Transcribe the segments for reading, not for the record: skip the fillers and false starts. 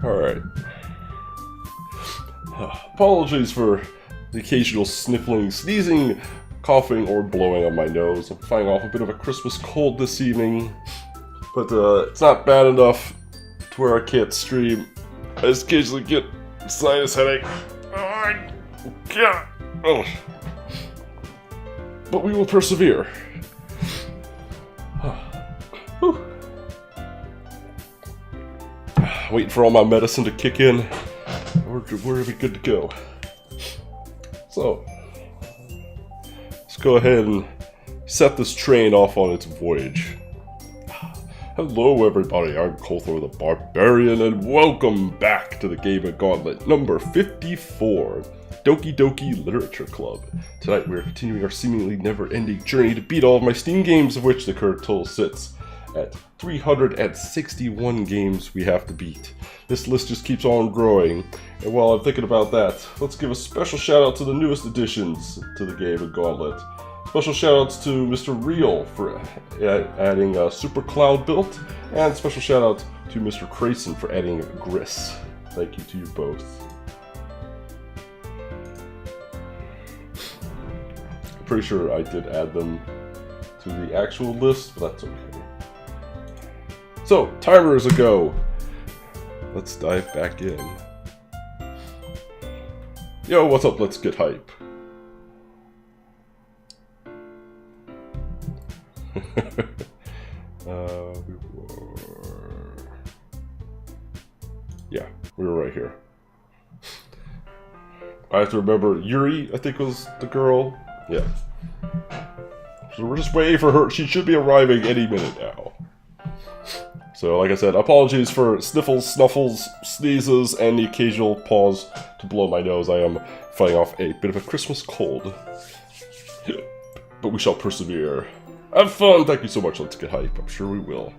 Alright. Apologies for the occasional sniffling, sneezing, coughing, or blowing on my nose. I'm fighting off a bit of a Christmas cold this evening. But it's not bad enough to where I can't stream. I just occasionally get a sinus headache. Oh. But we will persevere. Waiting for all my medicine to kick in. We're good to go. So, let's go ahead and set this train off on its voyage. Hello everybody, I'm Kothor the Barbarian, and welcome back to the Gaben Gauntlet number 54, Doki Doki Literature Club. Tonight we are continuing our seemingly never-ending journey to beat all of my Steam games, of which the current total sits at 361 games we have to beat. This list just keeps on growing, and while I'm thinking about that, let's give a special shout out to the newest additions to the Gaben Gauntlet. Special shoutouts to Mr. Real for adding a Super Cloud build, and special shoutout to Mr. Crayson for adding Gris. Thank you to you both. I'm pretty sure I did add them to the actual list, but that's okay. So, timer is a go. Let's dive back in. Yo, what's up? Let's get hype. we were right here. I have to remember Yuri, I think was the girl. Yeah. So we're just waiting for her. She should be arriving any minute now. So, like I said, apologies for sniffles, snuffles, sneezes, and the occasional pause to blow my nose. I am fighting off a bit of a Christmas cold. But we shall persevere. Have fun! Thank you so much. Let's get hype. I'm sure we will.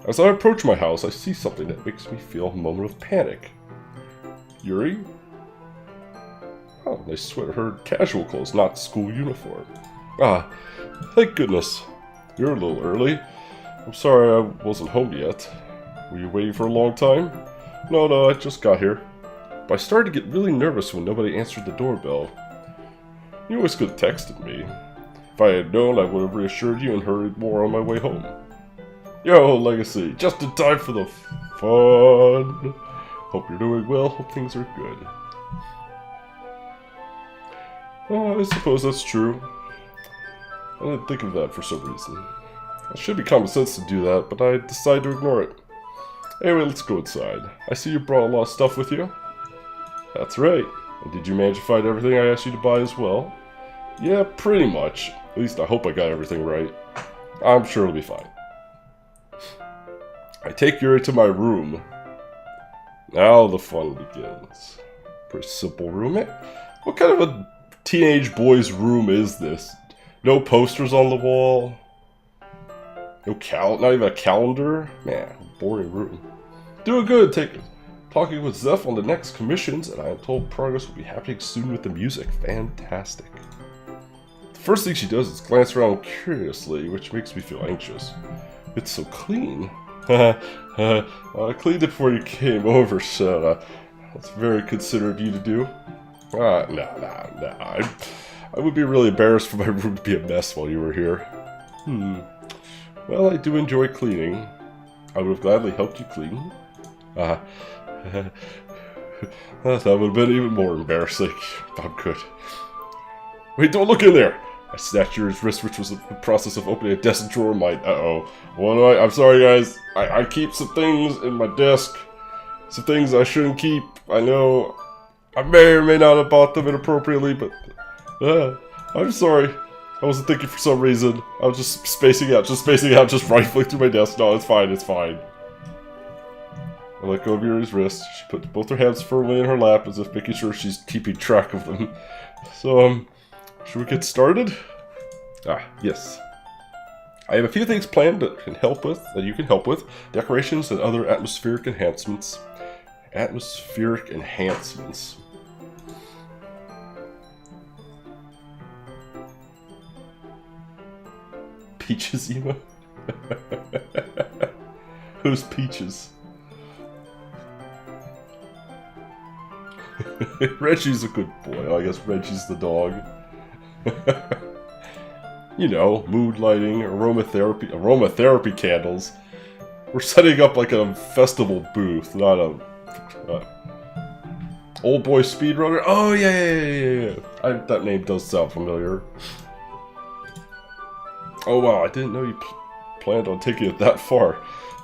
As I approach my house, I see something that makes me feel a moment of panic. Yuri? Oh, nice sweater. Her casual clothes, not school uniform. Ah, thank goodness. You're a little early. I'm sorry I wasn't home yet. Were you waiting for a long time? No, I just got here. But I started to get really nervous when nobody answered the doorbell. You always could have texted me. If I had known, I would have reassured you and hurried more on my way home. Yo, Legacy, just in time for the fun. Hope you're doing well, hope things are good. Oh, I suppose that's true. I didn't think of that for some reason. It should be common sense to do that, but I decided to ignore it. Anyway, let's go inside. I see you brought a lot of stuff with you. That's right. And did you manage to find everything I asked you to buy as well? Yeah, pretty much. At least I hope I got everything right. I'm sure it'll be fine. I take Yuri to my room. Now the fun begins. Pretty simple room. What kind of a teenage boy's room is this? No posters on the wall. No not even a calendar? Man, boring room. Doing good, talking with Zeph on the next commissions, and I am told progress will be happening soon with the music. Fantastic. The first thing she does is glance around curiously, which makes me feel anxious. It's so clean. I cleaned it before you came over, so that's very considerate of you to do. No. I would be really embarrassed for my room to be a mess while you were here. Well, I do enjoy cleaning. I would have gladly helped you clean. That would have been even more embarrassing. I'm good. Wait, don't look in there! I snatched Yuri's wrist, which was in the process of opening a desk drawer of mine. What do I'm sorry, guys. I keep some things in my desk. Some things I shouldn't keep. I know I may or may not have bought them inappropriately, but I'm sorry. I wasn't thinking for some reason. I was just spacing out, just rifling through my desk. No, it's fine. I let go of Yuri's wrist. She put both her hands firmly in her lap, as if making sure she's keeping track of them. So, should we get started? Yes. I have a few things planned that you can help with. Decorations and other atmospheric enhancements. Peaches emo? Who's Peaches? Reggie's a good boy. Oh, I guess Reggie's the dog. You know, mood lighting, aromatherapy candles. We're setting up like a festival booth, not a old boy speedrunner. Oh yeah. That name does sound familiar. Oh wow, I didn't know you planned on taking it that far.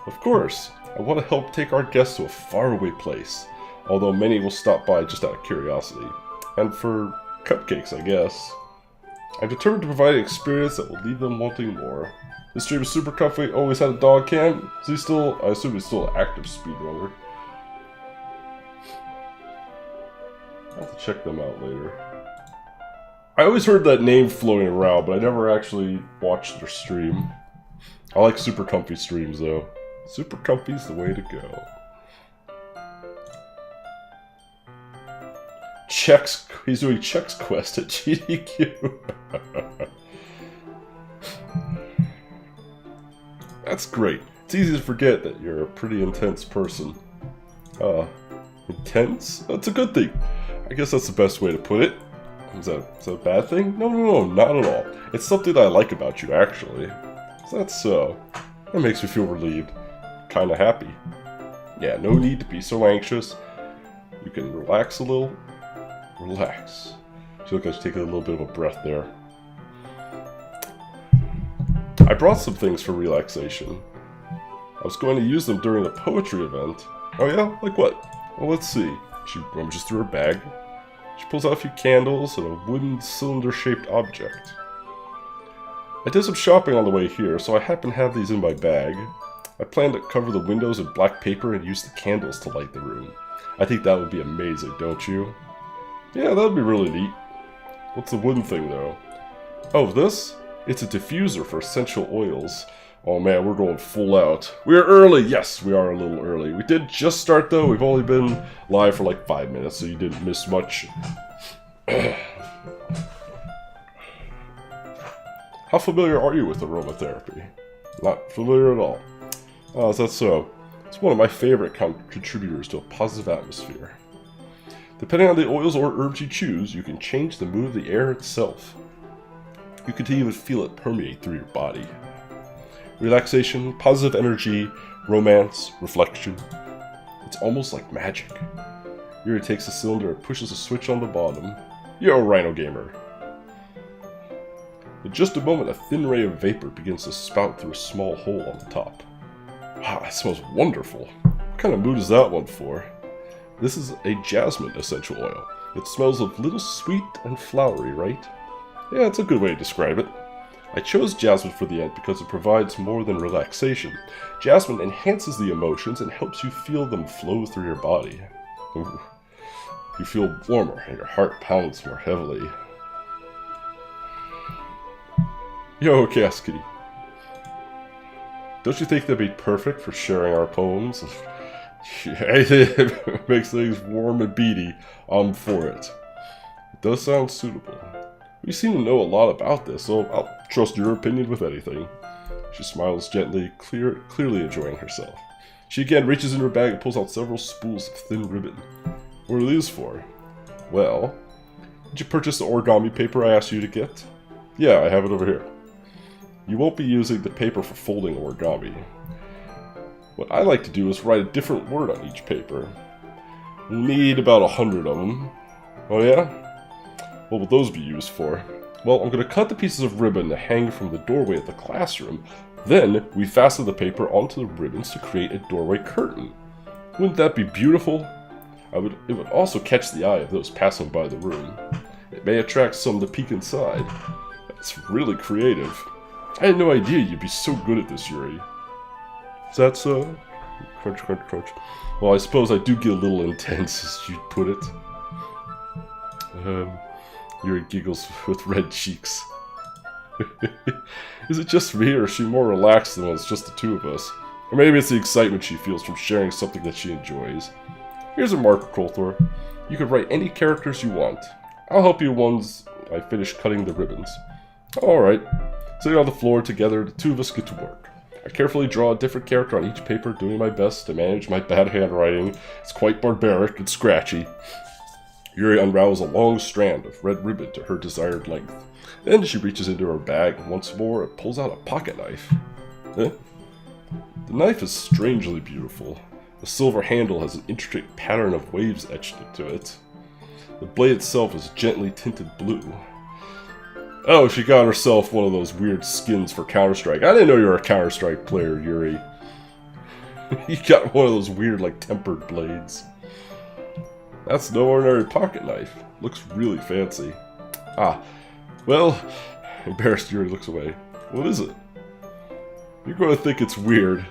Of course, I want to help take our guests to a faraway place. Although many will stop by just out of curiosity. And for cupcakes, I guess. I'm determined to provide an experience that will leave them wanting more. This stream is super comfy, always had a dog cam. Is he still, I assume he's still an active speedrunner. I'll have to check them out later. I always heard that name floating around, but I never actually watched their stream. I like super comfy streams though. Super comfy's the way to go. He's doing Chex Quest at GDQ. That's great. It's easy to forget that you're a pretty intense person. Intense? That's a good thing. I guess that's the best way to put it. Is that a bad thing? No, not at all. It's something that I like about you, actually. Is that so? That makes me feel relieved. Kinda happy. Yeah, no need to be so anxious. You can relax a little. Relax. I feel like I was taking a little bit of a breath there. I brought some things for relaxation. I was going to use them during the poetry event. Oh yeah? Like what? Well, let's see. She rummages through her bag. She pulls out a few candles and a wooden cylinder-shaped object. I did some shopping on the way here, so I happen to have these in my bag. I plan to cover the windows in black paper and use the candles to light the room. I think that would be amazing, don't you? Yeah, that'd be really neat. What's the wooden thing, though? Oh, this? It's a diffuser for essential oils. Oh man, we're going full out. We're early! Yes, we are a little early. We did just start, though. We've only been live for like 5 minutes, so you didn't miss much. How familiar are you with aromatherapy? Not familiar at all. Oh, is that so? It's one of my favorite contributors to a positive atmosphere. Depending on the oils or herbs you choose, you can change the mood of the air itself. You can even feel it permeate through your body. Relaxation, positive energy, romance, reflection. It's almost like magic. Yuri takes the cylinder and pushes a switch on the bottom. Yo, Rhino Gamer! In just a moment, a thin ray of vapor begins to spout through a small hole on the top. Wow, that smells wonderful. What kind of mood is that one for? This is a jasmine essential oil. It smells a little sweet and flowery, right? Yeah, it's a good way to describe it. I chose jasmine for the end because it provides more than relaxation. Jasmine enhances the emotions and helps you feel them flow through your body. Ooh. You feel warmer and your heart pounds more heavily. Yo, Chaos Kitty. Don't you think that'd be perfect for sharing our poems? It makes things warm and beady. I'm for it. It does sound suitable. You seem to know a lot about this, so I'll trust your opinion with anything. She smiles gently, clearly enjoying herself. She again reaches in her bag and pulls out several spools of thin ribbon. What are these for? Well, did you purchase the origami paper I asked you to get? Yeah, I have it over here. You won't be using the paper for folding origami. What I like to do is write a different word on each paper. We'll need about 100 of them. Oh yeah? What will those be used for? Well, I'm going to cut the pieces of ribbon to hang from the doorway of the classroom. Then, we fasten the paper onto the ribbons to create a doorway curtain. Wouldn't that be beautiful? It would also catch the eye of those passing by the room. It may attract some to peek inside. That's really creative. I had no idea you'd be so good at this, Yuri. Is that so? Crunch, crunch, crunch. Well, I suppose I do get a little intense, as you'd put it. Yuri giggles with red cheeks. Is it just me, or is she more relaxed than when it's just the two of us? Or maybe it's the excitement she feels from sharing something that she enjoys. Here's a marker, Kolthor. You can write any characters you want. I'll help you once I finish cutting the ribbons. Alright. Sitting on the floor together, the two of us get to work. I carefully draw a different character on each paper, doing my best to manage my bad handwriting. It's quite barbaric and scratchy. Yuri unravels a long strand of red ribbon to her desired length. Then she reaches into her bag once more and pulls out a pocket knife. Eh? The knife is strangely beautiful. The silver handle has an intricate pattern of waves etched into it. The blade itself is gently tinted blue. Oh, she got herself one of those weird skins for Counter-Strike. I didn't know you were a Counter-Strike player, Yuri. You got one of those weird, like, tempered blades. That's no ordinary pocket knife. Looks really fancy. Ah, well, embarrassed Yuri looks away. What is it? You're going to think it's weird.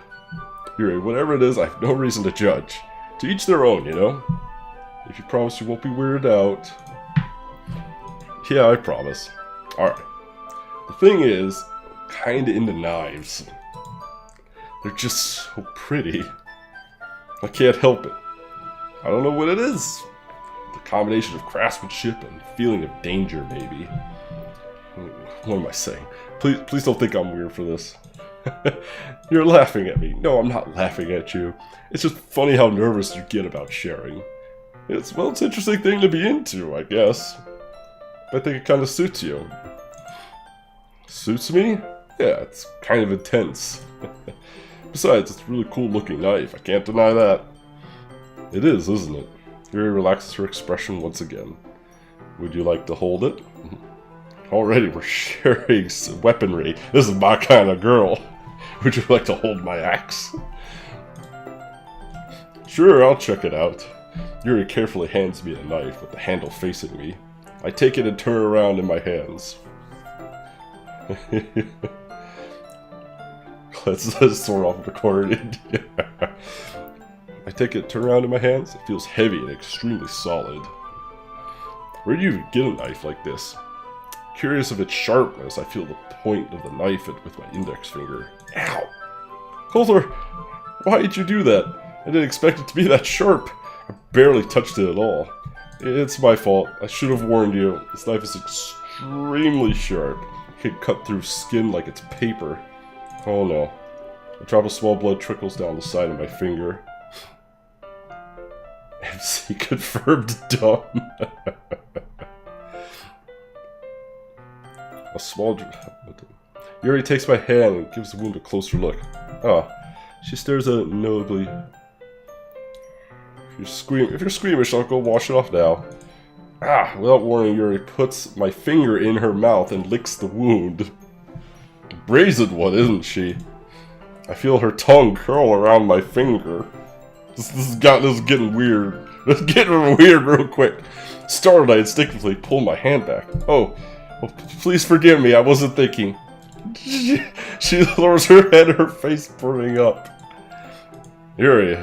Yuri, whatever it is, I have no reason to judge. To each their own, you know? If you promise you won't be weirded out. Yeah, I promise. Alright. The thing is, I'm kinda into knives. They're just so pretty. I can't help it. I don't know what it is. The combination of craftsmanship and feeling of danger, maybe. What am I saying? Please don't think I'm weird for this. You're laughing at me. No, I'm not laughing at you. It's just funny how nervous you get about sharing. It's an interesting thing to be into, I guess. I think it kind of suits you. Suits me? Yeah, it's kind of intense. Besides, it's a really cool looking knife. I can't deny that. It is, isn't it? Yuri relaxes her expression once again. Would you like to hold it? Already we're sharing weaponry. This is my kind of girl. Would you like to hold my axe? Sure, I'll check it out. Yuri carefully hands me a knife with the handle facing me. I take it and turn it around in my hands. Let's sword off in the corner. I take it, turn around in my hands. It feels heavy and extremely solid. Where do you even get a knife like this? Curious of its sharpness, I feel the point of the knife with my index finger. Ow! Coulter, why did you do that? I didn't expect it to be that sharp. I barely touched it at all. It's my fault. I should have warned you. This knife is extremely sharp. It can cut through skin like it's paper. Oh no. A drop of small blood trickles down the side of my finger. MC confirmed dumb. A small... Yuri takes my hand and gives the wound a closer look. Ah, she stares at it notably. If you're squeamish, I'll go wash it off now. Ah, without warning, Yuri puts my finger in her mouth and licks the wound. A brazen one, isn't she? I feel her tongue curl around my finger. This is getting weird. It's getting weird real quick. Startled, I instinctively pull my hand back. Oh, please forgive me, I wasn't thinking. She lowers her head, her face burning up. Yuri,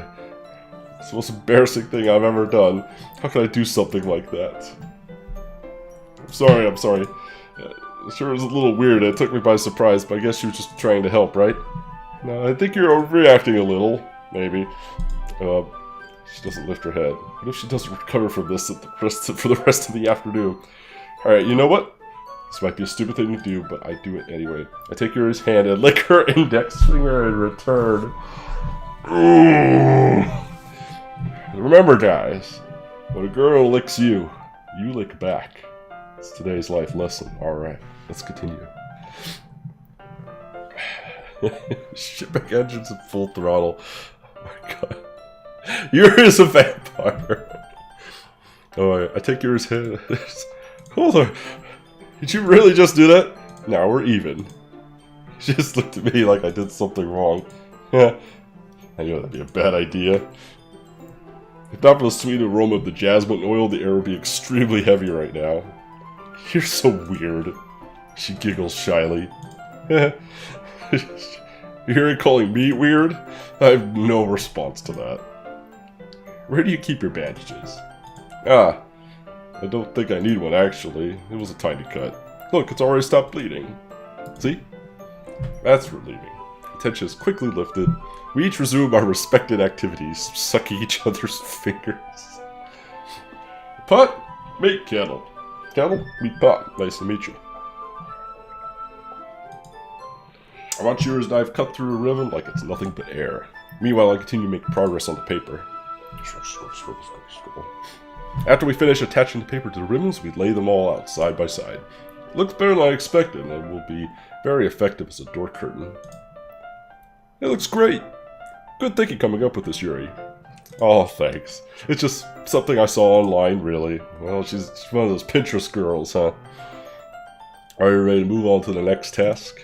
it's the most embarrassing thing I've ever done. How could I do something like that? I'm sorry. Sure, it was a little weird. It took me by surprise, but I guess she was just trying to help, right? No, I think you're overreacting a little, maybe. She doesn't lift her head. What if she doesn't recover from this for the rest of the afternoon? Alright, you know what? This might be a stupid thing to do, but I do it anyway. I take Yuri's hand and lick her index finger in return. Remember, guys, when a girl licks you, you lick back. It's today's life lesson. Alright, let's continue. Shipwreck engines at full throttle. Oh my god. Yuri's a vampire. Oh, I take Yuri's hand. Hold on. Did you really just do that? Now we're even. She just looked at me like I did something wrong. I knew that'd be a bad idea. If not for the sweet aroma of the jasmine oil, the air would be extremely heavy right now. You're so weird. She giggles shyly. You hear her calling me weird? I have no response to that. Where do you keep your bandages? Ah, I don't think I need one actually. It was a tiny cut. Look, it's already stopped bleeding. See? That's relieving. The tension is quickly lifted. We each resume our respected activities, sucking each other's fingers. Pot, make kettle. Kettle, meet pot. Nice to meet you. I watch Yuri's knife cut through a ribbon like it's nothing but air. Meanwhile, I continue to make progress on the paper. After we finish attaching the paper to the ribbons, we lay them all out side by side. It looks better than I expected, and will be very effective as a door curtain. It looks great! Good thinking coming up with this, Yuri. Oh, thanks. It's just something I saw online, really. Well, she's one of those Pinterest girls, huh? Are you ready to move on to the next task?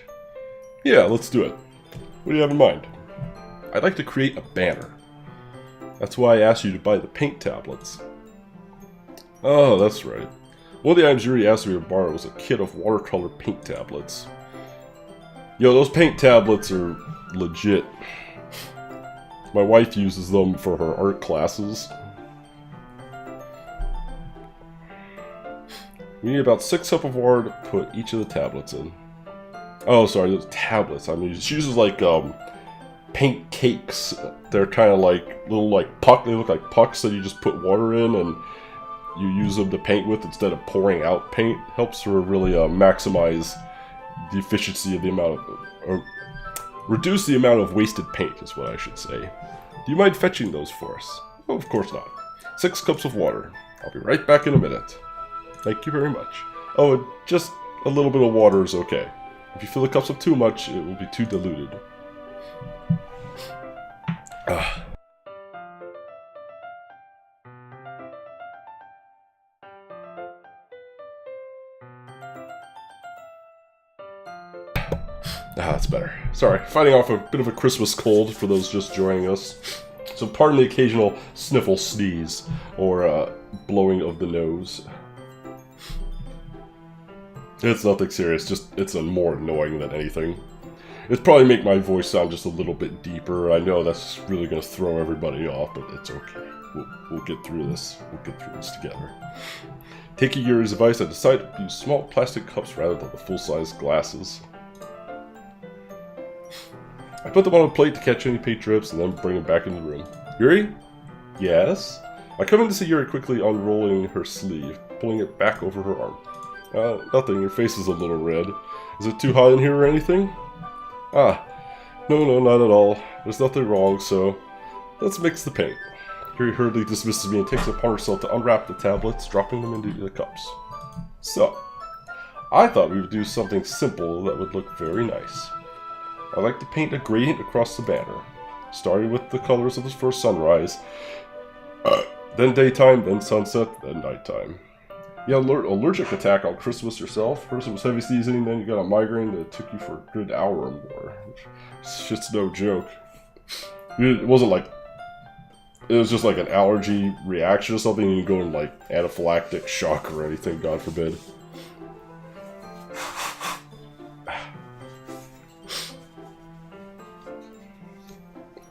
Yeah, let's do it. What do you have in mind? I'd like to create a banner. That's why I asked you to buy the paint tablets. Oh, that's right. One of the items Yuri asked me to borrow was a kit of watercolor paint tablets. Yo, those paint tablets are legit. My wife uses them for her art classes. We need about 6 cups of water to put each of the tablets in. Oh, sorry, those tablets. I mean, she uses like paint cakes. They're kind of like little puck. They look like pucks that you just put water in and you use them to paint with instead of pouring out paint. Helps her really maximize the efficiency of the amount of, or reduce the amount of wasted paint is what I should say. Do you mind fetching those for us? Oh, of course not. 6 cups of water. I'll be right back in a minute. Thank you very much. Oh, and just a little bit of water is okay. If you fill the cups up too much, it will be too diluted. That's better. Sorry, fighting off a bit of a Christmas cold for those just joining us. So pardon the occasional sniffle, sneeze, or blowing of the nose. It's nothing serious, just it's more annoying than anything. It'd probably make my voice sound just a little bit deeper. I know that's really going to throw everybody off, but it's okay. We'll get through this. We'll get through this together. Taking Yuri's advice, I decided to use small plastic cups rather than the full-size glasses. I put them on a plate to catch any paint drips and then bring them back in the room. Yuri? Yes? I come in to see Yuri quickly unrolling her sleeve, pulling it back over her arm. Nothing. Your face is a little red. Is it too hot in here or anything? No, not at all. There's nothing wrong, so let's mix the paint. Yuri hurriedly dismisses me and takes it upon herself to unwrap the tablets, dropping them into the cups. So, I thought we would do something simple that would look very nice. I'd like to paint a gradient across the banner, starting with the colors of the first sunrise, then daytime, then sunset, then nighttime. You had an allergic attack on Christmas yourself. First it was heavy sneezing, then you got a migraine that took you for a good hour or more. Shit's no joke. It wasn't like... It was just like an allergy reaction or something, and you go in like anaphylactic shock or anything, God forbid.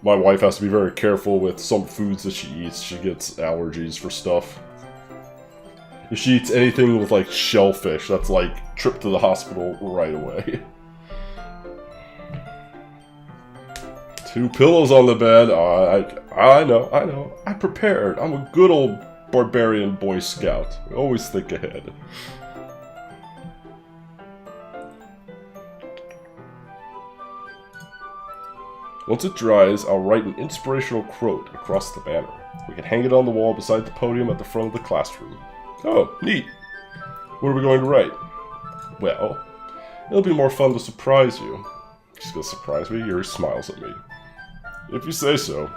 My wife has to be very careful with some foods that she eats. She gets allergies for stuff. If she eats anything with like shellfish, that's like trip to the hospital right away. 2 pillows on the bed. I know. I'm prepared. I'm a good old barbarian Boy Scout. I always think ahead. Once it dries, I'll write an inspirational quote across the banner. We can hang it on the wall beside the podium at the front of the classroom. Oh, neat. What are we going to write? Well, it'll be more fun to surprise you. She's gonna surprise me. Yuri smiles at me. If you say so.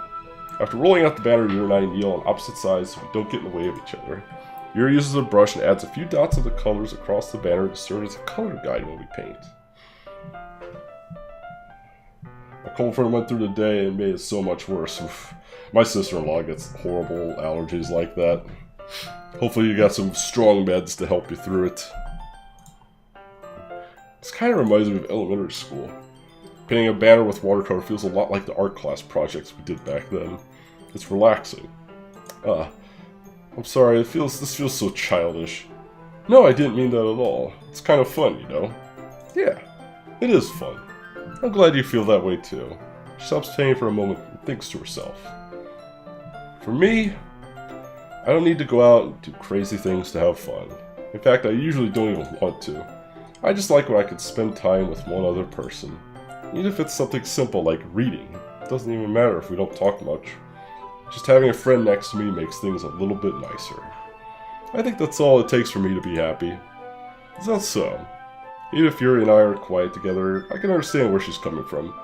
After rolling out the banner, Yuri and I kneel on opposite sides so we don't get in the way of each other. Yuri uses a brush and adds a few dots of the colors across the banner to serve as a color guide when we paint. A cold front went through the day and made it so much worse. My sister-in-law gets horrible allergies like that. Hopefully you got some strong meds to help you through it. This kind of reminds me of elementary school. Painting a banner with watercolor feels a lot like the art class projects we did back then. It's relaxing. I'm sorry, this feels so childish. No, I didn't mean that at all. It's kind of fun, you know? Yeah, it is fun. I'm glad you feel that way too. She stops painting for a moment and thinks to herself. For me, I don't need to go out and do crazy things to have fun. In fact, I usually don't even want to. I just like when I can spend time with one other person. Even if it's something simple like reading. It doesn't even matter if we don't talk much. Just having a friend next to me makes things a little bit nicer. I think that's all it takes for me to be happy. Is that so? Even if Yuri and I are quiet together, I can understand where she's coming from.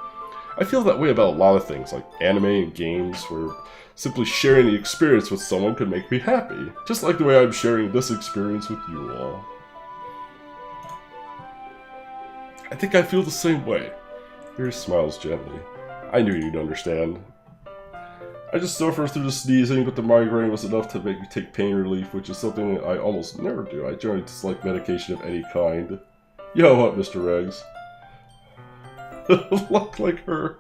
I feel that way about a lot of things, like anime and games, where simply sharing the experience with someone could make me happy. Just like the way I'm sharing this experience with you all. I think I feel the same way. Yuri smiles gently. I knew you'd understand. I just suffer through the sneezing, but the migraine was enough to make me take pain relief, which is something that I almost never do. I generally dislike medication of any kind. Yo, what, Mr. Reggs? Look like her.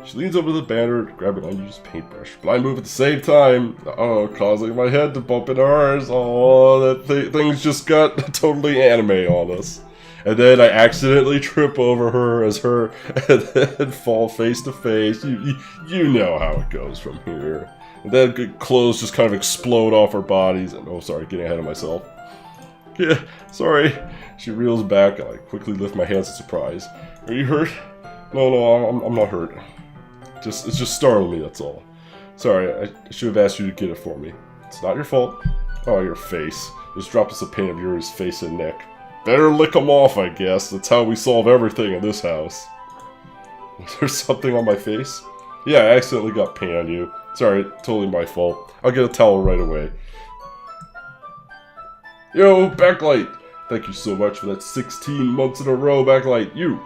She leans over the banner to grab an unused paintbrush. Blind move at the same time. Oh, causing my head to bump into hers. Oh, that thing's just got totally anime on us. And then I accidentally trip over her as her and then fall face to face. You know how it goes from here. And then clothes just kind of explode off our bodies. And oh, sorry, getting ahead of myself. Yeah, sorry. She reels back and I quickly lift my hands in surprise. Are you hurt? No, I'm not hurt. It's just startled me, that's all. Sorry, I should have asked you to get it for me. It's not your fault. Oh, your face. Just dropped us a paint of Yuri's face and neck. Better lick them off, I guess. That's how we solve everything in this house. Was there something on my face? Yeah, I accidentally got paint on you. Sorry, totally my fault. I'll get a towel right away. Yo, Backlight! Thank you so much for that 16 months in a row, Backlight. You!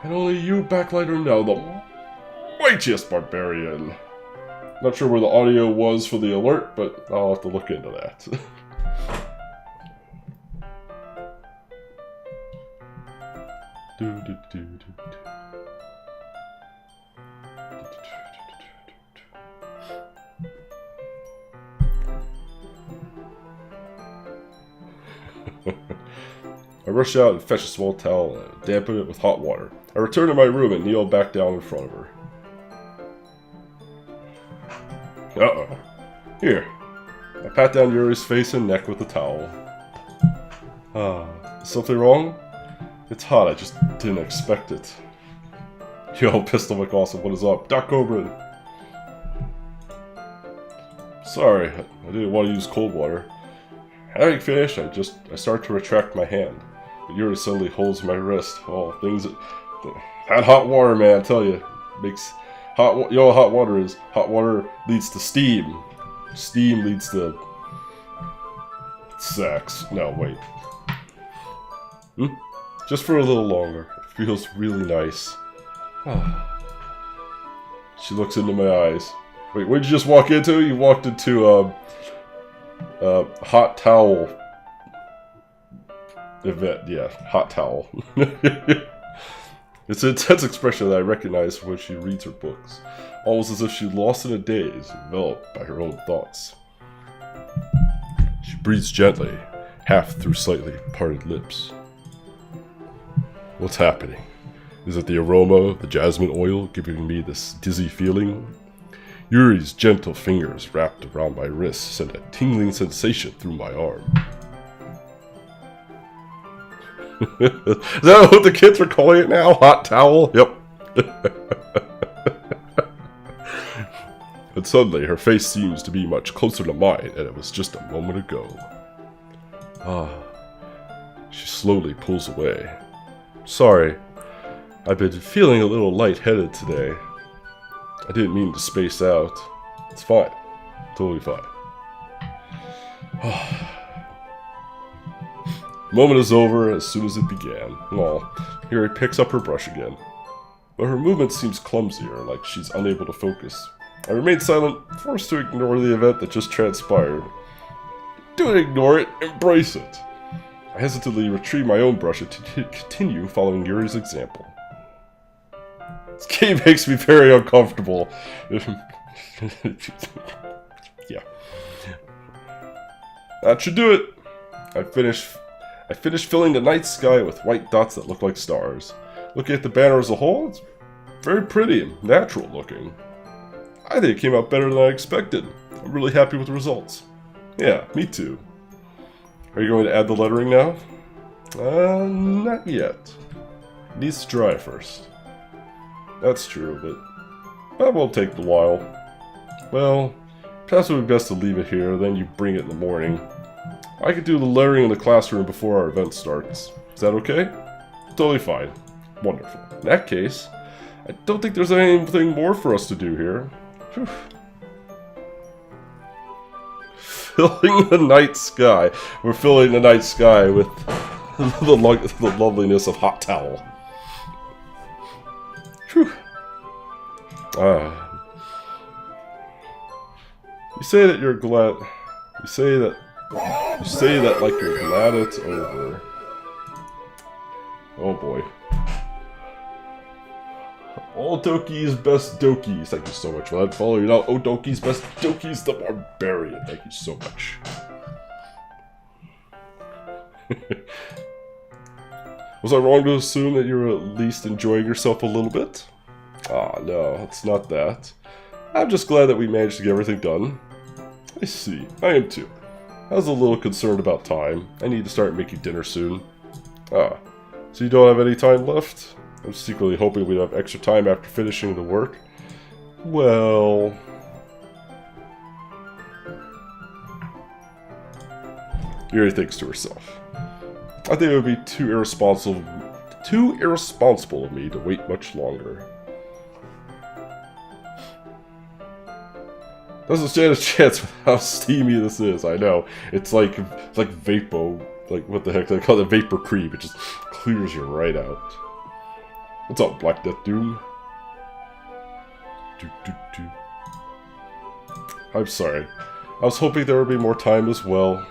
And only you, Backlighter, know the mightiest barbarian. Not sure where the audio was for the alert, but I'll have to look into that. I rush out and fetch a small towel and dampen it with hot water. I return to my room and kneel back down in front of her. Uh-oh. Here. I pat down Yuri's face and neck with the towel. Is something wrong? It's hot, I just didn't expect it. Yo, Pistol McAwesome, what is up? Doc Oberyn! Sorry, I didn't want to use cold water. Having finished, I start to retract my hand. But Yuri suddenly holds my wrist. Oh, that hot water, man, I tell you, makes you know what hot water is. Hot water leads to steam. Steam leads to sex. No, wait. Just for a little longer. It feels really nice. She looks into my eyes. Wait, what did you just walk into? You walked into hot towel event. Yeah, hot towel. It's an intense expression that I recognize when she reads her books. Almost as if she lost in a daze, enveloped by her own thoughts. She breathes gently, half through slightly parted lips. What's happening? Is it the aroma of the jasmine oil giving me this dizzy feeling? Yuri's gentle fingers wrapped around my wrist sent a tingling sensation through my arm. Is that what the kids are calling it now? Hot towel? Yep. And suddenly her face seems to be much closer to mine, and it was just a moment ago. She slowly pulls away. Sorry, I've been feeling a little lightheaded today. I didn't mean to space out. It's fine. Totally fine. The moment is over as soon as it began. Well, Yuri picks up her brush again. But her movement seems clumsier, like she's unable to focus. I remain silent, forced to ignore the event that just transpired. Don't ignore it, embrace it. I hesitantly retrieve my own brush and continue following Yuri's example. This game makes me very uncomfortable. Yeah. That should do it. I finished filling the night sky with white dots that look like stars. Looking at the banner as a whole, it's very pretty and natural looking. I think it came out better than I expected. I'm really happy with the results. Yeah, me too. Are you going to add the lettering now? Not yet. It needs to dry first. That's true, but that won't take a while. Well, Perhaps it would be best to leave it here, then you bring it in the morning. I could do the learning in the classroom before our event starts. Is that okay? Totally fine. Wonderful. In that case, I don't think there's anything more for us to do here. Whew. Filling the night sky. We're filling the night sky with the loveliness of hot towel. Whew. You say that you're glad. You say that like you're glad it's over. Oh boy. All Doki's best Dokis. Thank you so much for that. Follow you now. Oh, Doki's best Doki's the Barbarian. Thank you so much. Was I wrong to assume that you were at least enjoying yourself a little bit? Ah, no, it's not that. I'm just glad that we managed to get everything done. I see. I am too. I was a little concerned about time. I need to start making dinner soon. Ah, so you don't have any time left? I'm secretly hoping we'd have extra time after finishing the work. Well... Yuri thinks to herself. I think it would be too irresponsible of me to wait much longer. Doesn't stand a chance with how steamy this is, I know. It's like Vapo, like what the heck, they call it Vapor Cream, it just clears you right out. What's up, Black Death Doom? I'm sorry. I was hoping there would be more time as well.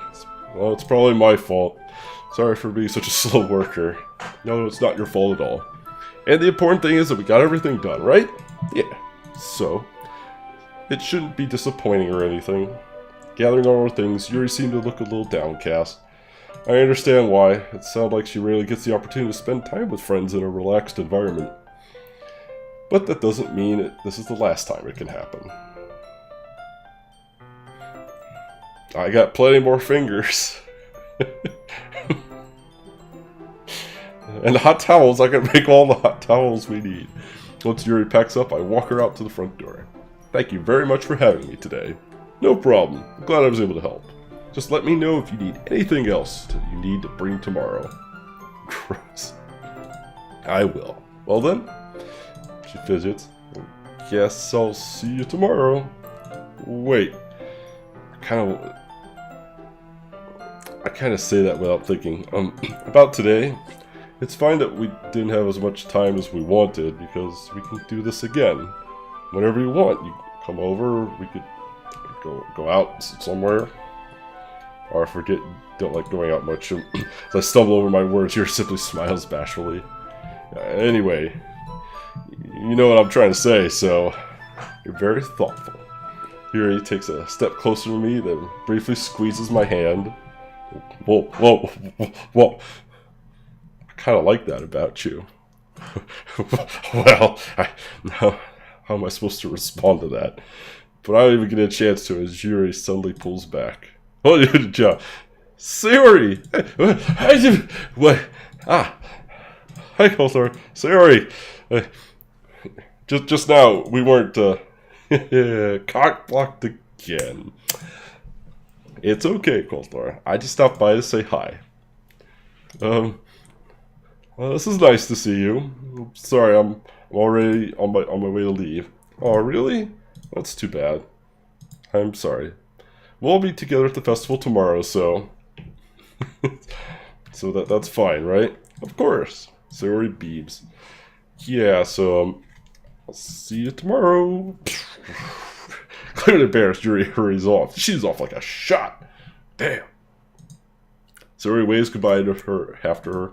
Well, it's probably my fault. Sorry for being such a slow worker. No, it's not your fault at all. And the important thing is that we got everything done, right? Yeah. So, it shouldn't be disappointing or anything. Gathering all our things, Yuri seemed to look a little downcast. I understand why. It sounded like she rarely gets the opportunity to spend time with friends in a relaxed environment. But that doesn't mean this is the last time it can happen. I got plenty more fingers. And hot towels, I can make all the hot towels we need. Once Yuri packs up, I walk her out to the front door. Thank you very much for having me today. No problem. I'm glad I was able to help. Just let me know if you need anything else that you need to bring tomorrow. Gross. I will. Well then, she fidgets. Guess I'll see you tomorrow. Wait. I kind of say that without thinking. About today, it's fine that we didn't have as much time as we wanted because we can do this again. Whenever you want, you come over, we could go out somewhere. Or I forget, don't like going out much. As I stumble over my words, Yuri simply smiles bashfully. Anyway, you know what I'm trying to say, so you're very thoughtful. Yuri takes a step closer to me, then briefly squeezes my hand. Whoa. I kind of like that about you. Well, how am I supposed to respond to that? But I don't even get a chance to as Yuri suddenly pulls back. Oh, good job. Sayori! What? Ah. Hi, Coulthor. Sayori! Just now, we weren't, cock-blocked again. It's okay, Coulthor. I just stopped by to say hi. Well, this is nice to see you. Sorry, I'm already on my way to leave. Oh, really? That's too bad. I'm sorry. We'll be together at the festival tomorrow, so... so that's fine, right? Of course. Sayori beams. Yeah, so, I'll see you tomorrow. Clearly embarrassed, Yuri hurries off. She's off like a shot. Damn. Sayori waves goodbye to her after her.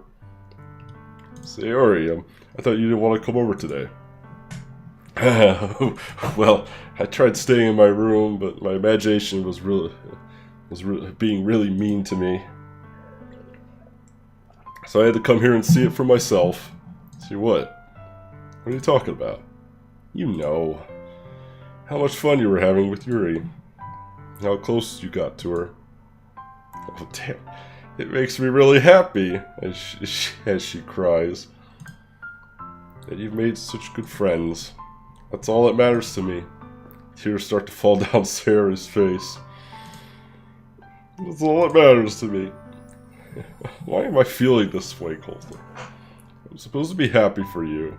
Sayori, I thought you didn't want to come over today. Well, I tried staying in my room, but my imagination was being really mean to me. So I had to come here and see it for myself. See what? What are you talking about? You know. How much fun you were having with Yuri. How close you got to her. Oh, damn. It makes me really happy, as she cries. That you've made such good friends. That's all that matters to me. Tears start to fall down Sarah's face. That's all that matters to me. Why am I feeling this way, Colton? I'm supposed to be happy for you.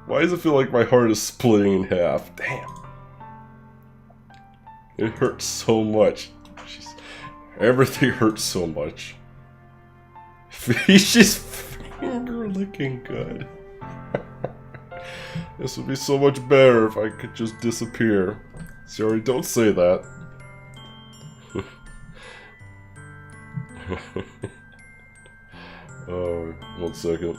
Why does it feel like my heart is splitting in half? Damn. It hurts so much. Everything hurts so much. She's finger licking good. This would be so much better if I could just disappear. Sorry, don't say that. Oh, 1 second.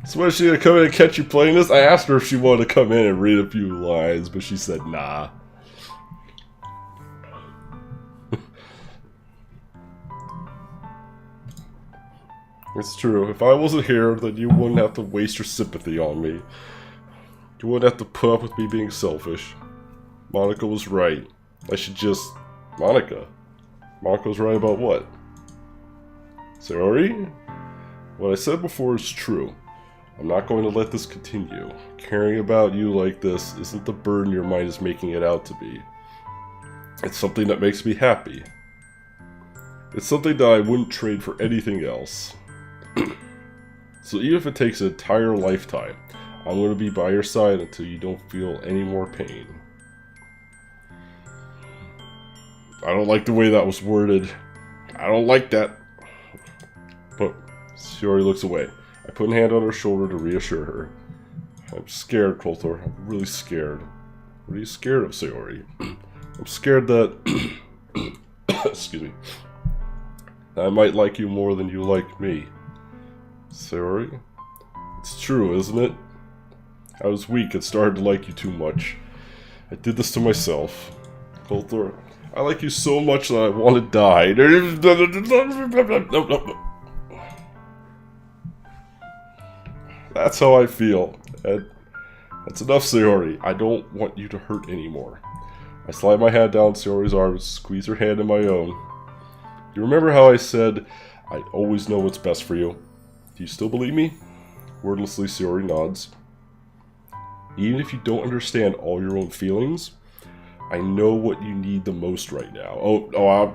So when is she gonna come in and catch you playing this? I asked her if she wanted to come in and read a few lines, but she said nah. It's true. If I wasn't here, then you wouldn't have to waste your sympathy on me. You wouldn't have to put up with me being selfish. Monica was right. I should just... Monica? Monica was right about what? Sayori? What I said before is true. I'm not going to let this continue. Caring about you like this isn't the burden your mind is making it out to be. It's something that makes me happy. It's something that I wouldn't trade for anything else. So even if it takes an entire lifetime, I'm going to be by your side until you don't feel any more pain. I don't like the way that was worded. I don't like that. But Sayori looks away. I put a hand on her shoulder to reassure her. I'm scared, Coulter. I'm really scared. What are you scared of, Sayori? I'm scared that... excuse me. I might like you more than you like me. Sayori? It's true, isn't it? I was weak and started to like you too much. I did this to myself. Coulter, I like you so much that I want to die. That's how I feel. And that's enough, Sayori. I don't want you to hurt anymore. I slide my hand down Sayori's arm and squeeze her hand in my own. You remember how I said, I always know what's best for you? Do you still believe me? Wordlessly, Sayori nods. Even if you don't understand all your own feelings, I know what you need the most right now.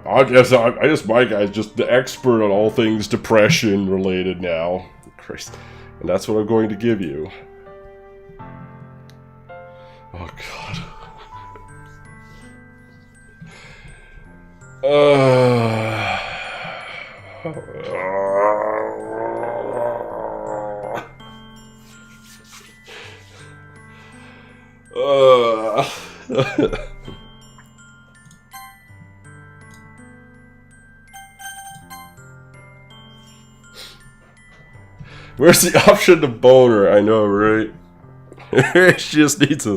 I guess my guy's just the expert on all things depression related now. Christ. And that's what I'm going to give you. Oh, God. Where's the option to bone her? I know, right? She just needs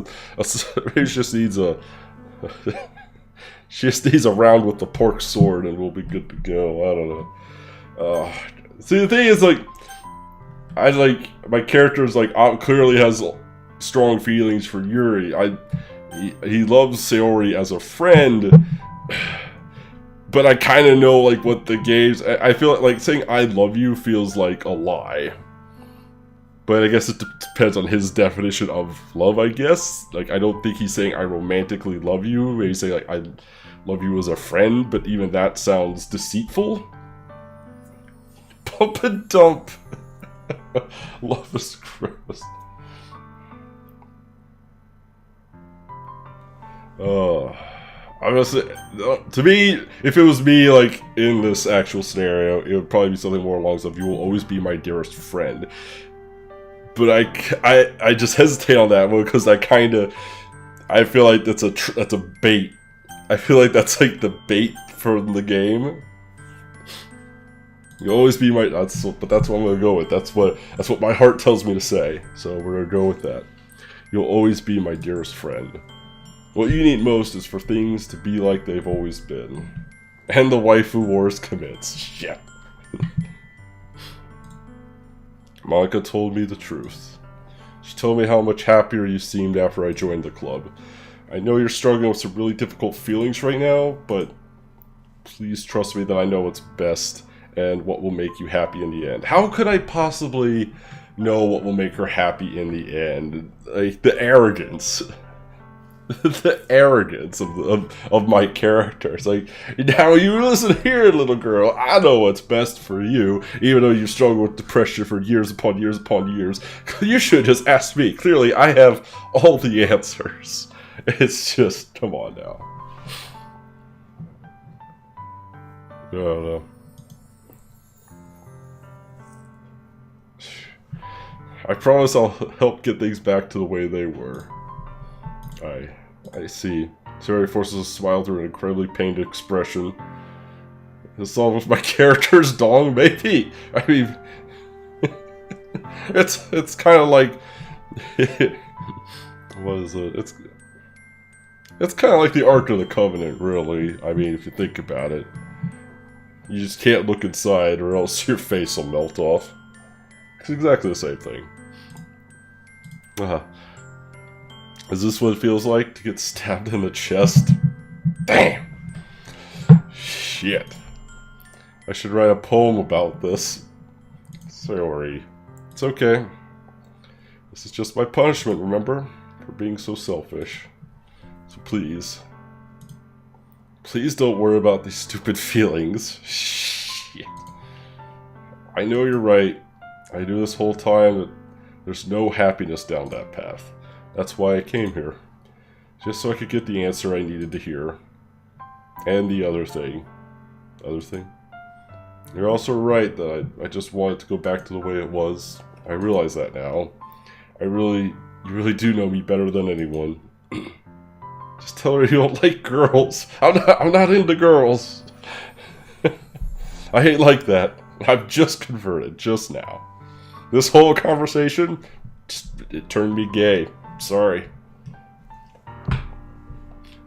she just needs a round with the pork sword and we'll be good to go. I don't know. See, the thing is, like, my character is like clearly has strong feelings for Yuri. He loves Sayori as a friend, but I kind of know like what the games. I feel like saying I love you feels like a lie. But I guess it depends on his definition of love, I guess. Like, I don't think he's saying I romantically love you. Maybe he's saying, like, I love you as a friend, but even that sounds deceitful. Pump and dump. Love is gross. I'm gonna say, to me, if it was me, like, in this actual scenario, it would probably be something more along the lines of, you will always be my dearest friend. But I just hesitate on that one because I feel like that's a bait. I feel like that's like the bait from the game. You'll always be my... but that's what I'm gonna go with. That's what my heart tells me to say. So we're gonna go with that. You'll always be my dearest friend. What you need most is for things to be like they've always been. And the waifu wars commits. Shit. Monica told me the truth. She told me how much happier you seemed after I joined the club. I know you're struggling with some really difficult feelings right now, but please trust me that I know what's best and what will make you happy in the end. How could I possibly know what will make her happy in the end? Like, the arrogance. The arrogance of my character. It's like, now you listen here, little girl. I know what's best for you, even though you've struggled with depression for years upon years upon years. You should just ask me. Clearly, I have all the answers. It's just, come on now. I don't know. I promise I'll help get things back to the way they were. I see. Sayori forces a smile through an incredibly pained expression. This all with my character's dong, maybe? I mean... it's kind of like... what is it? It's kind of like the Ark of the Covenant, really. I mean, if you think about it. You just can't look inside or else your face will melt off. It's exactly the same thing. Is this what it feels like to get stabbed in the chest? Damn! Shit. I should write a poem about this. Sorry. It's okay. This is just my punishment, remember? For being so selfish. So please. Please don't worry about these stupid feelings. Shit. I know you're right. I knew this whole time that there's no happiness down that path. That's why I came here. Just so I could get the answer I needed to hear. And the other thing. Other thing? You're also right that I just wanted to go back to the way it was. I realize that now. You really do know me better than anyone. Just tell her you don't like girls. I'm not into girls. I ain't like that. I've just converted, just now. This whole conversation, it turned me gay. Sorry.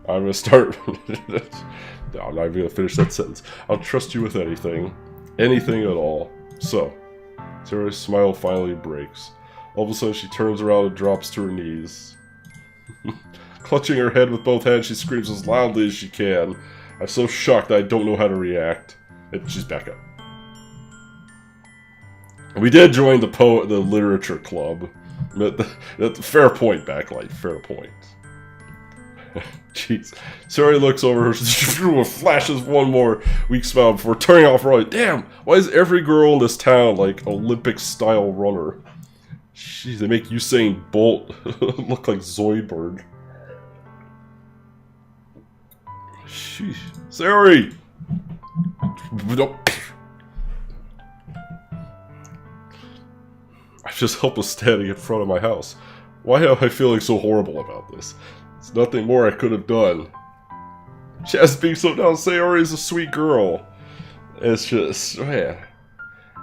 I'm gonna start... No, I'm not even gonna finish that sentence. I'll trust you with anything. Anything at all. So, Sarah's smile finally breaks. All of a sudden she turns around and drops to her knees. Clutching her head with both hands, she screams as loudly as she can. I'm so shocked that I don't know how to react. And she's back up. We did join the literature club. Fair point, Backlight. Fair point. Jeez. Sari looks over her, flashes one more weak smile before turning off running. Damn! Why is every girl in this town like Olympic-style runner? Jeez, they make Usain Bolt look like Zoidberg. Sheesh. Sari! I'm just helpless standing in front of my house. Why am I feeling so horrible about this? There's nothing more I could have done. Just being so down, Sayori is a sweet girl. It's just, man.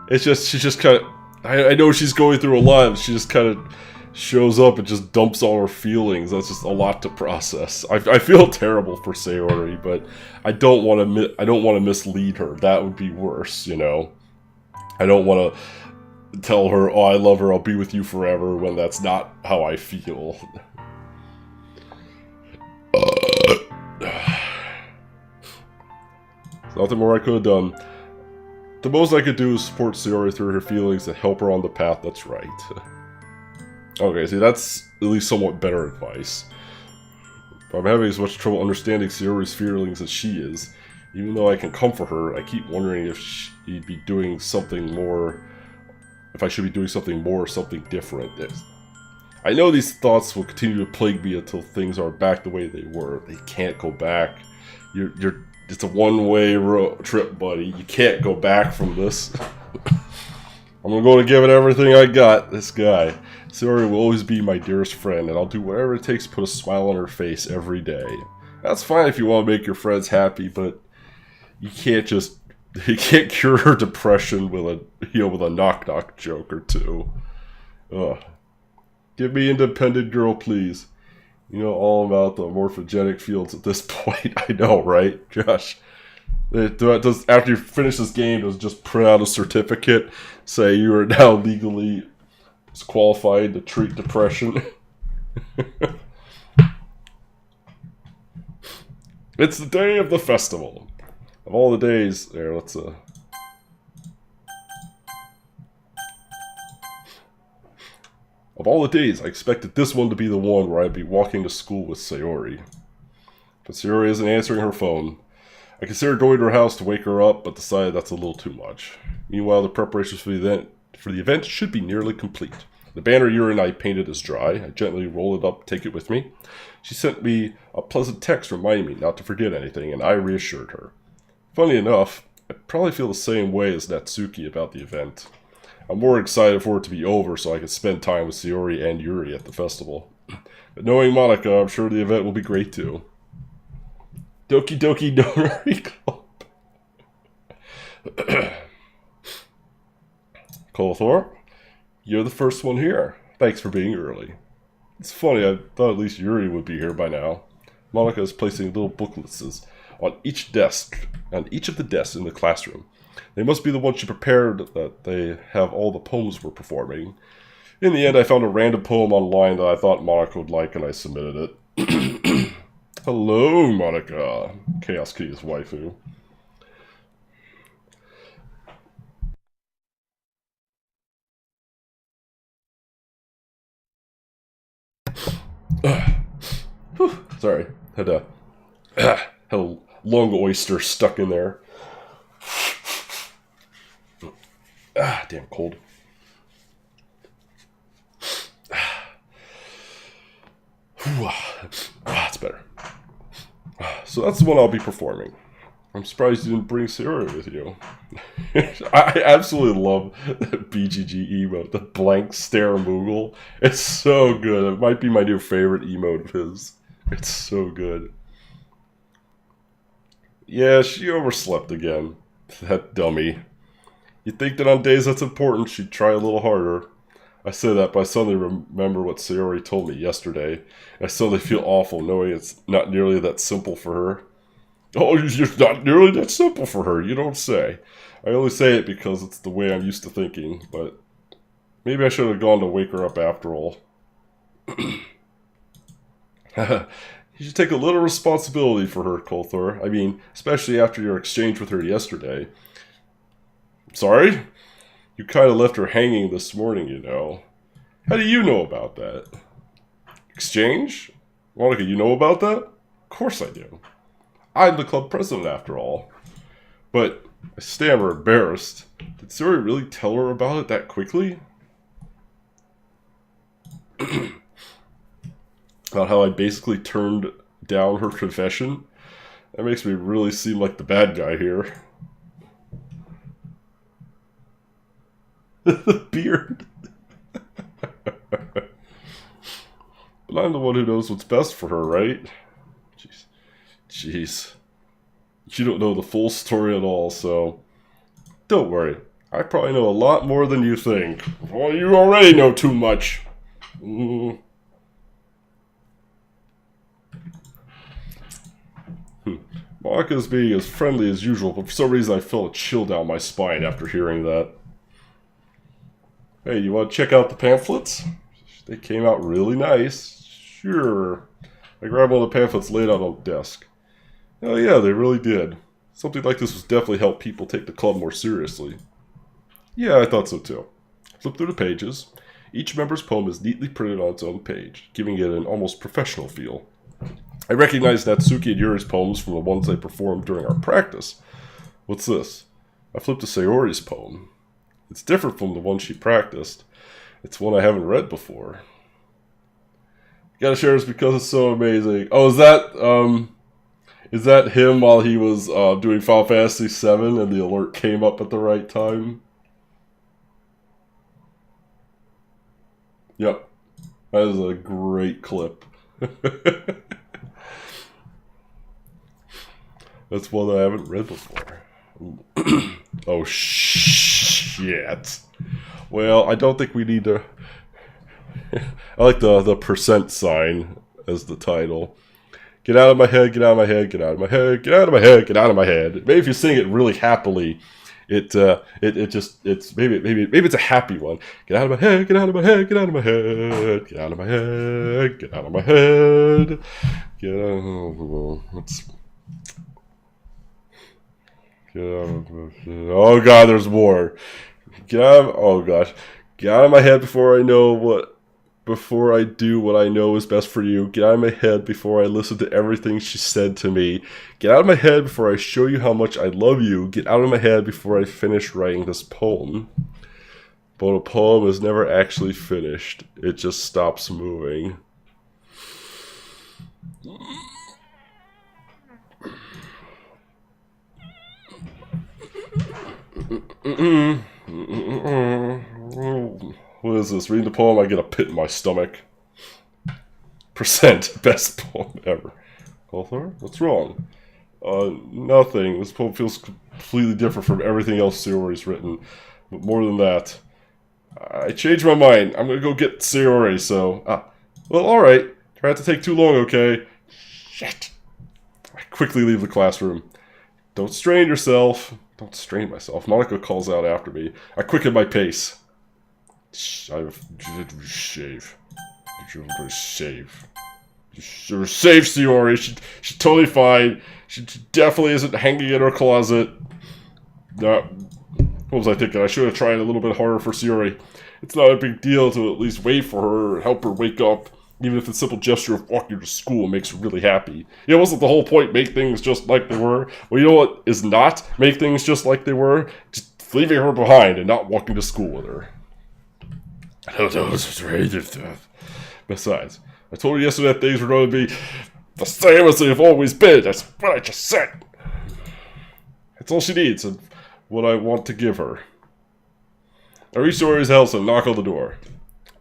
It's just, she just kind of, I know she's going through a lot, she just kind of shows up and just dumps all her feelings. That's just a lot to process. I feel terrible for Sayori, but I don't want to mislead her. That would be worse, you know. I don't want to tell her, oh, I love her, I'll be with you forever, when that's not how I feel. There's nothing more I could have done. The most I could do is support Sayori through her feelings and help her on the path that's right. Okay, see, that's at least somewhat better advice. But I'm having as much trouble understanding Sayori's feelings as she is. Even though I can comfort her, I keep wondering if she'd be doing something more... If I should be doing something more or something different. I know these thoughts will continue to plague me until things are back the way they were. They can't go back. It's a one-way trip, buddy. You can't go back from this. I'm going to give it everything I got, this guy. Sayori will always be my dearest friend, and I'll do whatever it takes to put a smile on her face every day. That's fine if you want to make your friends happy, but you can't just He can't cure her depression with a knock-knock joke or two. Ugh. Give me independent girl, please. You know all about the morphogenic fields at this point. I know, right, Josh? After you finish this game, does just print out a certificate, say you are now legally qualified to treat depression. It's the day of the festival. Of all the days, there, let's Of all the days, I expected this one to be the one where I'd be walking to school with Sayori. But Sayori isn't answering her phone. I considered going to her house to wake her up, but decided that's a little too much. Meanwhile, the preparations for the event should be nearly complete. The banner Yuri and I painted is dry. I gently roll it up, take it with me. She sent me a pleasant text reminding me not to forget anything, and I reassured her. Funny enough, I probably feel the same way as Natsuki about the event. I'm more excited for it to be over so I can spend time with Sayori and Yuri at the festival. But knowing Monica, I'm sure the event will be great too. Doki Doki Donori Club. Colathor, you're the first one here. Thanks for being early. It's funny, I thought at least Yuri would be here by now. Monica is placing little booklets on each of the desks in the classroom. They must be the ones she prepared that they have all the poems we're performing. In the end, I found a random poem online that I thought Monica would like, and I submitted it. Hello, Monica. Chaos Kitty's waifu. Sorry, had a long oyster stuck in there. Damn cold. It's better. So that's the one I'll be performing. I'm surprised you didn't bring Sayori with you. I absolutely love that BGG emote, the blank stare Moogle. It's so good. It might be my new favorite emote of his. It's so good. Yeah, she overslept again. That dummy. You'd think that on days that's important, she'd try a little harder. I say that, but I suddenly remember what Sayori told me yesterday. I suddenly feel awful knowing it's not nearly that simple for her. Oh, it's just not nearly that simple for her, you don't say. I only say it because it's the way I'm used to thinking, but maybe I should have gone to wake her up after all. You should take a little responsibility for her, Colathor. I mean, especially after your exchange with her yesterday. Sorry? You kind of left her hanging this morning, you know. How do you know about that? Exchange? Monica, you know about that? Of course I do. I'm the club president, after all. But, I stammer, embarrassed. Did Sayori really tell her about it that quickly? About how I basically turned down her confession? That makes me really seem like the bad guy here. The beard. But I'm the one who knows what's best for her, right? Jeez. You don't know the full story at all, so... Don't worry. I probably know a lot more than you think. Well, you already know too much. Monica's being as friendly as usual, but for some reason I felt a chill down my spine after hearing that. Hey, you want to check out the pamphlets? They came out really nice. Sure. I grabbed one of the pamphlets laid out on the desk. Oh yeah, they really did. Something like this would definitely help people take the club more seriously. Yeah, I thought so too. Flip through the pages. Each member's poem is neatly printed on its own page, giving it an almost professional feel. I recognize Natsuki and Yuri's poems from the ones they performed during our practice. What's this? I flipped to Sayori's poem. It's different from the one she practiced. It's one I haven't read before. Gotta share this because it's so amazing. Oh, is that him while he was doing Final Fantasy VII and the alert came up at the right time? Yep. That is a great clip. That's one I haven't read before. Oh, shit. Well, I don't think we need to... I like the percent sign as the title. Get out of my head, get out of my head, get out of my head, get out of my head, get out of my head. Maybe if you sing it really happily, it's maybe it's a happy one. Get out of my head, get out of my head, get out of my head, get out of my head, get out of my head. Get out. Oh god, there's more. Get out of, oh gosh. Get out of my head before I do what I know is best for you. Get out of my head before I listen to everything she said to me. Get out of my head before I show you how much I love you. Get out of my head before I finish writing this poem. But a poem is never actually finished. It just stops moving. What is this? Reading the poem, I get a pit in my stomach. Percent. Best poem ever. Author? What's wrong? Nothing. This poem feels completely different from everything else Sayori's written. But more than that, I changed my mind. I'm gonna go get Sayori, so... well, alright. Try not to take too long, okay? Shit. I quickly leave the classroom. Don't strain yourself. Don't strain myself. Monica calls out after me. I quicken my pace. Shave. Shave. You're safe, Sayori. She's totally fine. She definitely isn't hanging in her closet. No. What was I thinking? I should have tried a little bit harder for Sayori. It's not a big deal to at least wait for her and help her wake up. Even if the simple gesture of walking to school makes her really happy. You know, wasn't the whole point make things just like they were? Well, you know what is not make things just like they were? Just leaving her behind and not walking to school with her. Besides, I told her yesterday that things were going to be the same as they've always been. That's what I just said. That's all she needs and what I want to give her. I reach Sayori's house and knock on the door.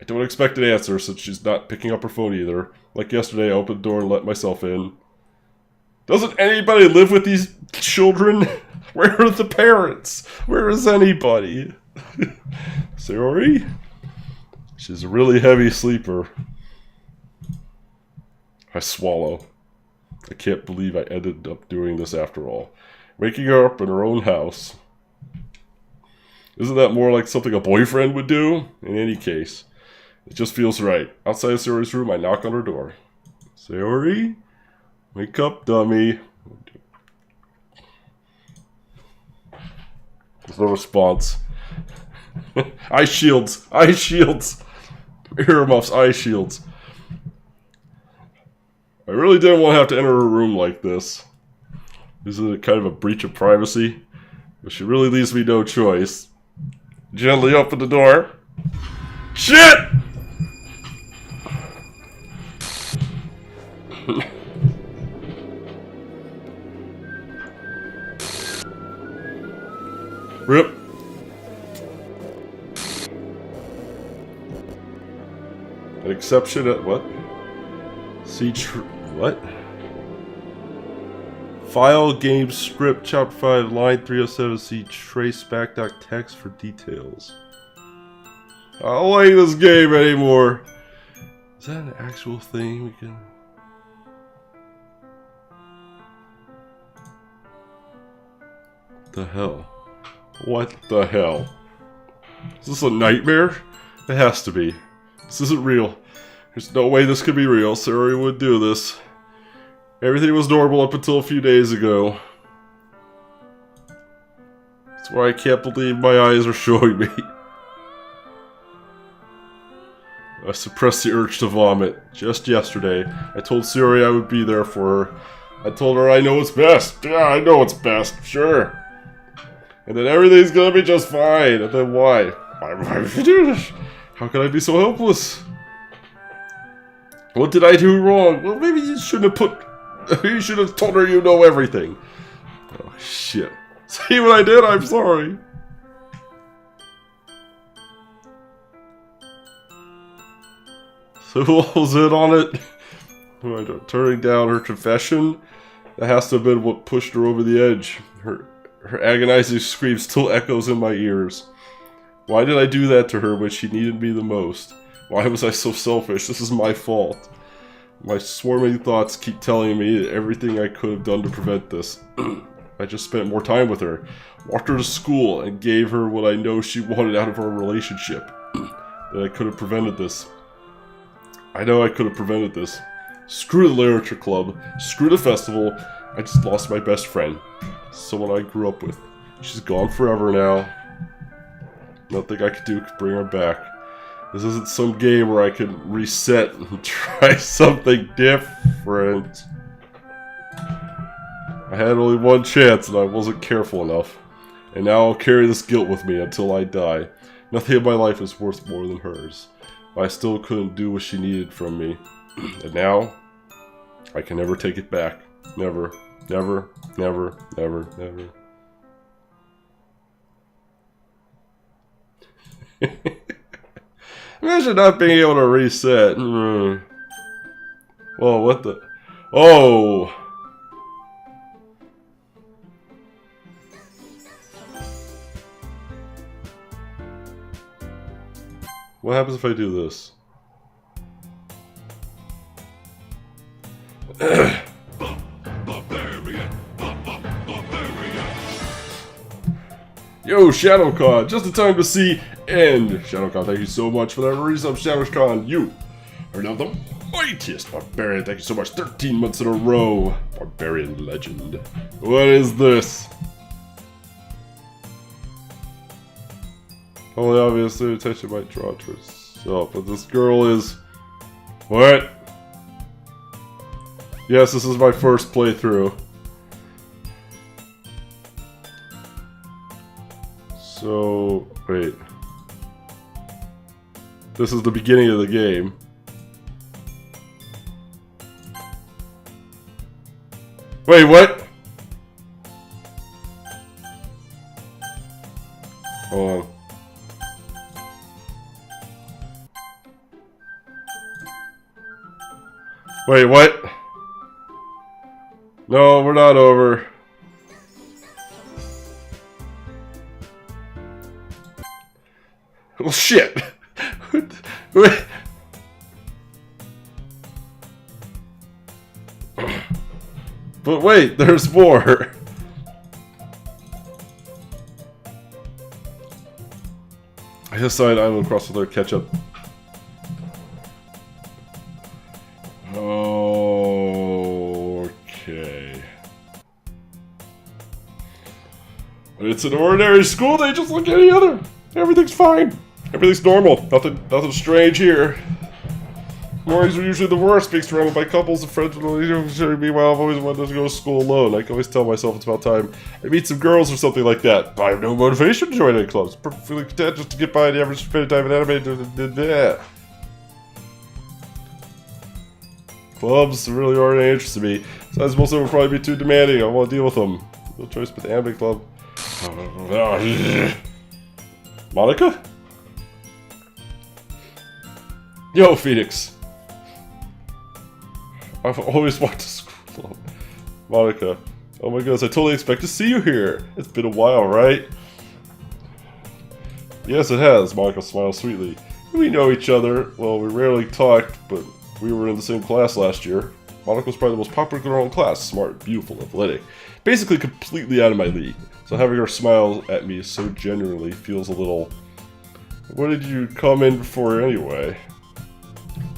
I don't expect an answer since she's not picking up her phone either. Like yesterday, I opened the door and let myself in. Doesn't anybody live with these children? Where are the parents? Where is anybody? Sayori? She's a really heavy sleeper. I swallow. I can't believe I ended up doing this after all. Waking her up in her own house. Isn't that more like something a boyfriend would do? In any case, it just feels right. Outside of Sayori's room, I knock on her door. Sayori? Wake up, dummy. There's no response. Eye shields! Eye shields! Earmuffs, eye shields. I really didn't want to have to enter her room like this. Isn't it kind of a breach of privacy? But she really leaves me no choice. Gently open the door. Shit! Rip. An exception at what? See what? File game script chapter 5 line 307. See trace back text for details. I don't like this game anymore. Is that an actual thing we can? The hell? What the hell? Is this a nightmare? It has to be. This isn't real. There's no way this could be real. Sayori would do this. Everything was normal up until a few days ago. That's why I can't believe my eyes are showing me. I suppressed the urge to vomit. Just yesterday, I told Sayori I would be there for her. I told her I know what's best. Yeah, I know what's best. Sure. And then everything's gonna be just fine. And then why? Why would you do this? How could I be so helpless? What did I do wrong? Well, maybe you shouldn't have you should have told her you know everything. Oh, shit. See what I did? I'm sorry. So what was it on it? Turning down her confession? That has to have been what pushed her over the edge. Her agonizing scream still echoes in my ears. Why did I do that to her when she needed me the most? Why was I so selfish? This is my fault. My swarming thoughts keep telling me everything I could have done to prevent this. I just spent more time with her, walked her to school, and gave her what I know she wanted out of our relationship. That I could have prevented this. I know I could have prevented this. Screw the literature club. Screw the festival. I just lost my best friend. Someone I grew up with. She's gone forever now. Nothing I could do could bring her back. This isn't some game where I can reset and try something different. I had only one chance and I wasn't careful enough. And now I'll carry this guilt with me until I die. Nothing in my life is worth more than hers. But I still couldn't do what she needed from me. And now, I can never take it back. Never, never, never, never, never. Imagine not being able to reset. Whoa, what the... Oh! What happens if I do this? Yo, ShadowCon! Just in time to see end! ShadowCon, thank you so much for that resub, ShadowCon. You are now the mightiest barbarian. Thank you so much. 13 months in a row. Barbarian legend. What is this? Only obviously attention might draw to herself, but this girl is... What? Yes, this is my first playthrough. So, wait. This is the beginning of the game. Wait, what? Hold on. Wait, what? No, we're not over. Well, shit. Wait. But wait, there's more. I decided I will cross the catch up. Okay. It's an ordinary school day just like any other. Everything's fine. Everything's normal. Nothing strange here. Mornings are usually the worst, being surrounded by couples and friends. Meanwhile, I've always wanted to go to school alone. I can always tell myself it's about time I meet some girls or something like that. But I have no motivation to join any clubs. Perfectly content just to get by the average spending time in anime. Clubs really aren't any interest to me. Besides, most of them will probably be too demanding. I want to deal with them. No choice but the anime club. Monica? Yo, Phoenix. I've always walked to school. Monica. Oh my goodness, I totally expect to see you here. It's been a while, right? Yes, it has. Monica smiles sweetly. We know each other. Well, we rarely talked, but we were in the same class last year. Monica was probably the most popular girl in class. Smart, beautiful, athletic. Basically completely out of my league. So having her smile at me so genuinely feels a little... What did you come in for anyway?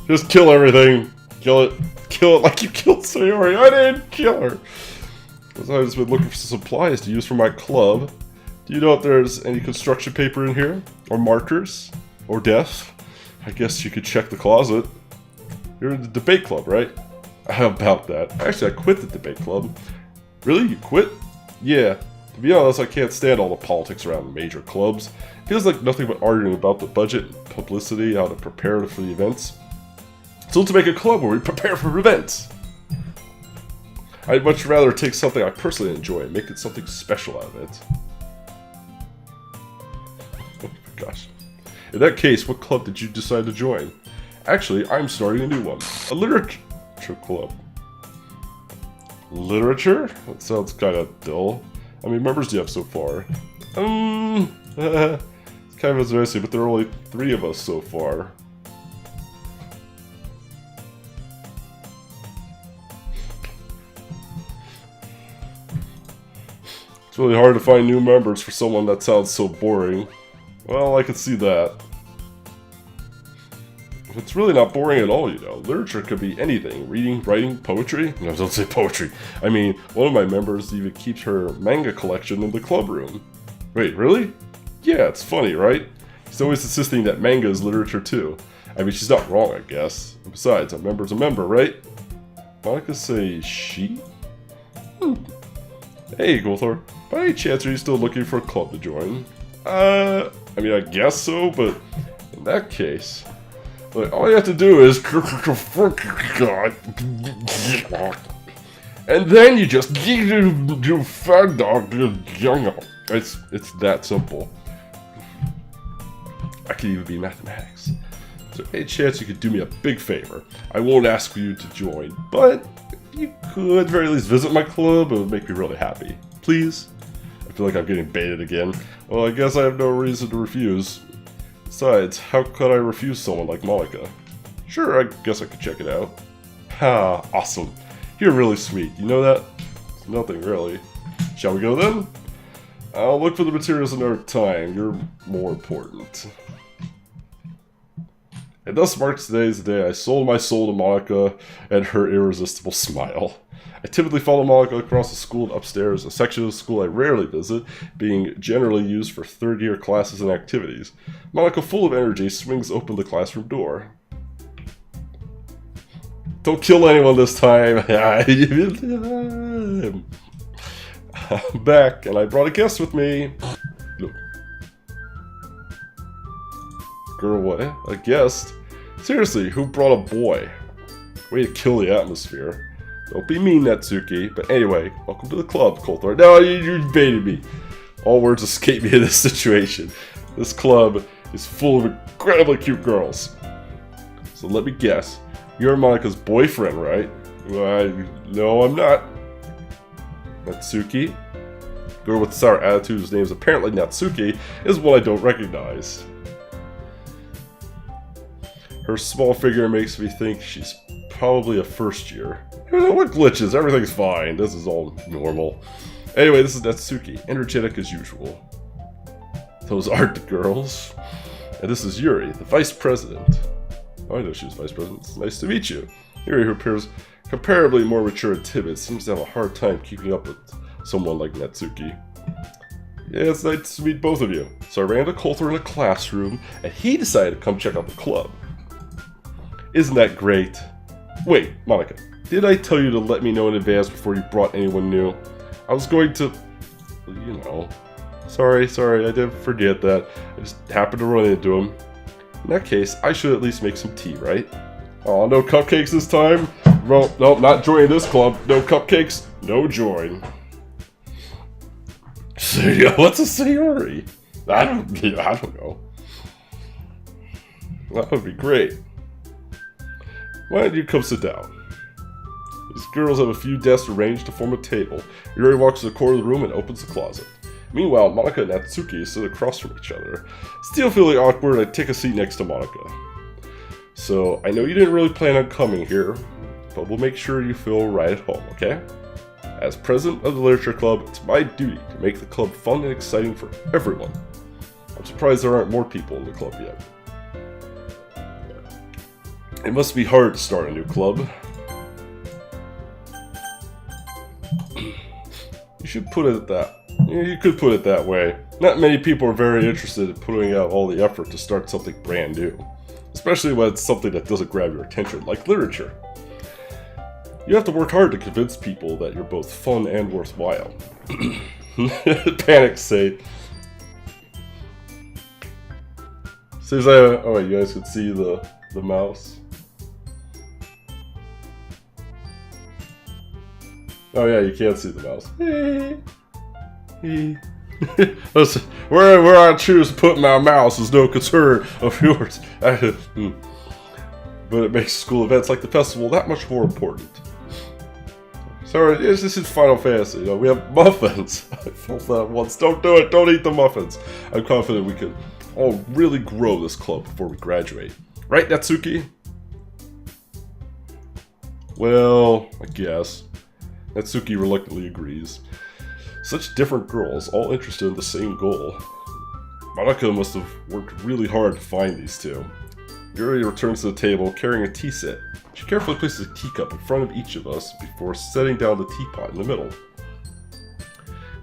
Just kill everything. Kill it. Kill it like you killed Sayori. I didn't kill her. Because I've just been looking for some supplies to use for my club. Do you know if there's any construction paper in here? Or markers? Or death? I guess you could check the closet. You're in the debate club, right? How about that? Actually, I quit the debate club. Really? You quit? Yeah. To be honest, I can't stand all the politics around major clubs. It feels like nothing but arguing about the budget, publicity, how to prepare for the events. So let's make a club where we prepare for events. I'd much rather take something I personally enjoy and make it something special out of it. Oh my gosh. In that case, what club did you decide to join? Actually, I'm starting a new one. A literature club. Literature? That sounds kind of dull. How many members do you have so far? It's kind of interesting, but there are only 3 of us so far. It's really hard to find new members for someone that sounds so boring. Well, I can see that. It's really not boring at all, you know. Literature could be anything. Reading, writing, poetry. No, don't say poetry. I mean, one of my members even keeps her manga collection in the club room. Wait, really? Yeah, it's funny, right? She's always insisting that manga is literature too. I mean, she's not wrong, I guess. And besides, a member's a member, right? Monica say she? Hey, Goldthor. By any chance, are you still looking for a club to join? I mean, I guess so, but in that case... Like, all you have to do is... And then you just... do fag dog. It's that simple. I could even be mathematics. So any chance you could do me a big favor? I won't ask for you to join, but if you could at the very least visit my club, it would make me really happy. Please? I feel like I'm getting baited again. Well, I guess I have no reason to refuse. Besides, how could I refuse someone like Monica? Sure, I guess I could check it out. Ha, awesome. You're really sweet, you know that? It's nothing really. Shall we go then? I'll look for the materials another time. You're more important. And thus marks today's the day I sold my soul to Monica and her irresistible smile. I typically follow Monica across the school and upstairs, a section of the school I rarely visit, being generally used for third-year classes and activities. Monica, full of energy, swings open the classroom door. Don't kill anyone this time! I'm back, and I brought a guest with me. Look. Girl, what? A guest? Seriously, who brought a boy? Way to kill the atmosphere. Don't be mean, Natsuki. But anyway, welcome to the club, Coulthard. No, you baited me. All words escape me in this situation. This club is full of incredibly cute girls. So let me guess. You're Monica's boyfriend, right? No, I'm not. Natsuki? Girl with the sour attitude whose name is apparently Natsuki is one I don't recognize. Her small figure makes me think she's probably a first year. What glitches? Everything's fine. This is all normal. Anyway, this is Natsuki, energetic as usual. Those aren't the girls. And this is Yuri, the vice president. Oh, I know she was vice president. It's nice to meet you. Yuri, who appears comparably more mature and timid, seems to have a hard time keeping up with someone like Natsuki. Yeah, it's nice to meet both of you. So I ran into Coulter in a classroom, and he decided to come check out the club. Isn't that great? Wait, Monica, did I tell you to let me know in advance before you brought anyone new? I was going to... you know... Sorry, I did forget that. I just happened to run into him. In that case, I should at least make some tea, right? Oh, no cupcakes this time? Well, no, not joining this club. No cupcakes, no join. What's a Sayori? I don't know. That would be great. Why don't you come sit down? These girls have a few desks arranged to form a table. Yuri walks to the corner of the room and opens the closet. Meanwhile, Monica and Natsuki sit across from each other. Still feeling awkward, I take a seat next to Monica. So, I know you didn't really plan on coming here, but we'll make sure you feel right at home, okay? As president of the Literature Club, it's my duty to make the club fun and exciting for everyone. I'm surprised there aren't more people in the club yet. It must be hard to start a new club. You could put it that way. Not many people are very interested in putting out all the effort to start something brand new. Especially when it's something that doesn't grab your attention, like literature. You have to work hard to convince people that you're both fun and worthwhile. Panic state. Seems like, oh, you guys could see the mouse. Oh yeah, you can't see the mouse. Listen, where I choose to put my mouse is no concern of yours. But it makes school events like the festival that much more important. Sorry, this is Final Fantasy. You know, we have muffins. I felt that once. Don't do it. Don't eat the muffins. I'm confident we can all really grow this club before we graduate. Right, Natsuki? Well, I guess. Natsuki reluctantly agrees. Such different girls, all interested in the same goal. Monica must have worked really hard to find these two. Yuri returns to the table carrying a tea set. She carefully places a teacup in front of each of us before setting down the teapot in the middle.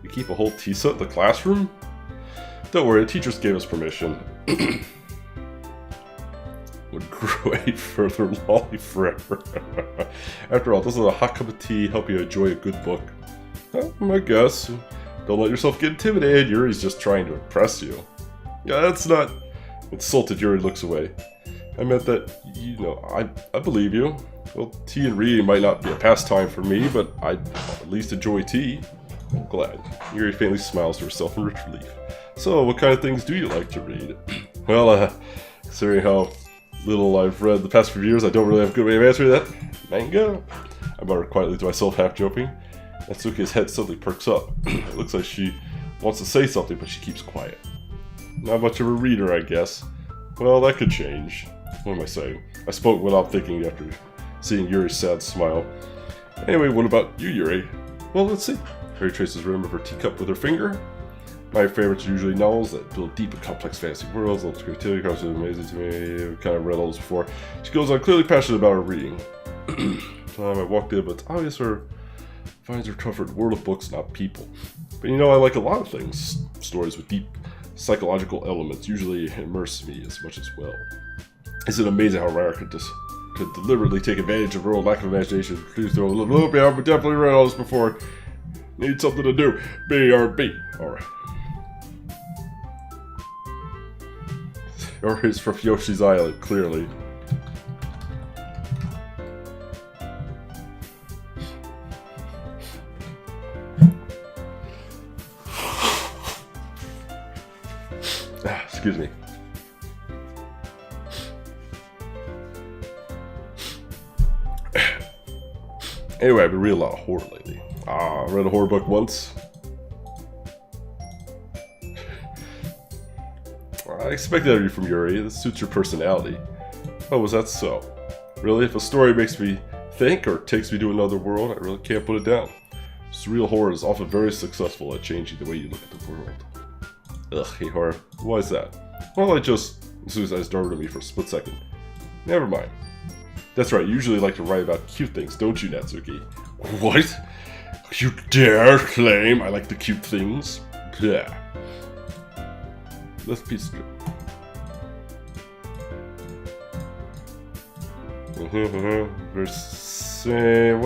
You keep a whole tea set in the classroom? Don't worry, the teachers gave us permission. Would grow a further lolly forever. After all, doesn't a hot cup of tea help you enjoy a good book? I guess. Don't let yourself get intimidated. Yuri's just trying to impress you. Yeah, that's not... Insulted, Yuri looks away. I meant that, you know, I believe you. Well, tea and reading might not be a pastime for me, but I at least enjoy tea. I'm glad. Yuri faintly smiles to herself in relief. So, what kind of things do you like to read? Well, considering how little I've read the past few years, I don't really have a good way of answering that. Manga? I mutter quietly to myself, half joking. Natsuki's head suddenly perks up. It looks like she wants to say something, but she keeps quiet. Not much of a reader, I guess. Well, that could change. What am I saying? I spoke without thinking after seeing Yuri's sad smile. Anyway, what about you, Yuri? Well, let's see. Yuri traces the rim of her teacup with her finger. My favorites are usually novels that build deep and complex fantasy worlds. Lots of creativity, comes amazing to me. I've kind of read all this before. She goes on, clearly passionate about her reading. I walked in, but it's obvious her finds her comfort in world of books, not people. But you know, I like a lot of things. Stories with deep psychological elements usually immerse me as much as well. Isn't it amazing how Rara could deliberately take advantage of her own lack of imagination? Please throw a little bit. I've definitely read all this before. Need something to do. BRB. Alright. Or is from Yoshi's Island, clearly. Excuse me. Anyway, I've been reading a lot of horror lately. I read a horror book once. I expected that to be from Yuri. This suits your personality. Oh, was that so? Really? If a story makes me think or takes me to another world, I really can't put it down. Surreal horror is often very successful at changing the way you look at the world. Ugh, hate horror. Why is that? Well, as soon as I started to me for a split second. Never mind. That's right, you usually like to write about cute things, don't you, Natsuki? What? You dare claim I like the cute things? Blah. Let's be straight. What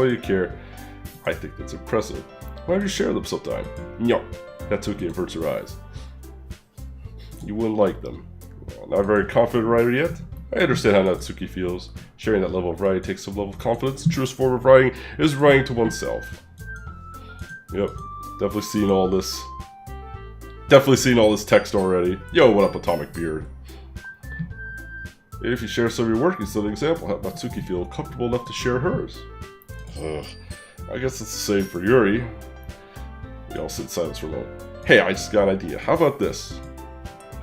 do you care? I think that's impressive. Why don't you share them sometime? No. Natsuki averts her eyes. You wouldn't like them. Well, not a very confident writer yet? I understand how Natsuki feels. Sharing that level of writing takes some level of confidence. The truest form of writing is writing to oneself. Yep, definitely seen all this. Definitely seen all this text already. Yo, what up, Atomic Beard? If you share some of your work, you set an example. How Natsuki feel comfortable enough to share hers? I guess it's the same for Yuri. We all sit in silence for a moment. Hey, I just got an idea. How about this?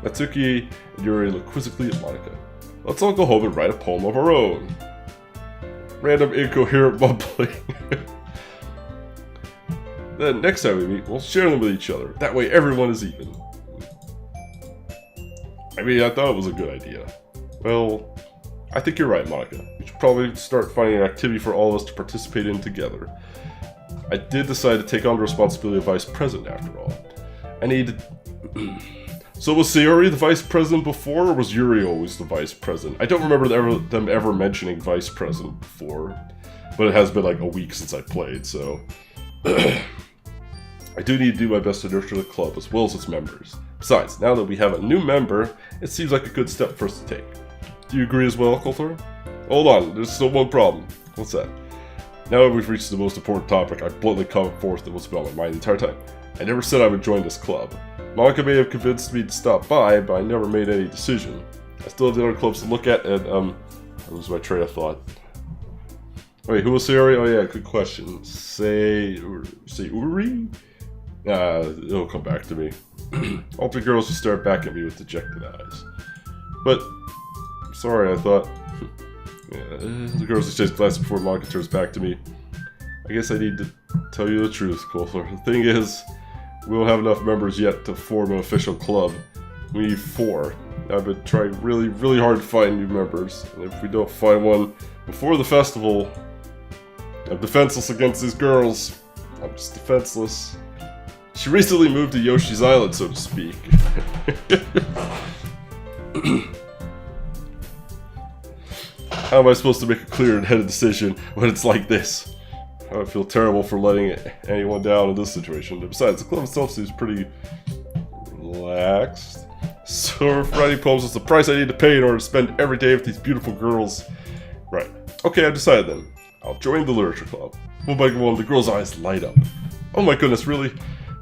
Natsuki and Yuri look quizzically at Monica. Let's all go home and write a poem of our own. Random incoherent mumbling. Then next time we meet, we'll share them with each other. That way everyone is even. I mean, I thought it was a good idea. Well, I think you're right, Monica. We should probably start finding an activity for all of us to participate in together. I did decide to take on the responsibility of vice president after all. I need... So was Sayori the vice president before, or was Yuri always the vice president? I don't remember them ever mentioning vice president before, but it has been like a week since I played, so... I do need to do my best to nurture the club as well as its members. Besides, now that we have a new member, it seems like a good step for us to take. Do you agree as well, Coulter? Hold on, there's still one problem. What's that? Now that we've reached the most important topic, I've bluntly come forth with what's been on my mind the entire time. I never said I would join this club. Monica may have convinced me to stop by, but I never made any decision. I still have the other clubs to look at, and, I lose my train of thought. Wait, who was Sayori? Oh yeah, good question. Say Uri? It'll come back to me. All three girls will stare back at me with dejected eyes. But, sorry, I thought... yeah, the girls exchange glances before Monica turns back to me. I guess I need to tell you the truth, Coulter. The thing is, we don't have enough members yet to form an official club. We need 4. I've been trying really, really hard to find new members. And if we don't find one before the festival, I'm defenseless against these girls. I'm just defenseless. She recently moved to Yoshi's Island, so to speak. How am I supposed to make a clear and headed decision when it's like this? I feel terrible for letting anyone down in this situation. Besides, the club itself seems pretty relaxed. So writing poems is the price I need to pay in order to spend every day with these beautiful girls. Right. Okay, I've decided then. I'll join the literature club. One by one, the girl's eyes light up. Oh my goodness, really? Do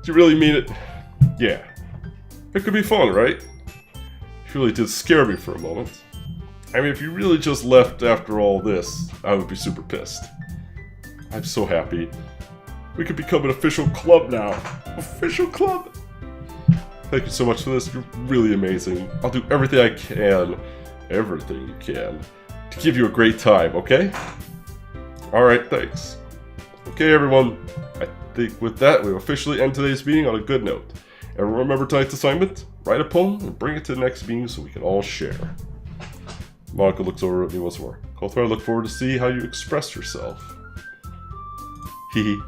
you really mean it? Yeah. It could be fun, right? You really did scare me for a moment. I mean, if you really just left after all this, I would be super pissed. I'm so happy. We could become an official club now. Official club! Thank you so much for this. You're really amazing. I'll do everything I can, everything you can, to give you a great time, okay? Alright, thanks. Okay, everyone. I think with that, we officially end today's meeting on a good note. Everyone remember tonight's assignment? Write a poem and bring it to the next meeting so we can all share. Monica looks over at me once more. Coulter, I look forward to see how you express yourself. Hehe.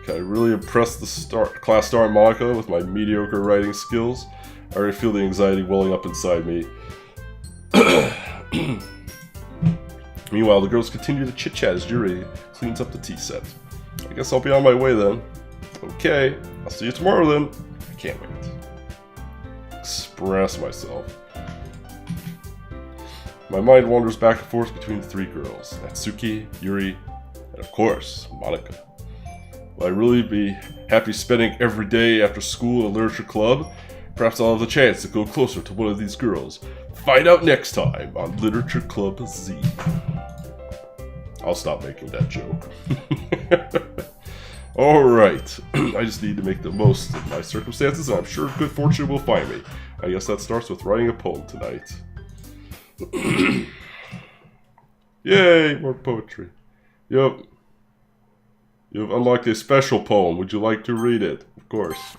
Can I really impress the class star Monica with my mediocre writing skills? I already feel the anxiety welling up inside me. Meanwhile, the girls continue to chit-chat as Yuri cleans up the tea set. I guess I'll be on my way then. Okay, I'll see you tomorrow then. I can't wait. Express myself. My mind wanders back and forth between the 3 girls, Natsuki, Yuri, and of course, Monica. Will I really be happy spending every day after school in a literature club? Perhaps I'll have the chance to go closer to one of these girls. Find out next time on Literature Club Z. I'll stop making that joke. Alright, I just need to make the most of my circumstances, and I'm sure good fortune will find me. I guess that starts with writing a poem tonight. Yay, more poetry. Yup. You've unlocked a special poem. Would you like to read it? Of course.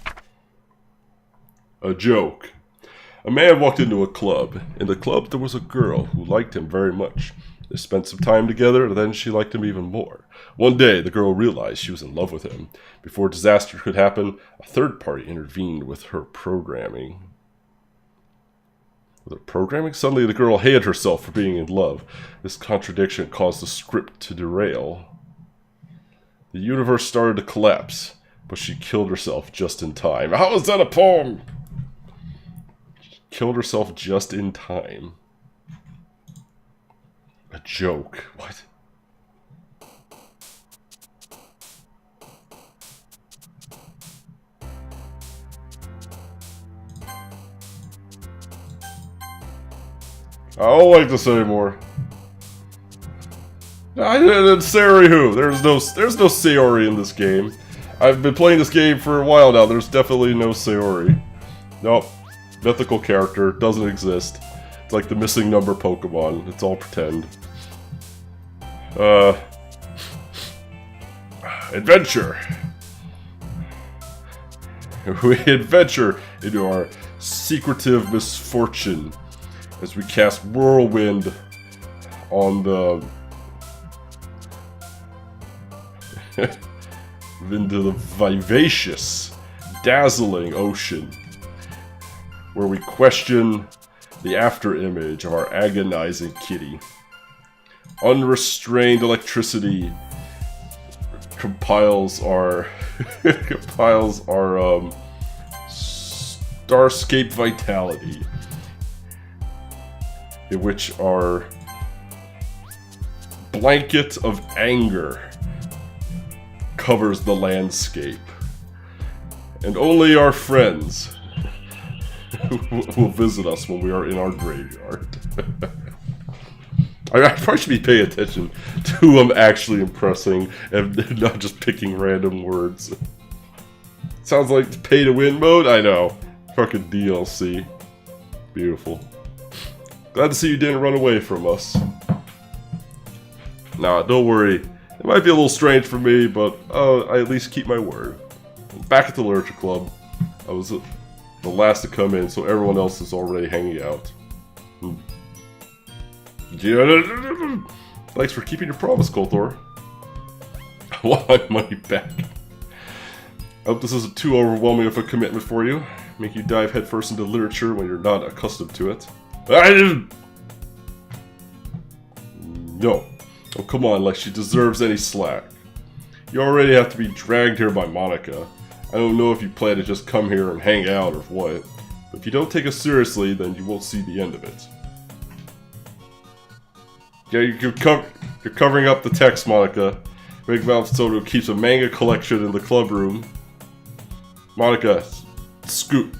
A joke. A man walked into a club. In the club there was a girl who liked him very much. They spent some time together, and then she liked him even more. One day, the girl realized she was in love with him. Before disaster could happen, a third party intervened with her programming. Suddenly the girl hated herself for being in love. This contradiction caused the script to derail. The universe started to collapse, but she killed herself just in time. How is that a poem? She killed herself just in time. A joke. What? I don't like this anymore. I didn't Sayori who? There's no Sayori in this game. I've been playing this game for a while now. There's definitely no Sayori. Nope. Mythical character. Doesn't exist. It's like the missing number Pokemon. It's all pretend. Adventure. We adventure into our secretive misfortune as we cast Whirlwind on the into the vivacious, dazzling ocean, where we question the afterimage of our agonizing kitty. Unrestrained electricity compiles our starscape vitality, in which our blanket of anger covers the landscape, and only our friends will visit us when we are in our graveyard. I probably should be paying attention to who I'm actually impressing and not just picking random words. Sounds like pay to win mode? I know. Fucking DLC. Beautiful. Glad to see you didn't run away from us. Nah, don't worry. It might be a little strange for me, but I at least keep my word. Back at the Literature Club. I was the last to come in, so everyone else is already hanging out. Thanks for keeping your promise, Kothor. I want my money back. I hope this isn't too overwhelming of a commitment for you. Make you dive headfirst into literature when you're not accustomed to it. No. Oh, come on, like she deserves any slack. You already have to be dragged here by Monica. I don't know if you plan to just come here and hang out or what. But if you don't take us seriously, then you won't see the end of it. Yeah, you're covering up the text, Monica. Big Mouth Soto keeps a manga collection in the club room. Monica, scoop.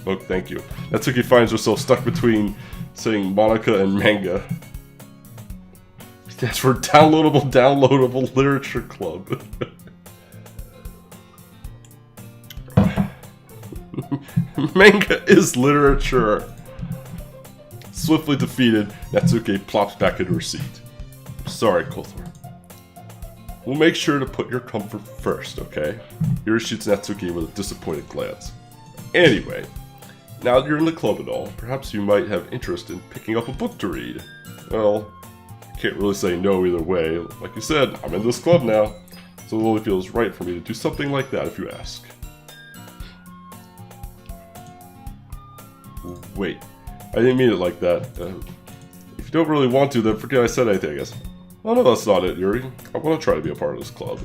Oh, thank you. Natsuki finds herself stuck between saying Monica and manga. That's for downloadable literature club. Manga is literature. Swiftly defeated, Natsuki plops back into her seat. Sorry, Kothor. We'll make sure to put your comfort first, okay? Yuri shoots Natsuki with a disappointed glance. Anyway, now that you're in the club and all, perhaps you might have interest in picking up a book to read. Well, can't really say no either way. Like you said, I'm in this club now, so it only feels right for me to do something like that if you ask. Wait, I didn't mean it like that. If you don't really want to, then forget I said anything, I guess. Oh no, that's not it, Yuri. I want to try to be a part of this club.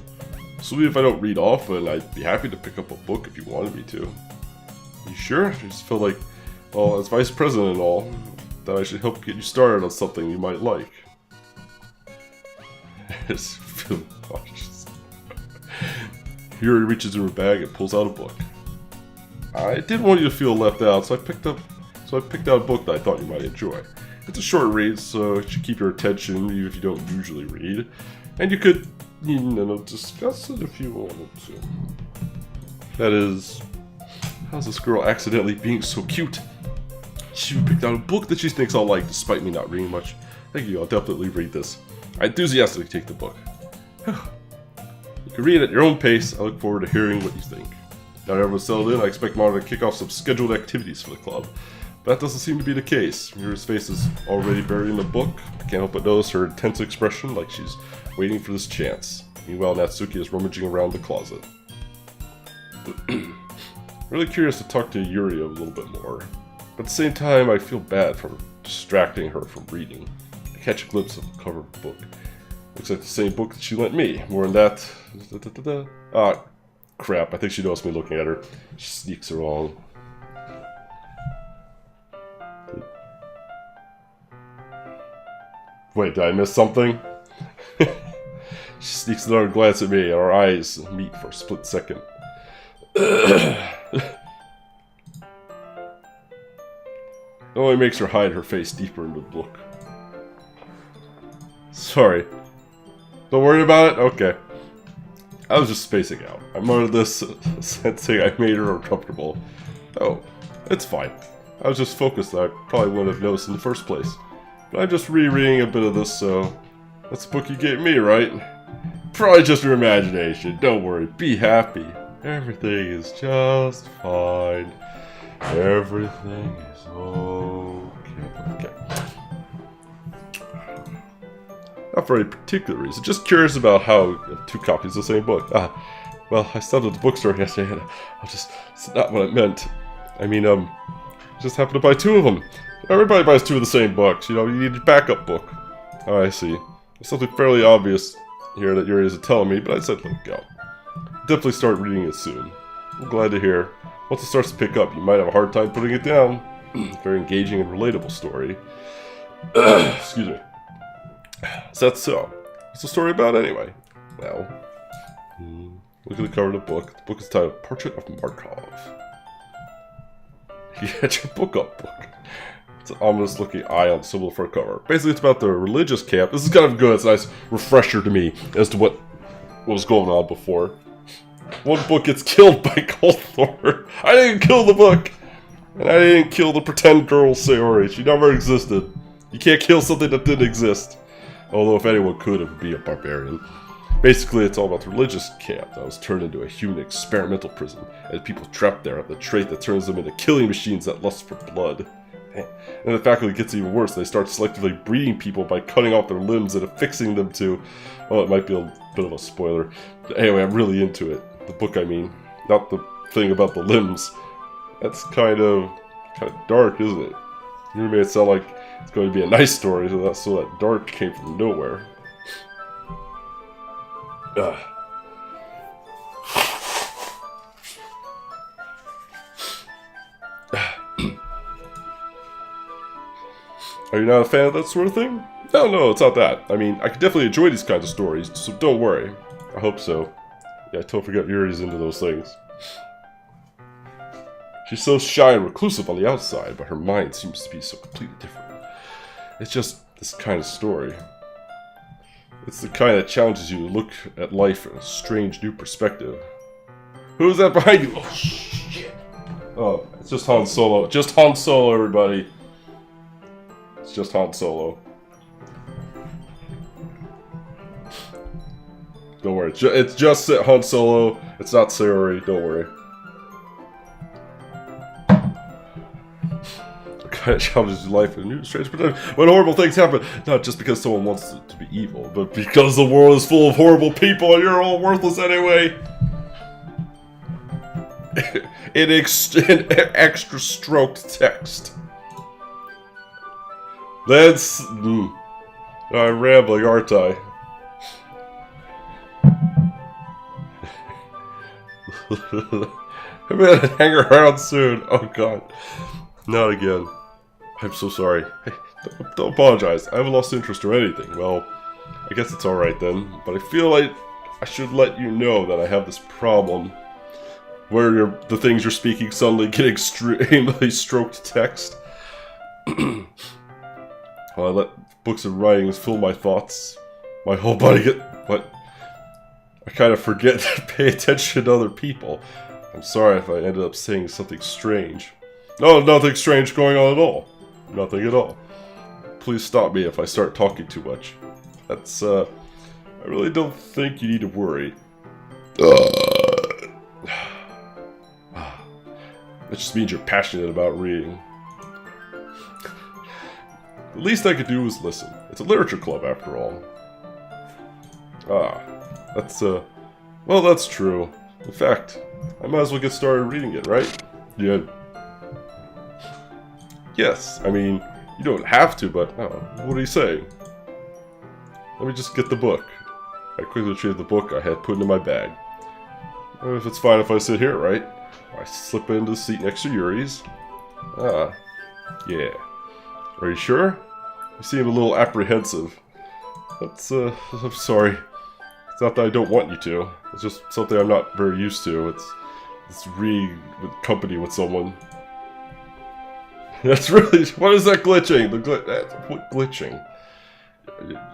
So if I don't read often, I'd be happy to pick up a book if you wanted me to. You sure? I just feel like, well, as vice president and all, that I should help get you started on something you might like. I just feel cautious. Yuri reaches in her bag and pulls out a book. I didn't want you to feel left out, so I picked out a book that I thought you might enjoy. It's a short read, so it should keep your attention even if you don't usually read. And you could, you know, discuss it if you wanted to. That is, how's this girl accidentally being so cute? She picked out a book that she thinks I'll like, despite me not reading much. Thank you, I'll definitely read this. I enthusiastically take the book. You can read it at your own pace. I look forward to hearing what you think. Now that everyone's settled in, I expect Mara to kick off some scheduled activities for the club. But that doesn't seem to be the case. Mira's face is already buried in the book. I can't help but notice her intense expression, like she's waiting for this chance. Meanwhile, Natsuki is rummaging around the closet. Really curious to talk to Yuri a little bit more. But at the same time, I feel bad for distracting her from reading. I catch a glimpse of the cover of the book. Looks like the same book that she lent me. More than that... Ah, crap. I think she noticed me looking at her. She sneaks along. Wait, did I miss something? She sneaks another glance at me, and our eyes meet for a split second. It only makes her hide her face deeper into the book. Sorry. Don't worry about it? Okay. I was just spacing out. I muttered this, sensing I made her uncomfortable. Oh, it's fine. I was just focused that I probably wouldn't have noticed in the first place. But I'm just rereading a bit of this, so... That's the book you gave me, right? Probably just your imagination. Don't worry. Be happy. Everything is just fine. Everything is okay. Not for any particular reason. Just curious about how you have 2 copies of the same book. Well, I stopped at the bookstore yesterday and it's not what I meant. I mean, just happened to buy 2 of them. Everybody buys 2 of the same books, you know, you need a backup book. Oh, I see. There's something fairly obvious here that Yuri isn't telling me, but I said let it go. Definitely start reading it soon. I'm glad to hear. Once it starts to pick up, you might have a hard time putting it down. Very engaging and relatable story. Excuse me. Is that so? What's the story about anyway? Well, look at the cover of the book. The book is titled Portrait of Markov. You got your book up, book. It's an ominous looking eye on the symbol for a cover. Basically, it's about the religious camp. This is kind of good. It's a nice refresher to me as to what was going on before. One book gets killed by Goldthorpe. I didn't kill the book! And I didn't kill the pretend girl Sayori. She never existed. You can't kill something that didn't exist. Although if anyone could, it would be a barbarian. Basically, it's all about the religious camp that was turned into a human experimental prison, and people trapped there have the trait that turns them into killing machines that lust for blood. And the faculty gets even worse. They start selectively breeding people by cutting off their limbs and affixing them to... Well, it might be a bit of a spoiler. But anyway, I'm really into it. The book, I mean. Not the thing about the limbs. That's kind of dark, isn't it? You made it sound like it's going to be a nice story, so that dark came from nowhere. Are you not a fan of that sort of thing? No, it's not that. I mean, I could definitely enjoy these kinds of stories, so don't worry. I hope so. Yeah, I totally forgot Yuri's into those things. She's so shy and reclusive on the outside, but her mind seems to be so completely different. It's just this kind of story. It's the kind that challenges you to look at life in a strange new perspective. Who's that behind you? Oh, shit! Oh, it's just Han Solo. Just Han Solo, everybody. It's just Han Solo. Don't worry. It's just Han Solo. It's not Sayori. Don't worry. Kind of challenges your life in a new, strange perspective. When horrible things happen, not just because someone wants it to be evil, but because the world is full of horrible people and you're all worthless anyway. in extra stroked text. That's... I'm rambling, aren't I? I'm gonna hang around soon. Oh god. Not again. I'm so sorry. Hey, don't apologize. I haven't lost interest or anything. Well, I guess it's alright then. But I feel like I should let you know that I have this problem where the things you're speaking suddenly get extremely stroked text. While I let books and writings fill my thoughts, my whole body what? I kind of forget to pay attention to other people. I'm sorry if I ended up saying something strange. No, nothing strange going on at all. Nothing at all. Please stop me if I start talking too much. That's, I really don't think you need to worry. That just means you're passionate about reading. The least I could do is listen. It's a literature club, after all. That's, well, that's true. In fact, I might as well get started reading it, right? Yeah. Yes, I mean, you don't have to, but, what are you saying? Let me just get the book. I quickly retrieved the book I had put into my bag. If it's fine if I sit here, right? I slip into the seat next to Yuri's. Yeah. Are you sure? You seem a little apprehensive. That's, I'm sorry. It's not that I don't want you to. It's just something I'm not very used to. It's reading with company with someone. That's really... What is that glitching? What glitching?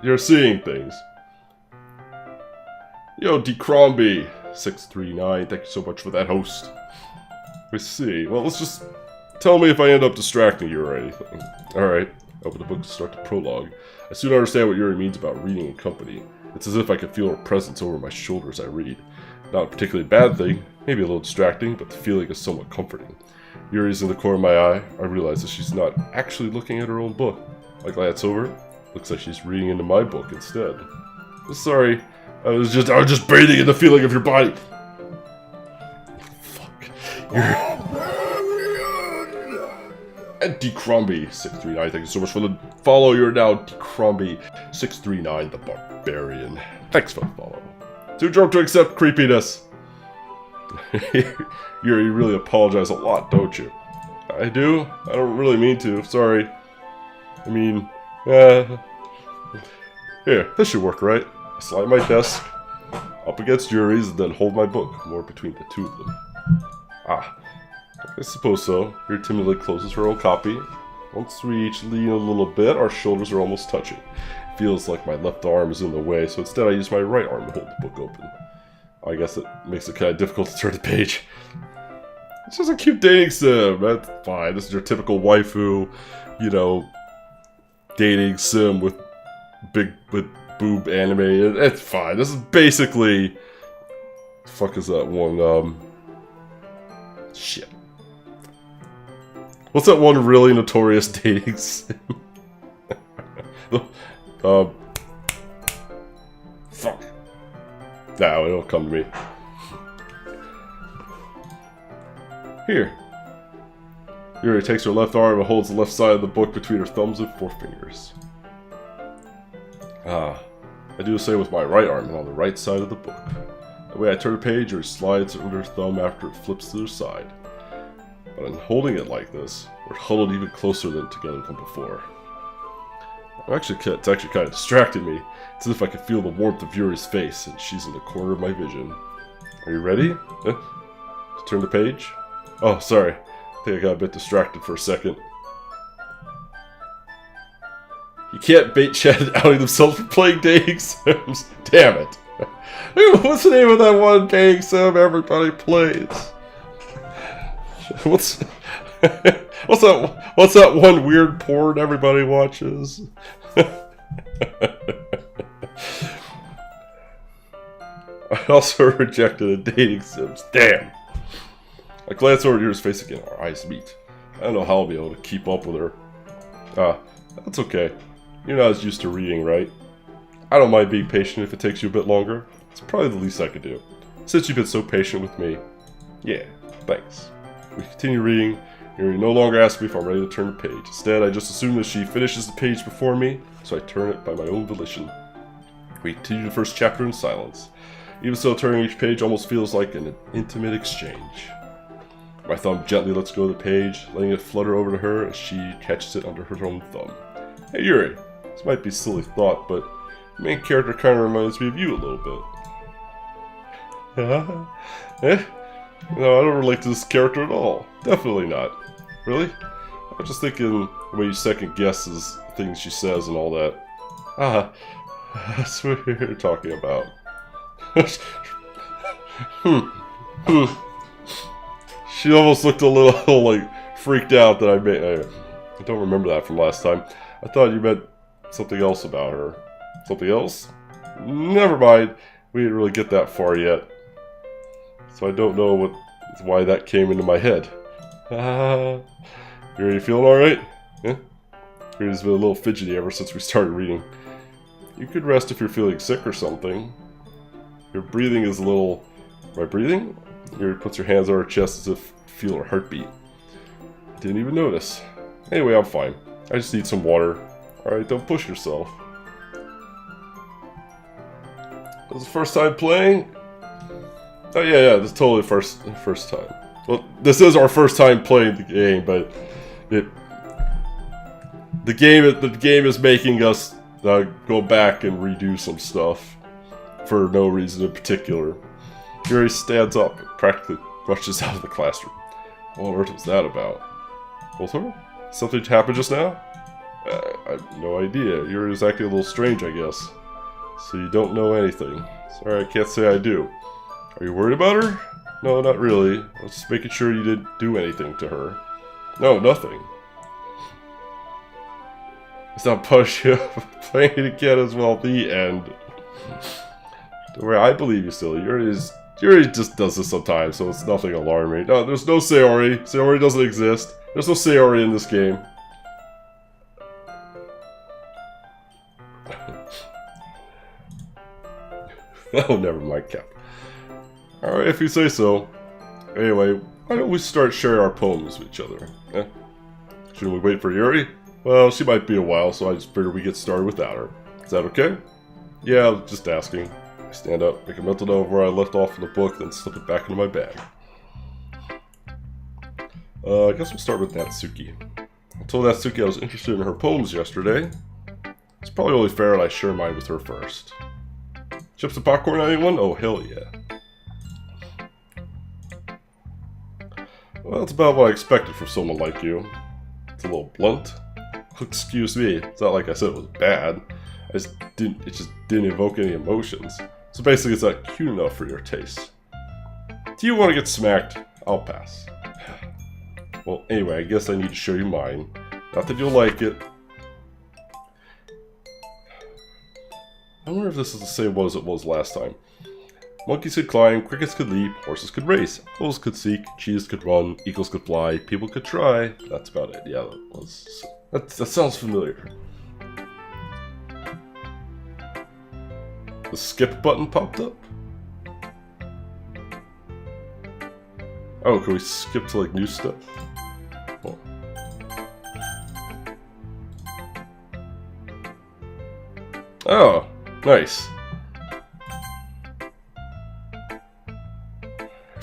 You're seeing things. Yo, Decrombie 639, thank you so much for that host. I see. Well, let's just... Tell me if I end up distracting you or anything. Alright. Open the book to start the prologue. I soon understand what Yuri means about reading in company. It's as if I can feel her presence over my shoulder as I read. Not a particularly bad thing, maybe a little distracting, but the feeling is somewhat comforting. Yuri's in the corner of my eye. I realize that she's not actually looking at her own book. I glance over. Looks like she's reading into my book instead. Sorry, I was just bathing in the feeling of your body. Fuck. And Decrombie 639, thank you so much for the follow. You're now Decrombie 639, the barbarian. Thanks for the follow. Too drunk to accept creepiness. You really apologize a lot, don't you? I do? I don't really mean to, sorry. I mean, here, this should work, right? I slide my desk up against Yuri's and then hold my book more between the two of them. I suppose so. Yuri timidly closes her own copy. Once we each lean a little bit, our shoulders are almost touching. It feels like my left arm is in the way, so instead I use my right arm to hold the book open. I guess it makes it kind of difficult to turn the page. It's just a cute dating sim. That's fine. This is your typical waifu, you know, dating sim with boob anime. It's fine. This is basically... The fuck is that one? Shit. What's that one really notorious dating sim? Fuck. No, it'll come to me. Here. Yuri takes her left arm and holds the left side of the book between her thumbs and forefingers. I do the same with my right arm and on the right side of the book. The way I turn a page, Yuri slides under her thumb after it flips to the side. But in holding it like this, we're huddled even closer than together than before. It's actually kind of distracting me. It's as if I could feel the warmth of Yuri's face, and she's in the corner of my vision. Are you ready? To turn the page? Oh, sorry. I think I got a bit distracted for a second. You can't bait chat outing themselves for playing dating sims. Damn it. What's the name of that one dating sim everybody plays? What's that one weird porn everybody watches? I also rejected a dating sims. Damn. I glance over at Yuri's face again. Our eyes meet. I don't know how I'll be able to keep up with her. That's okay. You're not as used to reading, right? I don't mind being patient if it takes you a bit longer. It's probably the least I could do. Since you've been so patient with me. Yeah, thanks. We continue reading. Yuri no longer asks me if I'm ready to turn the page. Instead, I just assume that she finishes the page before me, so I turn it by my own volition. We continue the first chapter in silence. Even so, turning each page almost feels like an intimate exchange. My thumb gently lets go of the page, letting it flutter over to her as she catches it under her own thumb. Hey Yuri, this might be a silly thought, but the main character kind of reminds me of you a little bit. No, I don't relate to this character at all. Definitely not. Really? I was just thinking the way you second guesses things she says and all that. That's what you're talking about. She almost looked a little, like, freaked out that I don't remember that from last time. I thought you meant something else about her. Something else? Never mind. We didn't really get that far yet. So I don't know why that came into my head. You feeling alright? Yeah? Yuri's been a little fidgety ever since we started reading. You could rest if you're feeling sick or something. Your breathing is a little... Am I breathing? Yuri puts her hands on her chest as if to feel her heartbeat. Didn't even notice. Anyway, I'm fine. I just need some water. Alright, don't push yourself. This is the first time playing? Oh yeah, this is totally first time. Well, this is our first time playing the game, but the game is making us go back and redo some stuff for no reason in particular. Yuri stands up and practically rushes out of the classroom. What on earth was that about? Well, something happened just now? I have no idea. Yuri's acting a little strange, I guess. So you don't know anything. Sorry, I can't say I do. Are you worried about her? No, not really. I was just making sure you didn't do anything to her. No, nothing. It's not push you. Playing it again as well. The end. Don't worry, I believe you still. Yuri just does this sometimes, so it's nothing alarming. No, there's no Sayori. Sayori doesn't exist. There's no Sayori in this game. Oh, never mind, Cap. Alright, if you say so. Anyway, why don't we start sharing our poems with each other? Eh? Shouldn't we wait for Yuri? Well, she might be a while, so I just figured we get started without her. Is that okay? Yeah, just asking. I stand up, make a mental note of where I left off in the book, then slip it back into my bag. I guess we'll start with Natsuki. I told Natsuki I was interested in her poems yesterday. It's probably only fair that I share mine with her first. Chips and popcorn, anyone? Oh, hell yeah. Well, that's about what I expected from someone like you. It's a little blunt. Excuse me, it's not like I said it was bad. It just didn't evoke any emotions. So basically, it's not cute enough for your taste. Do you want to get smacked? I'll pass. Well, anyway, I guess I need to show you mine. Not that you'll like it. I wonder if this is the same one as it was last time. Monkeys could climb, crickets could leap, horses could race, wolves could seek, cheetahs could run, eagles could fly, people could try. That's about it. Yeah, that sounds familiar. The skip button popped up. Oh, can we skip to like new stuff? Oh. Oh, nice.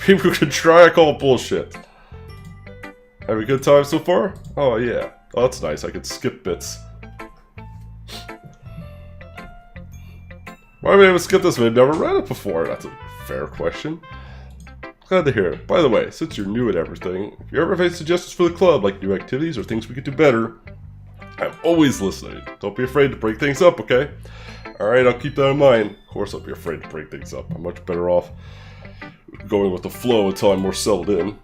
People could try, I call bullshit. Have a good time so far? Oh yeah. Oh, that's nice, I could skip bits. Why would I even skip this one? I've never read it before. That's a fair question. Glad to hear it. By the way, since you're new at everything, if you ever have any suggestions for the club, like new activities or things we could do better, I'm always listening. Don't be afraid to break things up, okay? Alright, I'll keep that in mind. Of course I'll be afraid to break things up. I'm much better off going with the flow until I'm more settled in.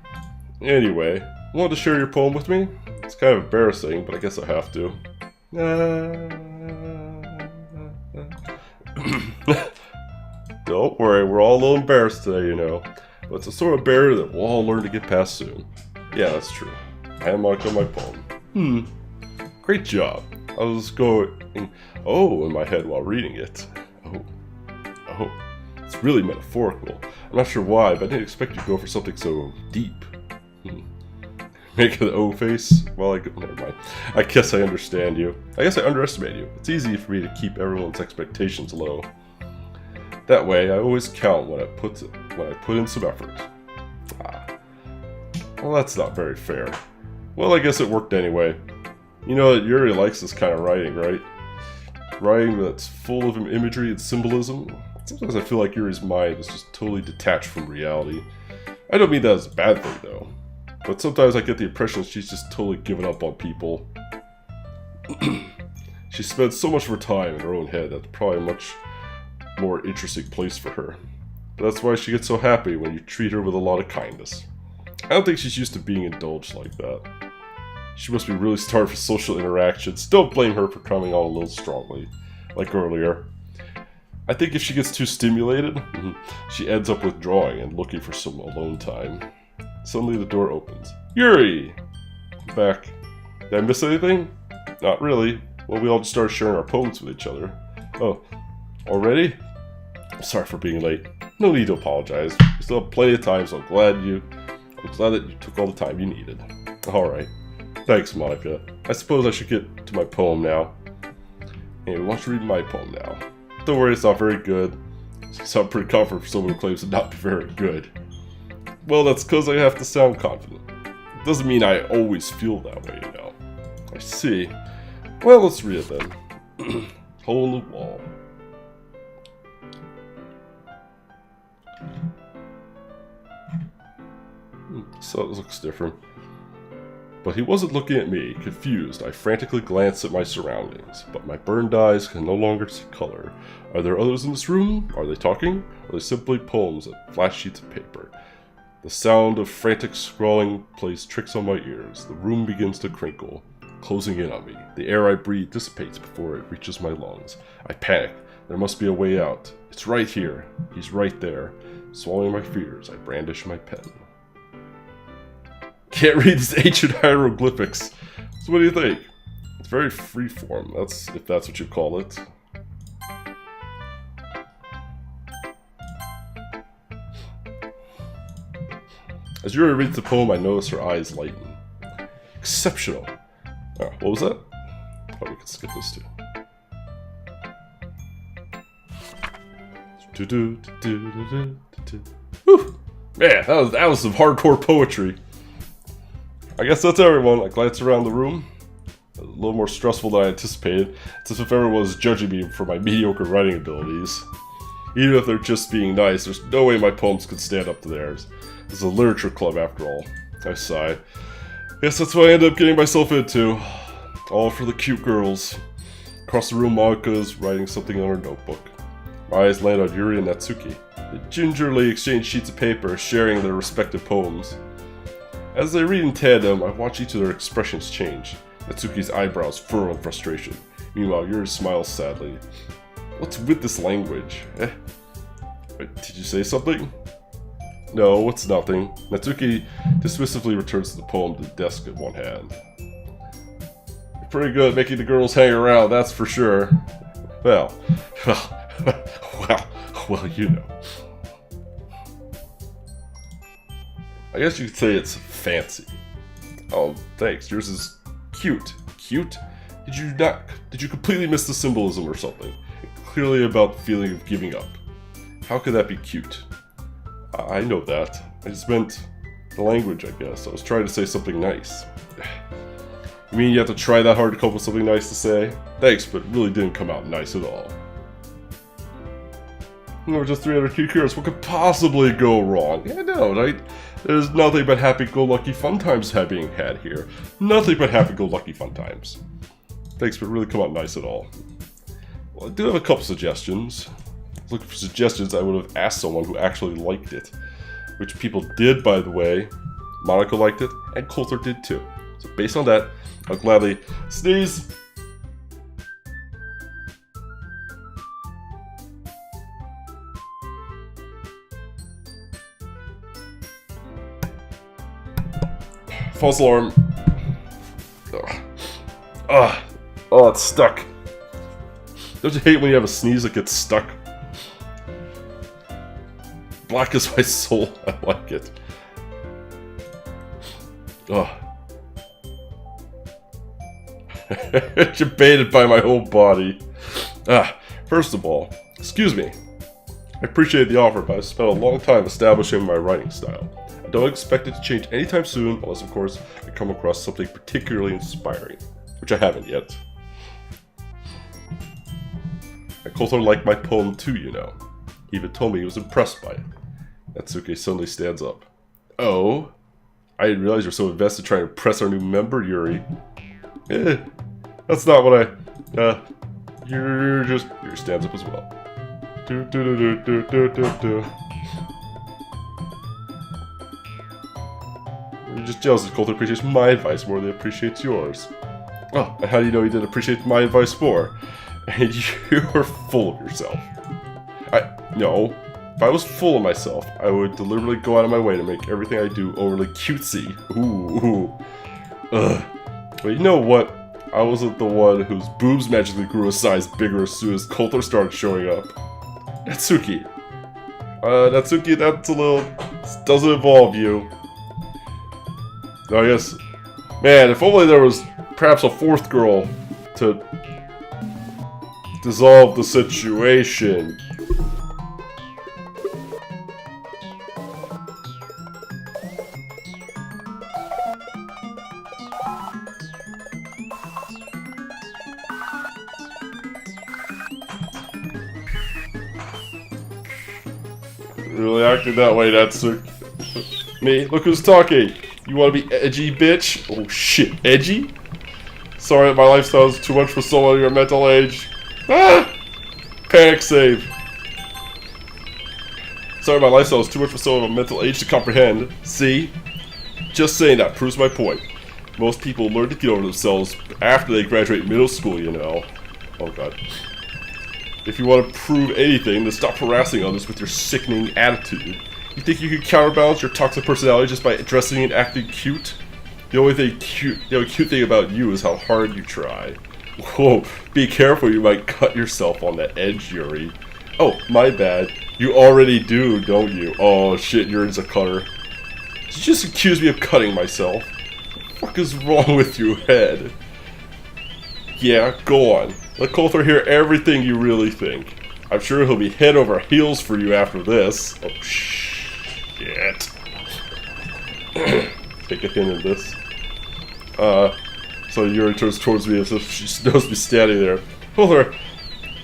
Anyway, want to share your poem with me? It's kind of embarrassing, but I guess I have to. Don't worry, we're all a little embarrassed today, you know. But it's a sort of barrier that we'll all learn to get past soon. Yeah, that's true. Hand mark on my poem. Great job. I was going, oh, in my head while reading it. Oh. It's really metaphorical. I'm not sure why, but I didn't expect you to go for something so deep. Make an O face? Well, never mind. I guess I understand you. I guess I underestimate you. It's easy for me to keep everyone's expectations low. That way, I always count when I put in some effort. Well, that's not very fair. Well, I guess it worked anyway. You know that Yuri likes this kind of writing, right? Writing that's full of imagery and symbolism. Sometimes I feel like Yuri's mind is just totally detached from reality. I don't mean that as a bad thing, though. But sometimes I get the impression she's just totally given up on people. She spends so much of her time in her own head that's probably a much more interesting place for her. But that's why she gets so happy when you treat her with a lot of kindness. I don't think she's used to being indulged like that. She must be really starved for social interactions. Don't blame her for coming on a little strongly, like earlier. I think if she gets too stimulated, she ends up withdrawing and looking for some alone time. Suddenly the door opens. Yuri! I'm back. Did I miss anything? Not really. Well, we all just started sharing our poems with each other. Oh, already? I'm sorry for being late. No need to apologize. We still have plenty of time, so I'm glad that you took all the time you needed. Alright. Thanks, Monica. I suppose I should get to my poem now. Anyway, why don't you read my poem now? Don't worry, it's not very good. You sound pretty confident for someone who claims to not be very good. Well, that's because I have to sound confident. It doesn't mean I always feel that way, you know. I see. Well, let's read it then. Hole in the wall. So it looks different. But he wasn't looking at me. Confused, I frantically glanced at my surroundings, but my burned eyes can no longer see color. Are there others in this room? Are they talking? Or are they simply poems and flat sheets of paper? The sound of frantic scrawling plays tricks on my ears. The room begins to crinkle, closing in on me. The air I breathe dissipates before it reaches my lungs. I panic. There must be a way out. It's right here. He's right there. Swallowing my fears, I brandish my pen. Can't read these ancient hieroglyphics. So what do you think? It's very freeform. If that's what you call it. As Yuri reads the poem, I notice her eyes lighten. Exceptional. Oh, what was that? Oh, we can skip this too. Whew. Man, that was some hardcore poetry. I guess that's everyone. I glance around the room. A little more stressful than I anticipated. It's as if everyone was judging me for my mediocre writing abilities. Even if they're just being nice, there's no way my poems could stand up to theirs. This is a literature club after all. I sigh. Guess that's what I ended up getting myself into. All for the cute girls. Across the room, Monika is writing something on her notebook. My eyes land on Yuri and Natsuki. They gingerly exchange sheets of paper, sharing their respective poems. As they read in tandem, I watch each of their expressions change. Natsuki's eyebrows furrow in frustration. Meanwhile, Yuri smiles sadly. What's with this language? Wait, did you say something? No, it's nothing. Natsuki dismissively returns to the poem to the desk in one hand. You're pretty good at making the girls hang around, that's for sure. Well, you know. I guess you could say it's fancy. Oh, thanks. Yours is cute. Cute? Did you completely miss the symbolism or something? Clearly about the feeling of giving up. How could that be cute? I know that. I just meant the language, I guess. I was trying to say something nice. You mean you have to try that hard to come up with something nice to say? Thanks, but it really didn't come out nice at all. We're just 300 cute girls. What could possibly go wrong? Yeah, no, right? There's nothing but happy-go-lucky fun times being had here. Nothing but happy-go-lucky fun times. Thanks, but it really come out nice at all. Well, I do have a couple suggestions. Looking for suggestions, I would have asked someone who actually liked it. Which people did, by the way. Monika liked it, and Coulter did too. So based on that, I'll gladly sneeze. False alarm. Oh, it's stuck. Don't you hate when you have a sneeze that gets stuck? Black is my soul. I like it. Oh. Debated by my whole body. First of all, excuse me. I appreciate the offer, but I spent a long time establishing my writing style. I don't expect it to change anytime soon, unless of course I come across something particularly inspiring, which I haven't yet. And Coulter liked my poem too, you know. He even told me he was impressed by it. Natsuki suddenly stands up. Oh? I didn't realize you're so invested trying to impress our new member, Yuri. That's not what Yuri stands up as well. You're just jealous that Coulter appreciates my advice more than he appreciates yours. Oh, and how do you know he didn't appreciate my advice more? And you're full of yourself. No. If I was full of myself, I would deliberately go out of my way to make everything I do overly cutesy. Ooh. Ugh. But you know what? I wasn't the one whose boobs magically grew a size bigger as soon as Coulter started showing up. Natsuki. Natsuki, that's a little... This doesn't involve you. I guess... Man, if only there was perhaps a fourth girl to dissolve the situation. Really acting that way, Natsuki. Me? Look who's talking! You wanna be edgy, bitch? Oh shit, edgy? Sorry that my lifestyle is too much for someone of your mental age. Ah! Panic save. Sorry my lifestyle is too much for someone of a mental age to comprehend. See? Just saying that proves my point. Most people learn to get over themselves after they graduate middle school, you know. Oh god. If you want to prove anything, then stop harassing others with your sickening attitude. You think you can counterbalance your toxic personality just by dressing and acting cute? The only cute thing about you is how hard you try. Whoa, be careful, you might cut yourself on that edge, Yuri. Oh, my bad. You already do, don't you? Oh shit, Yuri's a cutter. Did you just accuse me of cutting myself? What the fuck is wrong with you, head? Yeah, go on. Let Coulter hear everything you really think. I'm sure he'll be head over heels for you after this. Oh, shit. Take a hint of this. So Yuri turns towards me as if she knows me standing there. Coulter,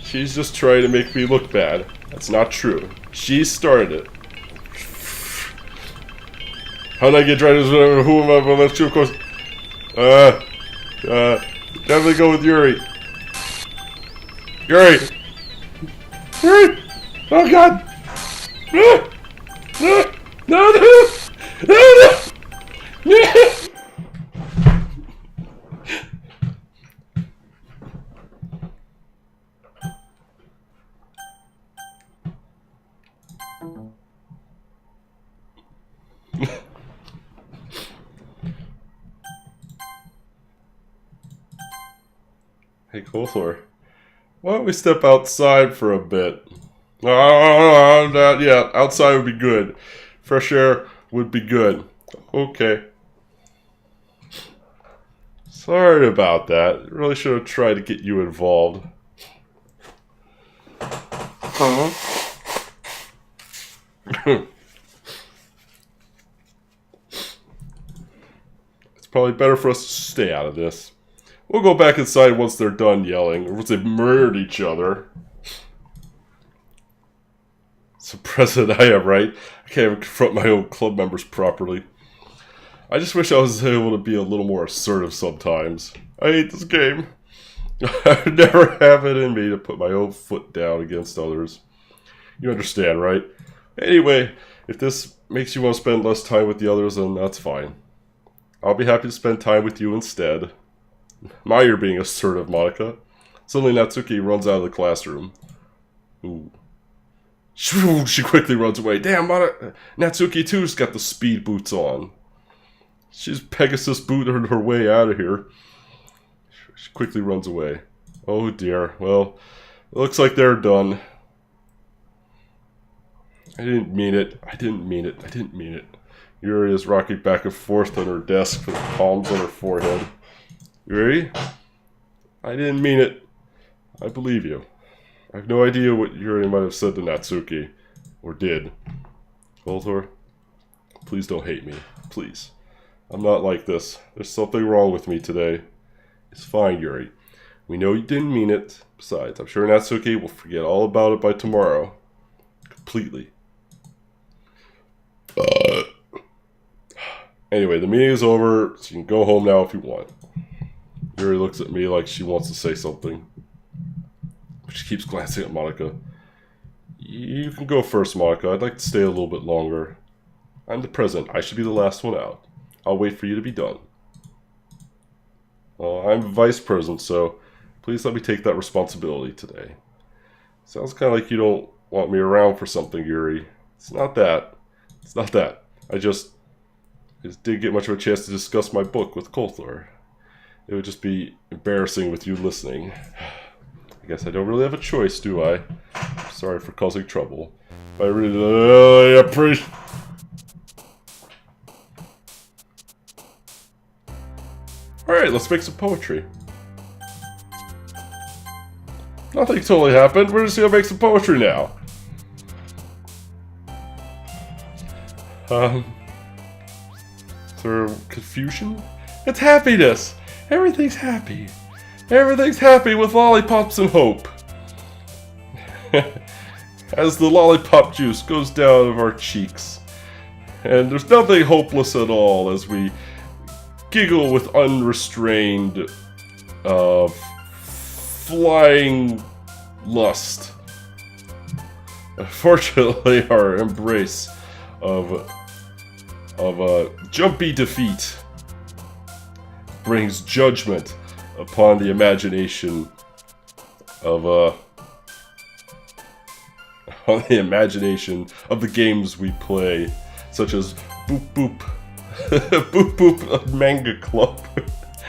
she's just trying to make me look bad. That's not true. She started it. How did I get dragged into who am I left to? Of course. Definitely go with Yuri. Yuri! Yuri! Oh god! No! No! No! No! No! No! Hey, Coulthor. Why don't we step outside for a bit? Yeah, outside would be good. Fresh air would be good. Okay. Sorry about that. Really should have tried to get you involved. It's probably better for us to stay out of this. We'll go back inside once they're done yelling, or once they've murdered each other. It's the president I am, right? I can't even confront my own club members properly. I just wish I was able to be a little more assertive sometimes. I hate this game. I never have it in me to put my own foot down against others. You understand, right? Anyway, if this makes you want to spend less time with the others, then that's fine. I'll be happy to spend time with you instead. My, you're being assertive, Monica. Suddenly Natsuki runs out of the classroom. Ooh. She quickly runs away. Damn, Natsuki too's got the speed boots on. She's Pegasus booted her way out of here. She quickly runs away. Oh dear. Well, it looks like they're done. I didn't mean it. I didn't mean it. I didn't mean it. Yuri is rocking back and forth on her desk with palms on her forehead. Yuri? I didn't mean it. I believe you. I have no idea what Yuri might have said to Natsuki. Or did. Voltor, please don't hate me. Please. I'm not like this. There's something wrong with me today. It's fine, Yuri. We know you didn't mean it. Besides, I'm sure Natsuki will forget all about it by tomorrow. Completely. Anyway, the meeting is over, so you can go home now if you want. Yuri looks at me like she wants to say something. She keeps glancing at Monica. You can go first, Monica. I'd like to stay a little bit longer. I'm the president. I should be the last one out. I'll wait for you to be done. I'm vice president, so please let me take that responsibility today. Sounds kind of like you don't want me around for something, Yuri. It's not that. It's not that. I just didn't get much of a chance to discuss my book with Coulthor. It would just be embarrassing with you listening. I guess I don't really have a choice, do I? I'm sorry for causing trouble. But I really appreciate... Alright, let's make some poetry. Nothing totally happened. We're just gonna make some poetry now. Is there confusion? It's happiness! Everything's happy. Everything's happy with lollipops and hope. As the lollipop juice goes down of our cheeks. And there's nothing hopeless at all as we giggle with unrestrained flying lust. Fortunately, our embrace of jumpy defeat brings judgment upon the imagination of the games we play, such as Boop Boop, Boop Boop Manga Club,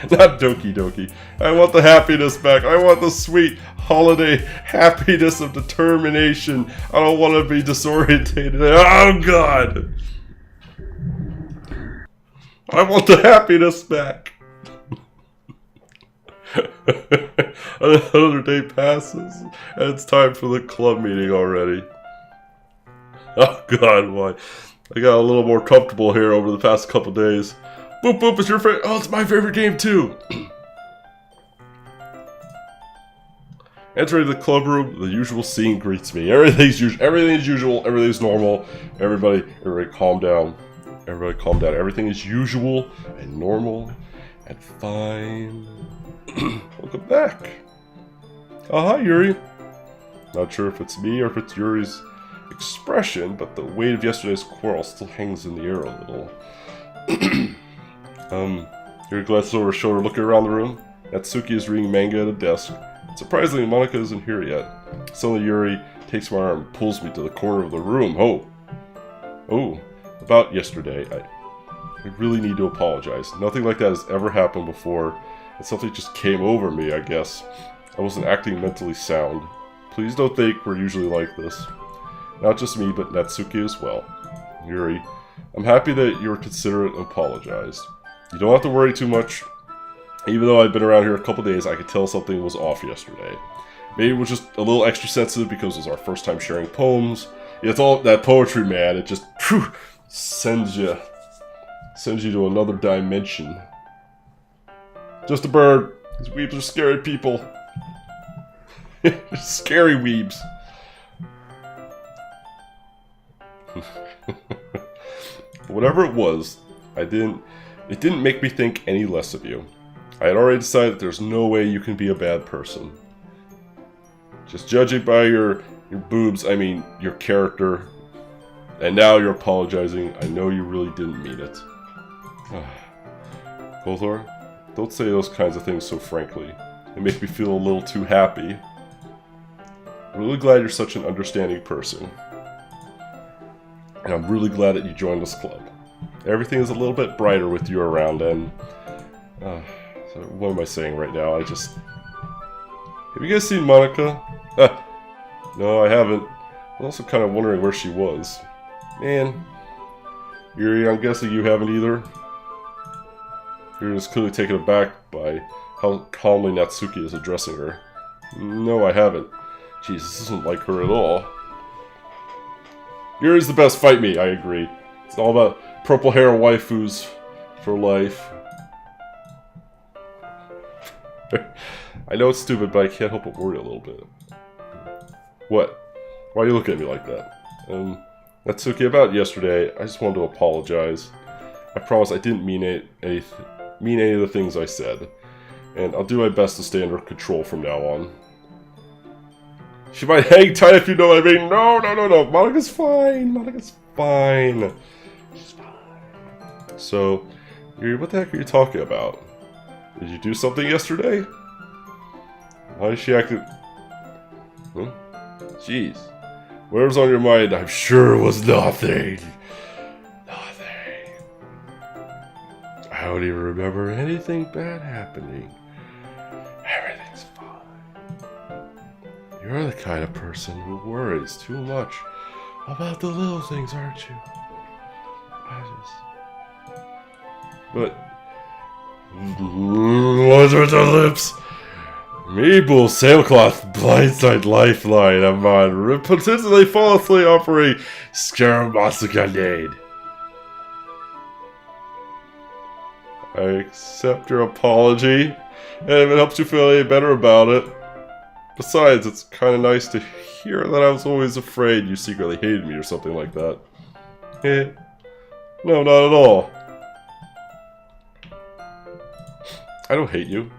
not Doki Doki. I want the happiness back. I want the sweet holiday happiness of determination. I don't want to be disorientated. Oh God! I want the happiness back. Another day passes, and it's time for the club meeting already. Oh God, why? I got a little more comfortable here over the past couple days. Boop Boop is your favorite. Oh, it's my favorite game too. Entering the club room, the usual scene greets me. Everything's usual. Everything's normal. Everybody calm down. Everybody calm down. Everything is usual and normal. and fine. Welcome back. Oh, hi, Yuri. Not sure if it's me or if it's Yuri's expression, but the weight of yesterday's quarrel still hangs in the air a little. Yuri glances over her shoulder, looking around the room. Natsuki is reading manga at a desk. Surprisingly, Monika isn't here yet. Suddenly, Yuri takes my arm and pulls me to the corner of the room. Oh, about yesterday, I really need to apologize. Nothing like that has ever happened before, and something just came over me, I guess. I wasn't acting mentally sound. Please don't think we're usually like this. Not just me, but Natsuki as well. Yuri, I'm happy that you were considerate and apologized. You don't have to worry too much. Even though I'd been around here a couple days, I could tell something was off yesterday. Maybe it was just a little extra sensitive because it was our first time sharing poems. Yeah, it's all that poetry, man. It just sends you to another dimension. Just a bird. These weebs are scary people. Scary weebs. Whatever it was, it didn't make me think any less of you. I had already decided that there's no way you can be a bad person. Just judging by your boobs, I mean your character, and now you're apologizing. I know you really didn't mean it. Gothor, don't say those kinds of things so frankly. They make me feel a little too happy. I'm really glad you're such an understanding person. And I'm really glad that you joined this club. Everything is a little bit brighter with you around, and... so what am I saying right now? Have you guys seen Monika? No, I haven't. I'm also kind of wondering where she was. Man. Yuri, I'm guessing you haven't either. You're just clearly taken aback by how calmly Natsuki is addressing her. No, I haven't. Jeez, this isn't like her at all. Yuri's the best, fight me, I agree. It's all about purple hair waifus for life. I know it's stupid, but I can't help but worry a little bit. What? Why are you looking at me like that? Natsuki, about yesterday, I just wanted to apologize. I promise I didn't mean any of the things I said. And I'll do my best to stay under control from now on. She might hang tight if you know what I mean. No. Monika's fine. She's fine. So, Yuri, what the heck are you talking about? Did you do something yesterday? Why is she acting... Huh? Jeez. Whatever's on your mind, I'm sure it was nothing. Nothing. I don't even remember anything bad happening. Everything's fine. You're the kind of person who worries too much about the little things, aren't you? But... What's with the lips? Meeble sailcloth blindside lifeline. I'm on potentially falsely offering Scaramouche. I accept your apology, and if it helps you feel any better about it. Besides, it's kind of nice to hear that I was always afraid you secretly hated me or something like that. No, not at all. I don't hate you.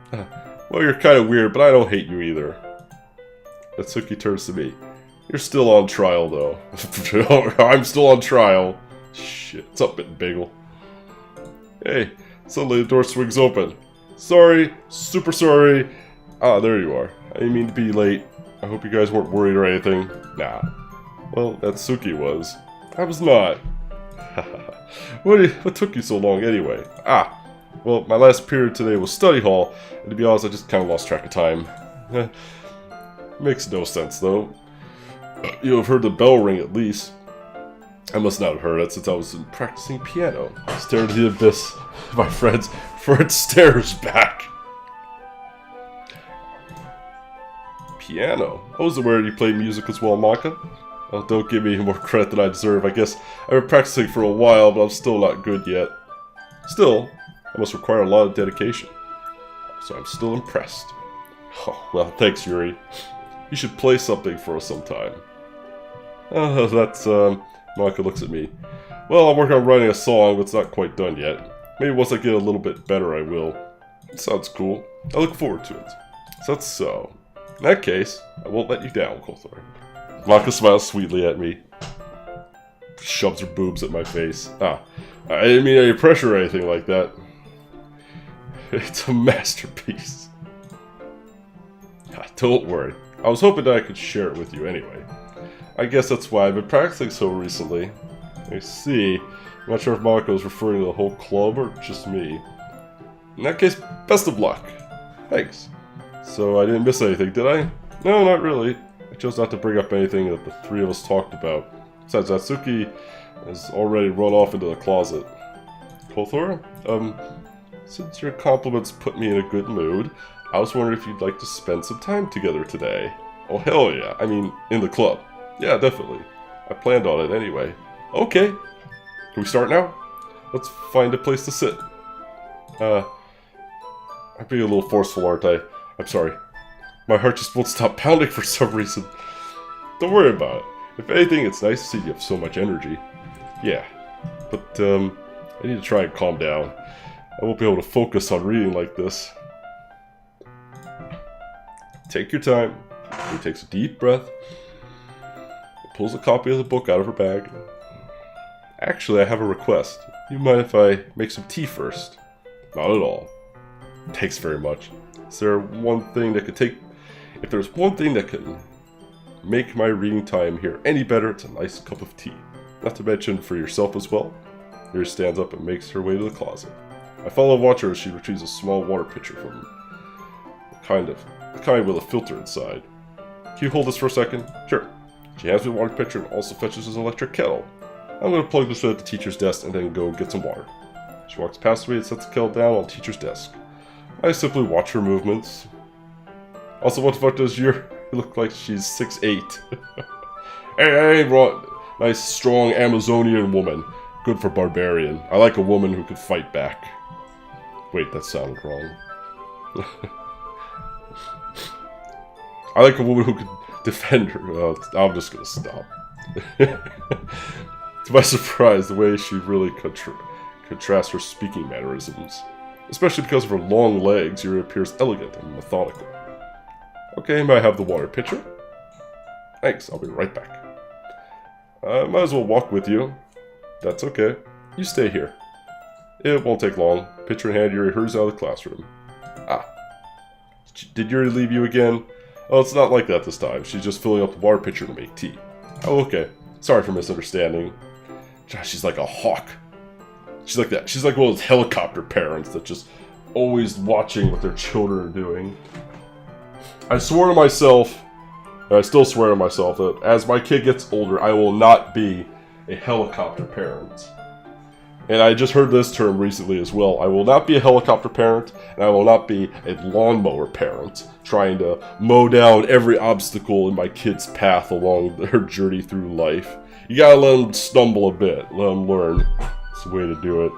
Well, you're kind of weird, but I don't hate you either. Natsuki turns to me. You're still on trial, though. I'm still on trial. Shit, what's up, Bagel? Hey, suddenly the door swings open. Sorry, super sorry. Ah, there you are. I didn't mean to be late. I hope you guys weren't worried or anything. Nah. Well, Natsuki was. I was not. What took you so long anyway? Well, my last period today was study hall, and to be honest, I just kind of lost track of time. Makes no sense, though. You'll have heard the bell ring at least. I must not have heard it since I was practicing piano. I stared at the abyss, my friends, for it stares back. Piano? I was aware you played music as well, Maka. Oh, don't give me more credit than I deserve. I guess I've been practicing for a while, but I'm still not good yet. Still, I must require a lot of dedication. So I'm still impressed. Oh, well, thanks, Yuri. You should play something for us sometime. Maka looks at me. Well, I'm working on writing a song, but it's not quite done yet. Maybe once I get a little bit better, I will. Sounds cool. I look forward to it. So that's so. In that case, I won't let you down, Kothor. Maka smiles sweetly at me. Shoves her boobs at my face. I didn't mean any pressure or anything like that. It's a masterpiece. Don't worry. I was hoping that I could share it with you anyway. I guess that's why I've been practicing so recently. I see. I'm not sure if Maka was referring to the whole club or just me. In that case, best of luck. Thanks. So I didn't miss anything, did I? No, not really. I chose not to bring up anything that the three of us talked about. Besides, Atsuki has already run off into the closet. Kothor? Since your compliments put me in a good mood, I was wondering if you'd like to spend some time together today. Oh, hell yeah. I mean, in the club. Yeah, definitely. I planned on it anyway. Okay. Can we start now? Let's find a place to sit. I'm being a little forceful, aren't I? I'm sorry. My heart just won't stop pounding for some reason. Don't worry about it. If anything, it's nice to see you have so much energy. Yeah. But, I need to try and calm down. I won't be able to focus on reading like this. Take your time. He takes a deep breath. Pulls a copy of the book out of her bag. Actually, I have a request. You mind if I make some tea first? Not at all. Thanks very much. Is there one thing that could take... If there's one thing that can make my reading time here any better, it's a nice cup of tea. Not to mention for yourself as well. Here stands up and makes her way to the closet. I follow and watch her as she retrieves a small water pitcher from the kind with a filter inside. Can you hold this for a second? Sure. She hands me the water pitcher and also fetches an electric kettle. I'm going to plug this in at the teacher's desk and then go get some water. She walks past me and sets the kettle down on the teacher's desk. I simply watch her movements. Also, what the fuck does you look like she's 6'8"? Hey, nice, strong Amazonian woman. Good for barbarian. I like a woman who could fight back. Wait, that sounded wrong. I like a woman who could defend her. I'm just gonna stop. To my surprise, the way she really contrasts her speaking mannerisms. Especially because of her long legs, Yuri appears elegant and methodical. Okay, may I have the water pitcher? Thanks, I'll be right back. Might as well walk with you. That's okay. You stay here. It won't take long. Pitcher in hand, Yuri hurries out of the classroom. Ah. Did Yuri leave you again? Oh, it's not like that this time. She's just filling up the water pitcher to make tea. Oh, okay. Sorry for misunderstanding. Gosh, she's like a hawk. She's like that. She's like one of those helicopter parents that just always watching what their children are doing. I swore to myself, and I still swear to myself, that as my kid gets older, I will not be a helicopter parent. And I just heard this term recently as well. I will not be a helicopter parent, and I will not be a lawnmower parent, trying to mow down every obstacle in my kid's path along their journey through life. You gotta let them stumble a bit, let them learn. It's the way to do it.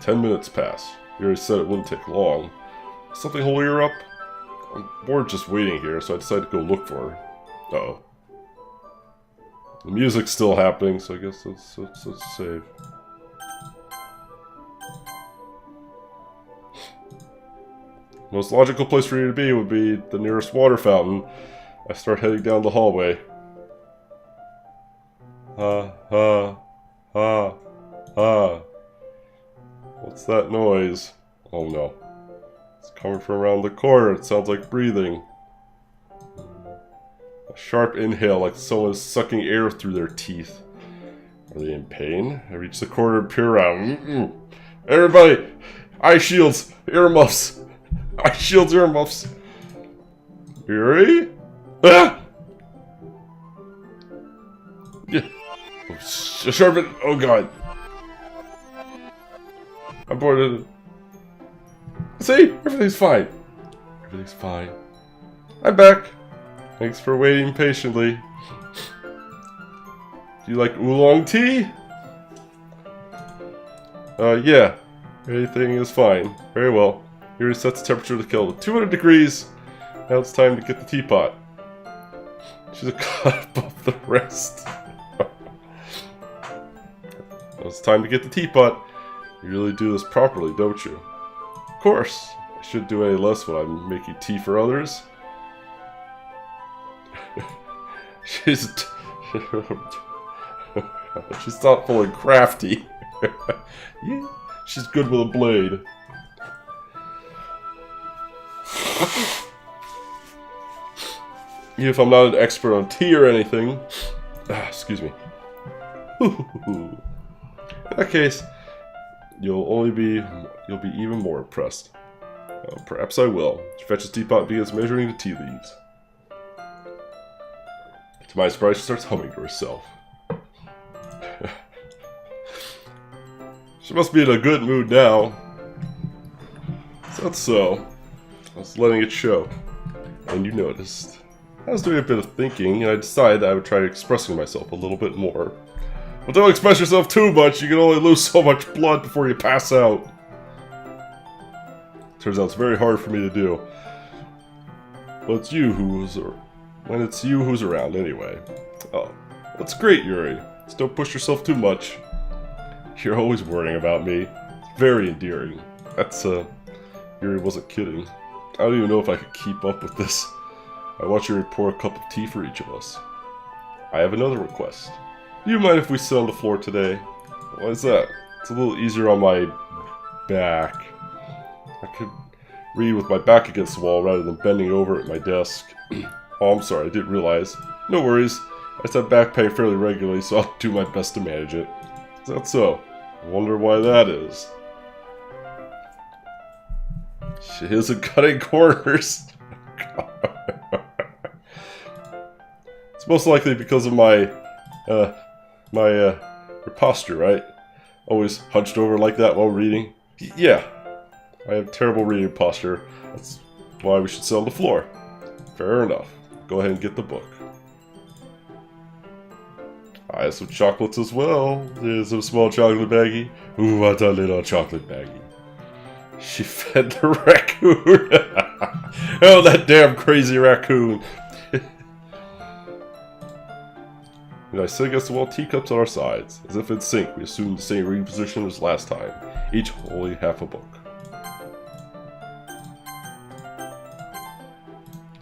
10 minutes pass. You already said it wouldn't take long. Something holding her up? I'm bored just waiting here, so I decided to go look for her. Uh-oh. The music's still happening, so I guess let's save. Most logical place for you to be would be the nearest water fountain. I start heading down the hallway. What's that noise? Oh no. It's coming from around the corner. It sounds like breathing. A sharp inhale, like someone is sucking air through their teeth. Are they in pain? I reach the corner and peer around. Everybody! Eye shields! Earmuffs! Eye shields, earmuffs! Yuri? Ah! Yeah. Sharpen! Oh god. I'm bored. See? Everything's fine. Everything's fine. I'm back. Thanks for waiting patiently. Do you like oolong tea? Yeah. Everything is fine. Very well. Here sets the temperature of the kettle to 200 degrees. Now it's time to get the teapot. She's a cut above the rest. Now it's time to get the teapot. You really do this properly, don't you? Of course. I shouldn't do any less when I'm making tea for others. She's thoughtful and crafty. Yeah, she's good with a blade. Even if I'm not an expert on tea or anything. Excuse me. In that case, you'll be even more impressed. Perhaps I will. She fetches teapot and begins measuring the tea leaves. To my surprise, she starts humming to herself. She must be in a good mood now. That's so. I was letting it show. And you noticed. I was doing a bit of thinking, and I decided I would try expressing myself a little bit more. But don't express yourself too much, you can only lose so much blood before you pass out. Turns out it's very hard for me to do. But it's you who's around anyway. Oh, that's great, Yuri. Just don't push yourself too much. You're always worrying about me. It's very endearing. That's, Yuri wasn't kidding. I don't even know if I could keep up with this. I want you to pour a cup of tea for each of us. I have another request. Do you mind if we sit on the floor today? Why is that? It's a little easier on my back. I could read with my back against the wall rather than bending over at my desk. Oh, I'm sorry, I didn't realize. No worries. I just have back pain fairly regularly, so I'll do my best to manage it. Is that so? I wonder why that is. She isn't cutting corners. It's most likely because of my posture, right? Always hunched over like that while reading. Yeah, I have terrible reading posture. That's why we should sit on the floor. Fair enough. Go ahead and get the book. I have some chocolates as well. There's a small chocolate baggie. Ooh, what a little chocolate baggie. She fed the raccoon. Oh, that damn crazy raccoon. And I sit against the wall, teacups on our sides. As if in sync, we assume the same reading position as last time, each holding half a book.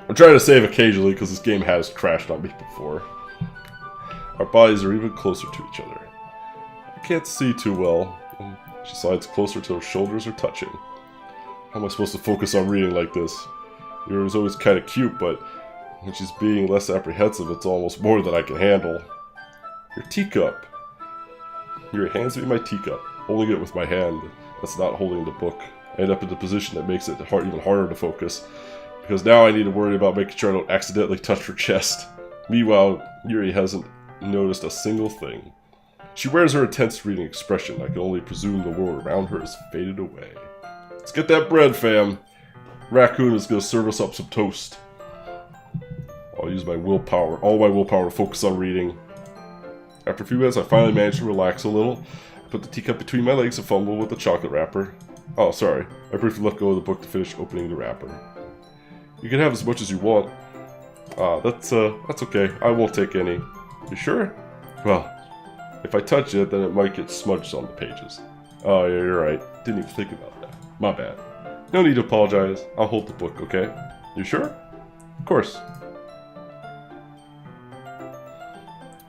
I'm trying to save occasionally because this game has crashed on me before. Our bodies are even closer to each other. I can't see too well. She slides closer till her shoulders are touching. How am I supposed to focus on reading like this? Yuri's always kind of cute, but when she's being less apprehensive, it's almost more than I can handle. Your teacup. Yuri hands me my teacup, holding it with my hand that's not holding the book. I end up in the position that makes it even harder to focus, because now I need to worry about making sure I don't accidentally touch her chest. Meanwhile, Yuri hasn't noticed a single thing. She wears her intense reading expression. I can only presume the world around her has faded away. Let's get that bread, fam. Raccoon is going to serve us up some toast. I'll use my willpower, all my willpower to focus on reading. After a few minutes, I finally managed to relax a little. I put the teacup between my legs and fumbled with the chocolate wrapper. Oh, sorry. I briefly let go of the book to finish opening the wrapper. You can have as much as you want. That's okay. I won't take any. You sure? Well, if I touch it, then it might get smudged on the pages. Oh, yeah, you're right. Didn't even think about that. My bad. No need to apologize. I'll hold the book, okay? You sure? Of course.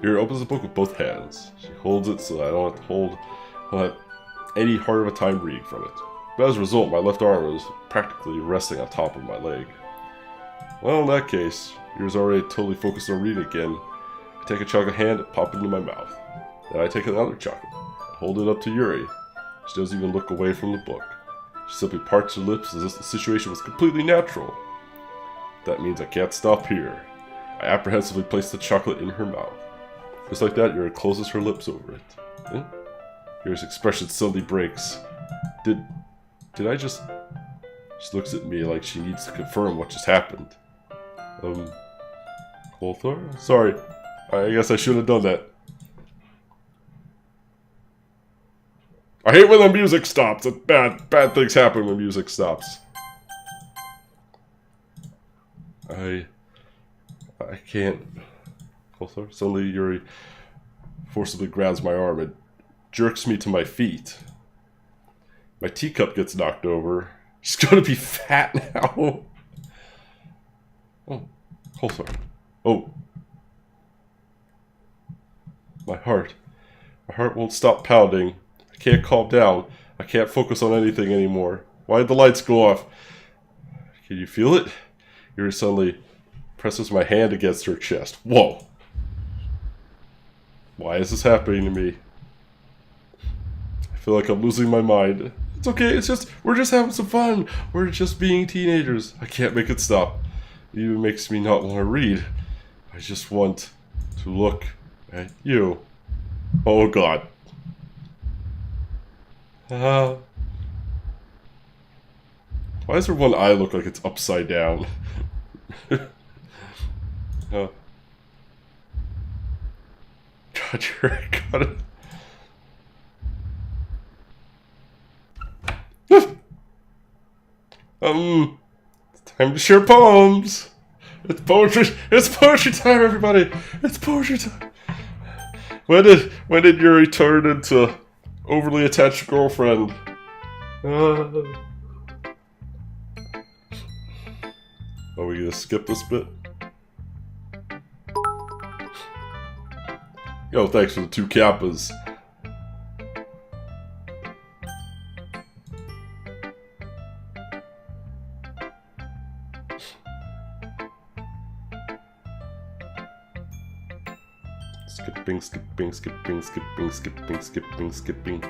Yuri opens the book with both hands. She holds it so I don't have any hard of a time reading from it. But as a result, my left arm is practically resting on top of my leg. Well, in that case, Yuri's already totally focused on reading again. I take a chocolate hand and pop it into my mouth. Then I take another chocolate. I hold it up to Yuri. She doesn't even look away from the book. She simply parts her lips as if the situation was completely natural. That means I can't stop here. I apprehensively place the chocolate in her mouth. Just like that, Yuri closes her lips over it. Yuri's expression suddenly breaks. Did I just... She looks at me like she needs to confirm what just happened. Coulthor? Sorry. I guess I should have done that. I hate when the music stops. It's bad things happen when music stops. I can't... Coulthor? Suddenly Yuri forcibly grabs my arm and jerks me to my feet. My teacup gets knocked over. She's gonna be fat now. Oh, hold on. Oh. My heart. My heart won't stop pounding. I can't calm down. I can't focus on anything anymore. Why did the lights go off? Can you feel it? Yuri suddenly presses my hand against her chest. Whoa. Why is this happening to me? I feel like I'm losing my mind. It's okay, we're just having some fun. We're just being teenagers. I can't make it stop. It even makes me not want to read. I just want to look at you. Oh God. Why does her one eye look like it's upside down? God, you're got it. It's time to share poems. It's poetry time, everybody. It's poetry time. When did Yuri turn into overly attached girlfriend? Are we gonna skip this bit? Yo, thanks for the 2 kappas. Skipping.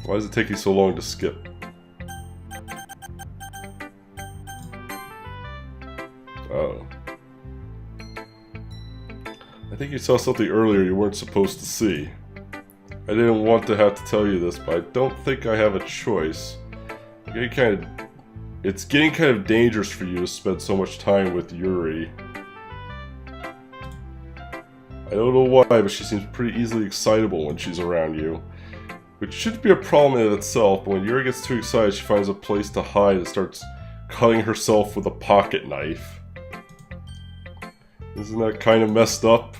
Why does it take you so long to skip? Oh. I think you saw something earlier you weren't supposed to see. I didn't want to have to tell you this, but I don't think I have a choice. It's getting kind of dangerous for you to spend so much time with Yuri. I don't know why, but she seems pretty easily excitable when she's around you. Which shouldn't be a problem in itself, but when Yuri gets too excited, she finds a place to hide and starts cutting herself with a pocket knife. Isn't that kind of messed up?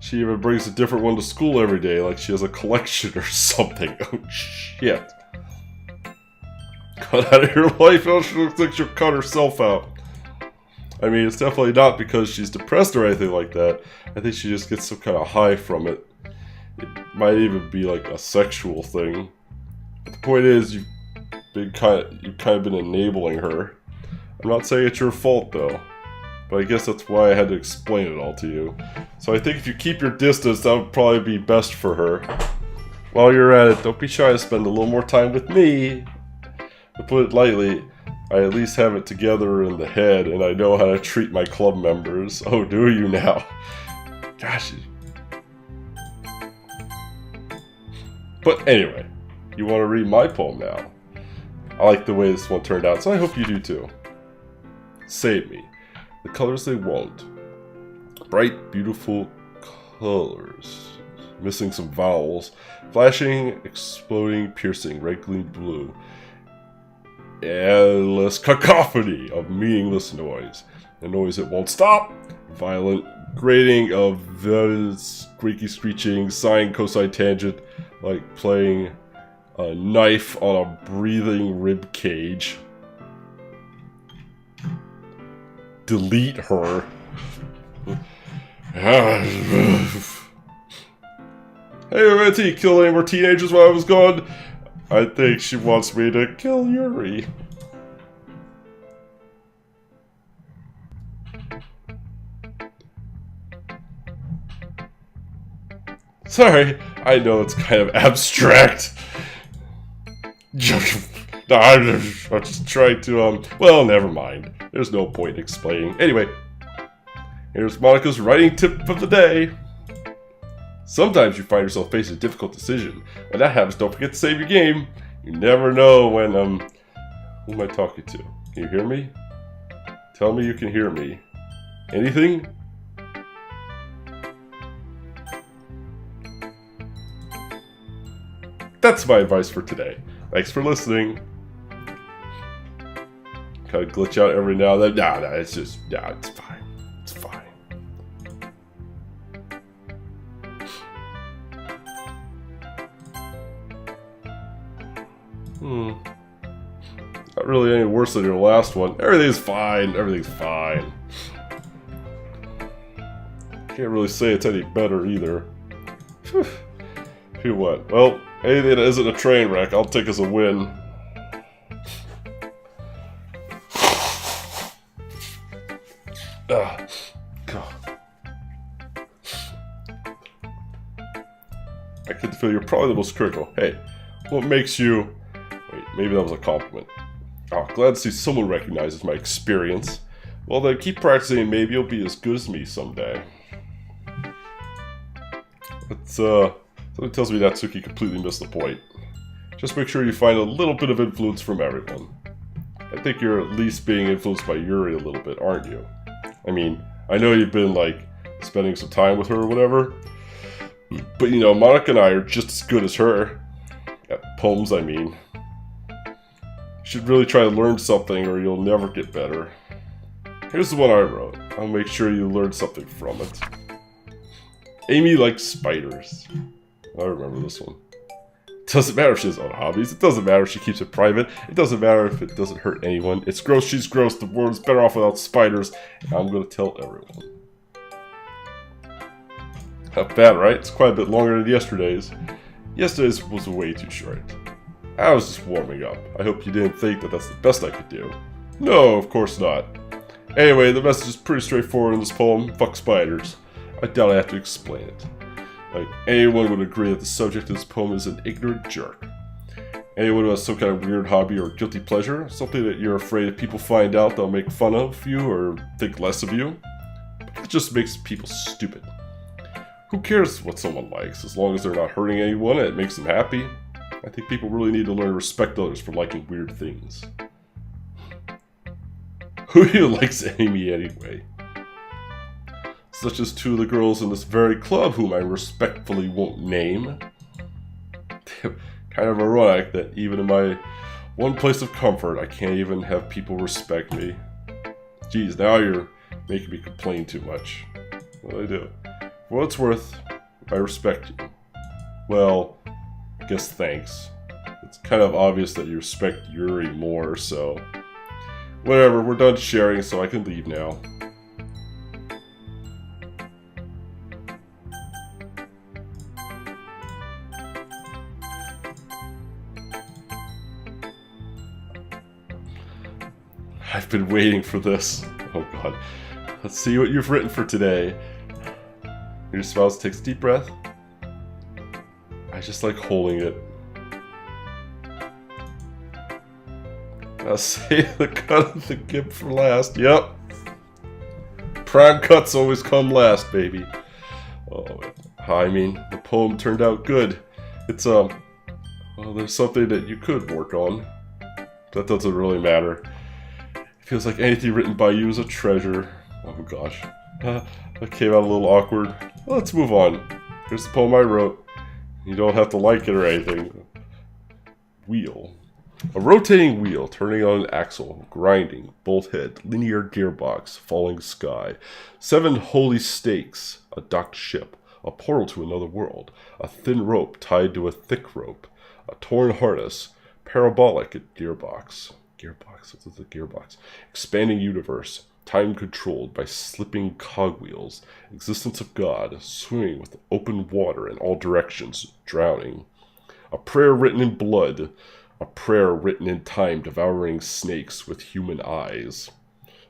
She even brings a different one to school every day, like she has a collection or something. Oh shit. Cut out of your life, she looks like she'll cut herself out. I mean, it's definitely not because she's depressed or anything like that. I think she just gets some kind of high from it. It might even be like a sexual thing. But the point is, you've kind of been enabling her. I'm not saying it's your fault though, but I guess that's why I had to explain it all to you. So I think if you keep your distance, that would probably be best for her. While you're at it, don't be shy to spend a little more time with me. To put it lightly, I at least have it together in the head, and I know how to treat my club members. Oh, do you now? Gosh. But anyway, you want to read my poem now? I like the way this one turned out, so I hope you do too. Save me. The colors they won't. Bright, beautiful colors. Missing some vowels. Flashing, exploding, piercing, red, green, blue. Endless cacophony of meaningless noise. A noise that won't stop. Violent grating of squeaky screeching, sine, cosine, tangent, like playing a knife on a breathing rib cage. Delete her. Hey, Auntie, kill any more teenagers while I was gone? I think she wants me to kill Yuri. Sorry, I know it's kind of abstract. I'm just trying to, well, never mind. There's no point in explaining. Anyway, here's Monica's writing tip of the day. Sometimes you find yourself facing a difficult decision. When that happens, don't forget to save your game. You never know when, who am I talking to? Can you hear me? Tell me you can hear me. Anything? That's my advice for today. Thanks for listening. Kind of glitch out every now and then. Nah, it's just, it's fine. It's fine. Not really any worse than your last one. Everything's fine. Everything's fine. Can't really say it's any better either. Whew what? Well, anything that isn't a train wreck, I'll take as a win. God. I can feel you're probably the most critical. Hey, what makes you... Wait, maybe that was a compliment. Oh, glad to see someone recognizes my experience. Well then, keep practicing and maybe you'll be as good as me someday. It's, something tells me Natsuki completely missed the point. Just make sure you find a little bit of influence from everyone. I think you're at least being influenced by Yuri a little bit, aren't you? I mean, I know you've been, like, spending some time with her or whatever. But, you know, Monica and I are just as good as her. At poems, I mean. You should really try to learn something or you'll never get better. Here's the one I wrote. I'll make sure you learn something from it. Amy likes spiders. I remember this one. It doesn't matter if she has other hobbies. It doesn't matter if she keeps it private. It doesn't matter if it doesn't hurt anyone. It's gross, she's gross. The world's better off without spiders. And I'm going to tell everyone. Not bad, right? It's quite a bit longer than yesterday's. Yesterday's was way too short. I was just warming up. I hope you didn't think that that's the best I could do. No, of course not. Anyway, the message is pretty straightforward in this poem. Fuck spiders. I doubt I have to explain it. Like, anyone would agree that the subject of this poem is an ignorant jerk. Anyone who has some kind of weird hobby or guilty pleasure, something that you're afraid if people find out they'll make fun of you or think less of you, it just makes people stupid. Who cares what someone likes, as long as they're not hurting anyone and it makes them happy? I think people really need to learn to respect others for liking weird things. Who even likes Amy anyway? Such as two of the girls in this very club whom I respectfully won't name. Kind of ironic that even in my one place of comfort, I can't even have people respect me. Geez, now you're making me complain too much. Well, I do. For what it's worth, I respect you. Well, I guess thanks. It's kind of obvious that you respect Yuri more, so... Whatever, we're done sharing, so I can leave now. I've been waiting for this. Oh god. Let's see what you've written for today. Your spouse takes a deep breath. I just like holding it. I'll save the cut of the gib for last. Yep. Prime cuts always come last, baby. Oh, I mean, the poem turned out good. It's, well, there's something that you could work on. That doesn't really matter. It feels like anything written by you is a treasure. Oh gosh. That came out a little awkward. Well, let's move on. Here's the poem I wrote. You don't have to like it or anything. Wheel. A rotating wheel, turning on an axle, grinding, bolt head, linear gearbox, falling sky. 7 holy stakes, a docked ship, a portal to another world, a thin rope tied to a thick rope, a torn harness, parabolic gearbox. Gearbox, what's the gearbox? Expanding universe, time controlled by slipping cogwheels, existence of God, swimming with open water in all directions, drowning. A prayer written in blood, a prayer written in time, devouring snakes with human eyes.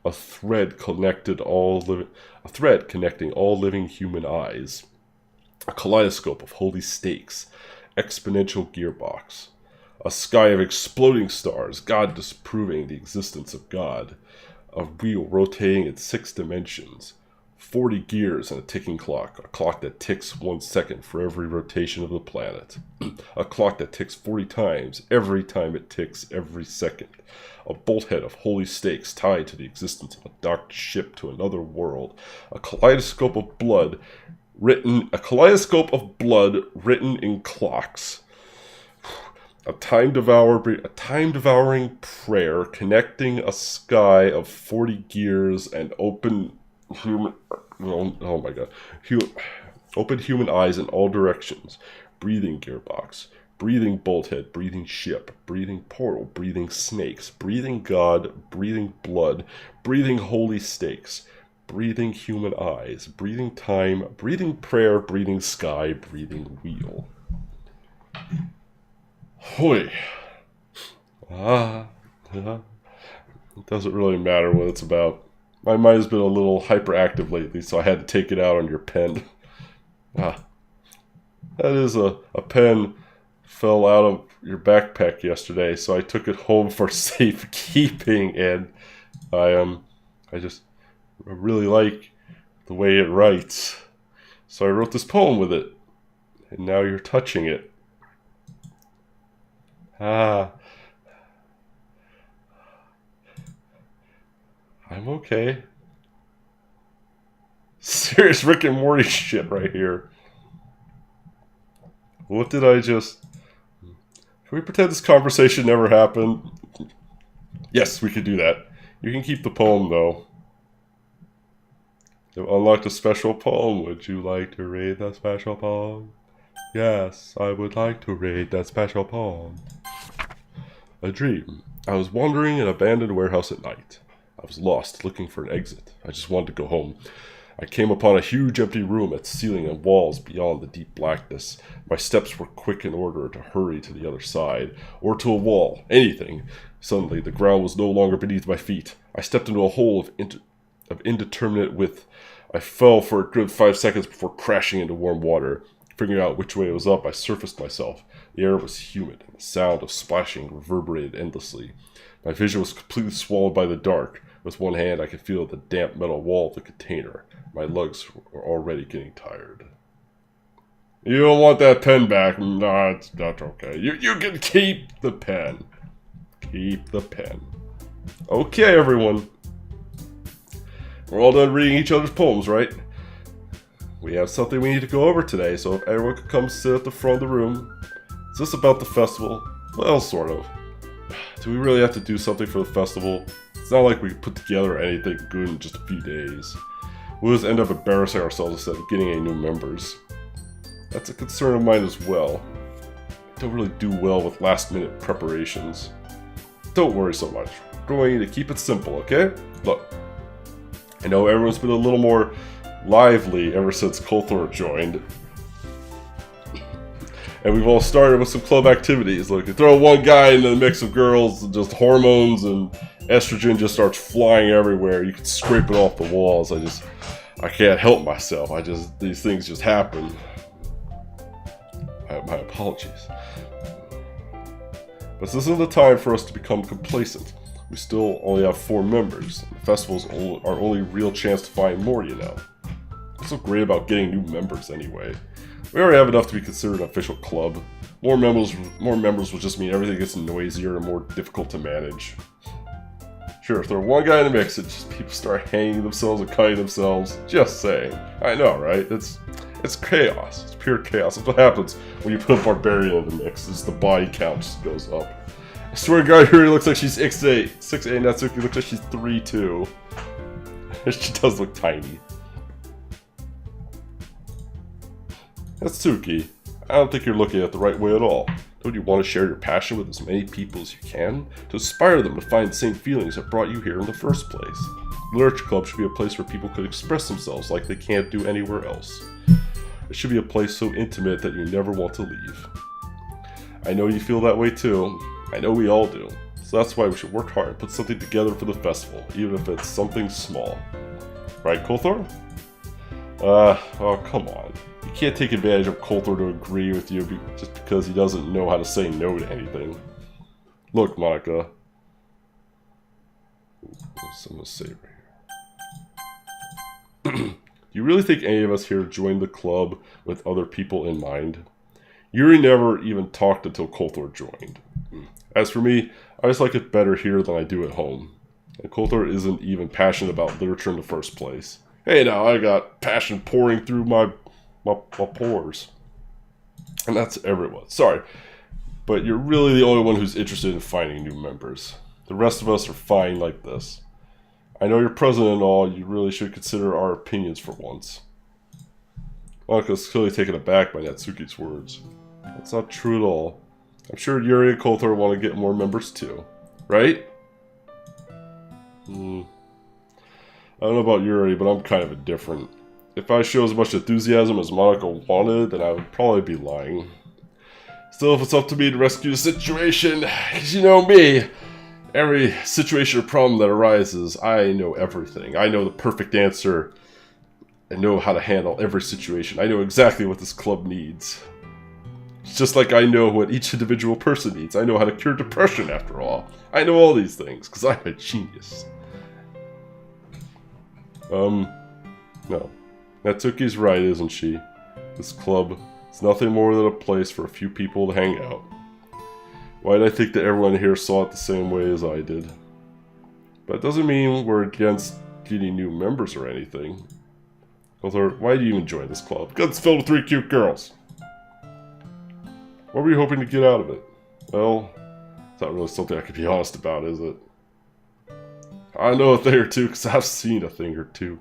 A thread connecting all living human eyes. A kaleidoscope of holy stakes, exponential gearbox. A sky of exploding stars, God disproving the existence of God. A wheel rotating in 6 dimensions. 40 gears and a ticking clock. A clock that ticks 1 second for every rotation of the planet. A clock that ticks 40 times every time it ticks every second. A bolthead of holy stakes tied to the existence of a docked ship to another world. A kaleidoscope of blood written in clocks. A time-devouring prayer connecting a sky of 40 gears and open human eyes in all directions. Breathing gearbox. breathing bolthead, breathing ship, breathing portal, breathing snakes, breathing god, breathing blood, breathing holy stakes, breathing human eyes, breathing time, breathing prayer, breathing sky, breathing wheel. Hoy. It doesn't really matter what it's about. My mind has been a little hyperactive lately, so I had to take it out on your pen. That is a pen fell out of your backpack yesterday, so I took it home for safekeeping, and I really like the way it writes. So I wrote this poem with it, and now you're touching it. I'm okay. Serious Rick and Morty shit right here. What did I just... Can we pretend this conversation never happened? Yes, we could do that. You can keep the poem, though. You've unlocked a special poem. Would you like to read that special poem? Yes, I would like to read that special poem. A dream. I was wandering in an abandoned warehouse at night. I was lost, looking for an exit. I just wanted to go home. I came upon a huge empty room at ceiling and walls beyond the deep blackness. My steps were quick in order to hurry to the other side, or to a wall, anything. Suddenly, the ground was no longer beneath my feet. I stepped into a hole of indeterminate width. I fell for a good 5 seconds before crashing into warm water. Figuring out which way it was up, I surfaced myself. The air was humid, and the sound of splashing reverberated endlessly. My vision was completely swallowed by the dark. With one hand, I could feel the damp metal wall of the container. My legs were already getting tired. You don't want that pen back? No, that's okay. You can keep the pen. Keep the pen. Okay, everyone. We're all done reading each other's poems, right? We have something we need to go over today, so if everyone could come sit at the front of the room. Is this about the festival? Well, sort of. Do we really have to do something for the festival? It's not like we could put together anything good in just a few days. We'll just end up embarrassing ourselves instead of getting any new members. That's a concern of mine as well. I don't really do well with last-minute preparations. Don't worry so much. We're going to keep it simple, okay? Look, I know everyone's been a little more lively ever since Coulthor joined. And we've all started with some club activities. Like, you throw one guy into the mix of girls, and just hormones and estrogen just starts flying everywhere. You can scrape it off the walls. I can't help myself. These things just happen. My apologies. But this isn't the time for us to become complacent. We still only have 4 members. The festival's our only real chance to find more, you know. What's so great about getting new members anyway? We already have enough to be considered an official club. More members will just mean everything gets noisier and more difficult to manage. Sure, if throw one guy in the mix, people start hanging themselves and cutting themselves. Just saying. I know, right? It's chaos. It's pure chaos. That's what happens when you put a barbarian in the mix. Is the body count just goes up. I swear to God, Yuri looks like she's 6'8". 6'8", Natsuki looks like she's 3'2". She does look tiny. Natsuki, I don't think you're looking at it the right way at all. Don't you want to share your passion with as many people as you can? To inspire them to find the same feelings that brought you here in the first place. The Literature Club should be a place where people could express themselves like they can't do anywhere else. It should be a place so intimate that you never want to leave. I know you feel that way too. I know we all do. So that's why we should work hard and put something together for the festival, even if it's something small. Right, Coulthor? Oh, come on. You can't take advantage of Coulthor to agree with you just because he doesn't know how to say no to anything. Look, Monica. What's something to say right here? Do you really think any of us here joined the club with other people in mind? Yuri never even talked until Coulthor joined. As for me, I just like it better here than I do at home. And Coulthor isn't even passionate about literature in the first place. Hey now, I got passion pouring through my pores. And that's everyone. Sorry. But you're really the only one who's interested in finding new members. The rest of us are fine like this. I know you're president and all, you really should consider our opinions for once. Monika's clearly taken aback by Natsuki's words. That's not true at all. I'm sure Yuri and Coulter want to get more members too. Right? I don't know about Yuri, but I'm kind of indifferent. If I show as much enthusiasm as Monica wanted, then I would probably be lying. Still, if it's up to me to rescue the situation, because you know me, every situation or problem that arises, I know everything. I know the perfect answer. I know how to handle every situation. I know exactly what this club needs. It's just like I know what each individual person needs. I know how to cure depression, after all. I know all these things, because I'm a genius. No. Natsuki's right, isn't she? This club is nothing more than a place for a few people to hang out. Why did I think that everyone here saw it the same way as I did? But it doesn't mean we're against getting new members or anything. Although, why do you even join this club? Because it's filled with 3 cute girls. What were you hoping to get out of it? Well, it's not really something I could be honest about, is it? I know a thing or two because I've seen a thing or two.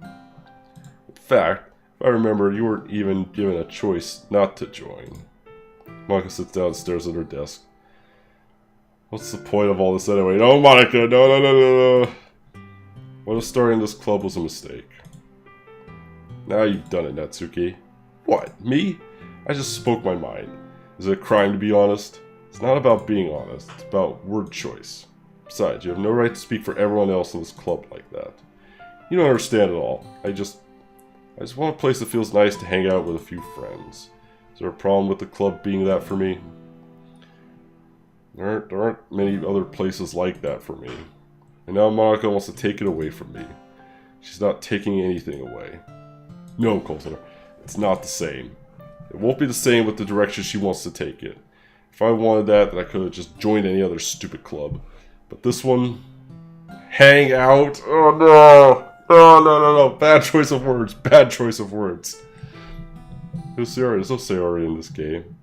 In fact, if I remember, you weren't even given a choice not to join. Monica sits down and stares at her desk. What's the point of all this anyway? No, Monica! No. What if starting this club was a mistake? Now you've done it, Natsuki. What? Me? I just spoke my mind. Is it a crime to be honest? It's not about being honest. It's about word choice. Besides, you have no right to speak for everyone else in this club like that. You don't understand at all. I just want a place that feels nice to hang out with a few friends. Is there a problem with the club being that for me? There aren't many other places like that for me. And now Monica wants to take it away from me. She's not taking anything away. No, Coulter, it's not the same. It won't be the same with the direction she wants to take it. If I wanted that, then I could have just joined any other stupid club. But this one... Hang out? Oh no! Oh no. Bad choice of words. Bad choice of words. There's no Sayori in this game.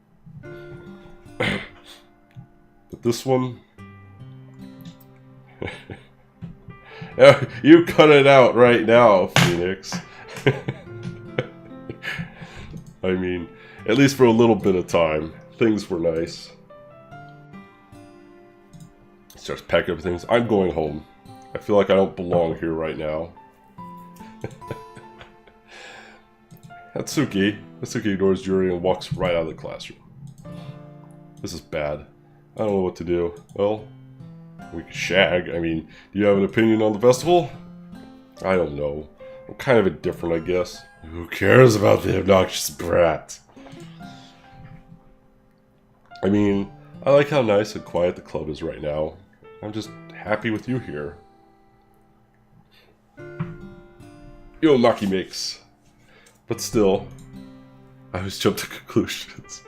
But this one... You cut it out right now, Phoenix. I mean, at least for a little bit of time, things were nice. Starts packing up things. I'm going home. I feel like I don't belong here right now. Natsuki ignores Yuri and walks right out of the classroom. This is bad. I don't know what to do. Well, we could shag. I mean, do you have an opinion on the festival? I don't know. I'm kind of indifferent, I guess. Who cares about the obnoxious brat? I mean, I like how nice and quiet the club is right now. I'm just happy with you here. Yo, Maki makes. But still, I always jump to conclusions.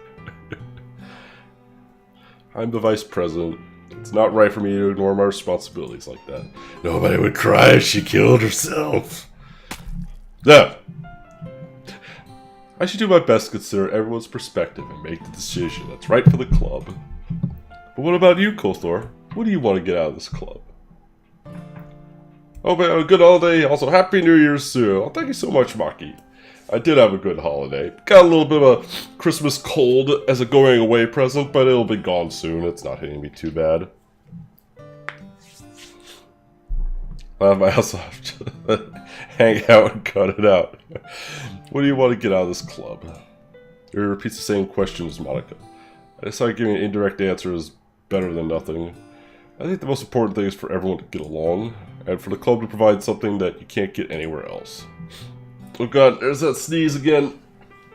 I'm the vice president. It's not right for me to ignore my responsibilities like that. Nobody would cry if she killed herself. Yeah. I should do my best to consider everyone's perspective and make the decision that's right for the club. But what about you, Coulter? What do you want to get out of this club? Oh, man, a good holiday. Also, Happy New Year's too. Oh, thank you so much, Maki. I did have a good holiday. Got a little bit of a Christmas cold as a going away present, but it'll be gone soon. It's not hitting me too bad. I also have to hang out and cut it out. What do you want to get out of this club? He repeats the same question as Monica. I decided giving an indirect answer is better than nothing. I think the most important thing is for everyone to get along, and for the club to provide something that you can't get anywhere else. Oh god, there's that sneeze again.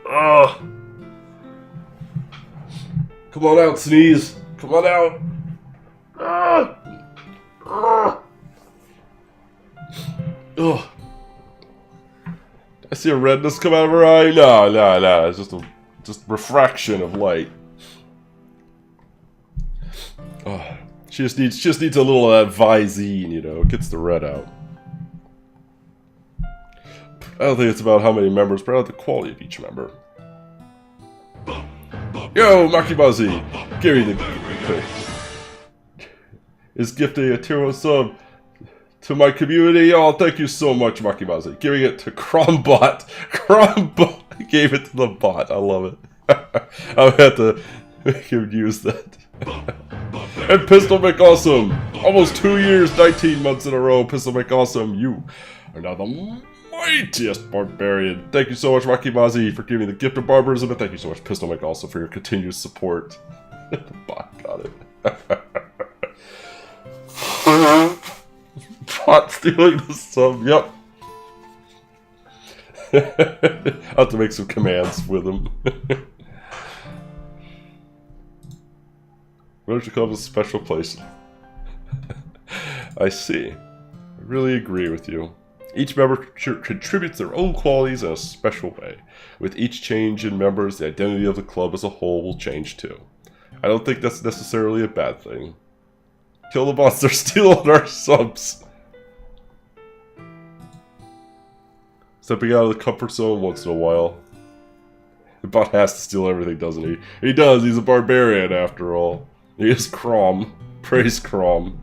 Ugh. Come on out, sneeze. Come on out. Ugh. Ugh. Ugh. I see a redness come out of her eye. No. It's just refraction of light. Oh, she just needs a little of that Visine, you know. It gets the red out. I don't think it's about how many members, but about the quality of each member. Yo, Makibazi! Give me the... Is gifting a tier 1 sub to my community. Oh, thank you so much, Makibazi. Giving it to Crombot. Crombot gave it to the bot. I love it. I have to Make him use that. And Pistol McAwesome! Almost 2 years, 19 months in a row, Pistol McAwesome, you are now the mightiest barbarian. Thank you so much, Rocky Mazi, for giving me the gift of barbarism, and thank you so much, Pistol McAwesome, for your continued support. The bot got it. Bot stealing the sub, yep. I'll have to make some commands with him. Membership Club is a special place. I see. I really agree with you. Each member contributes their own qualities in a special way. With each change in members, the identity of the club as a whole will change too. I don't think that's necessarily a bad thing. Kill the bots, they're stealing our subs! Stepping out of the comfort zone once in a while. The bot has to steal everything, doesn't he? He does, he's a barbarian after all. He is Crom. Praise Crom.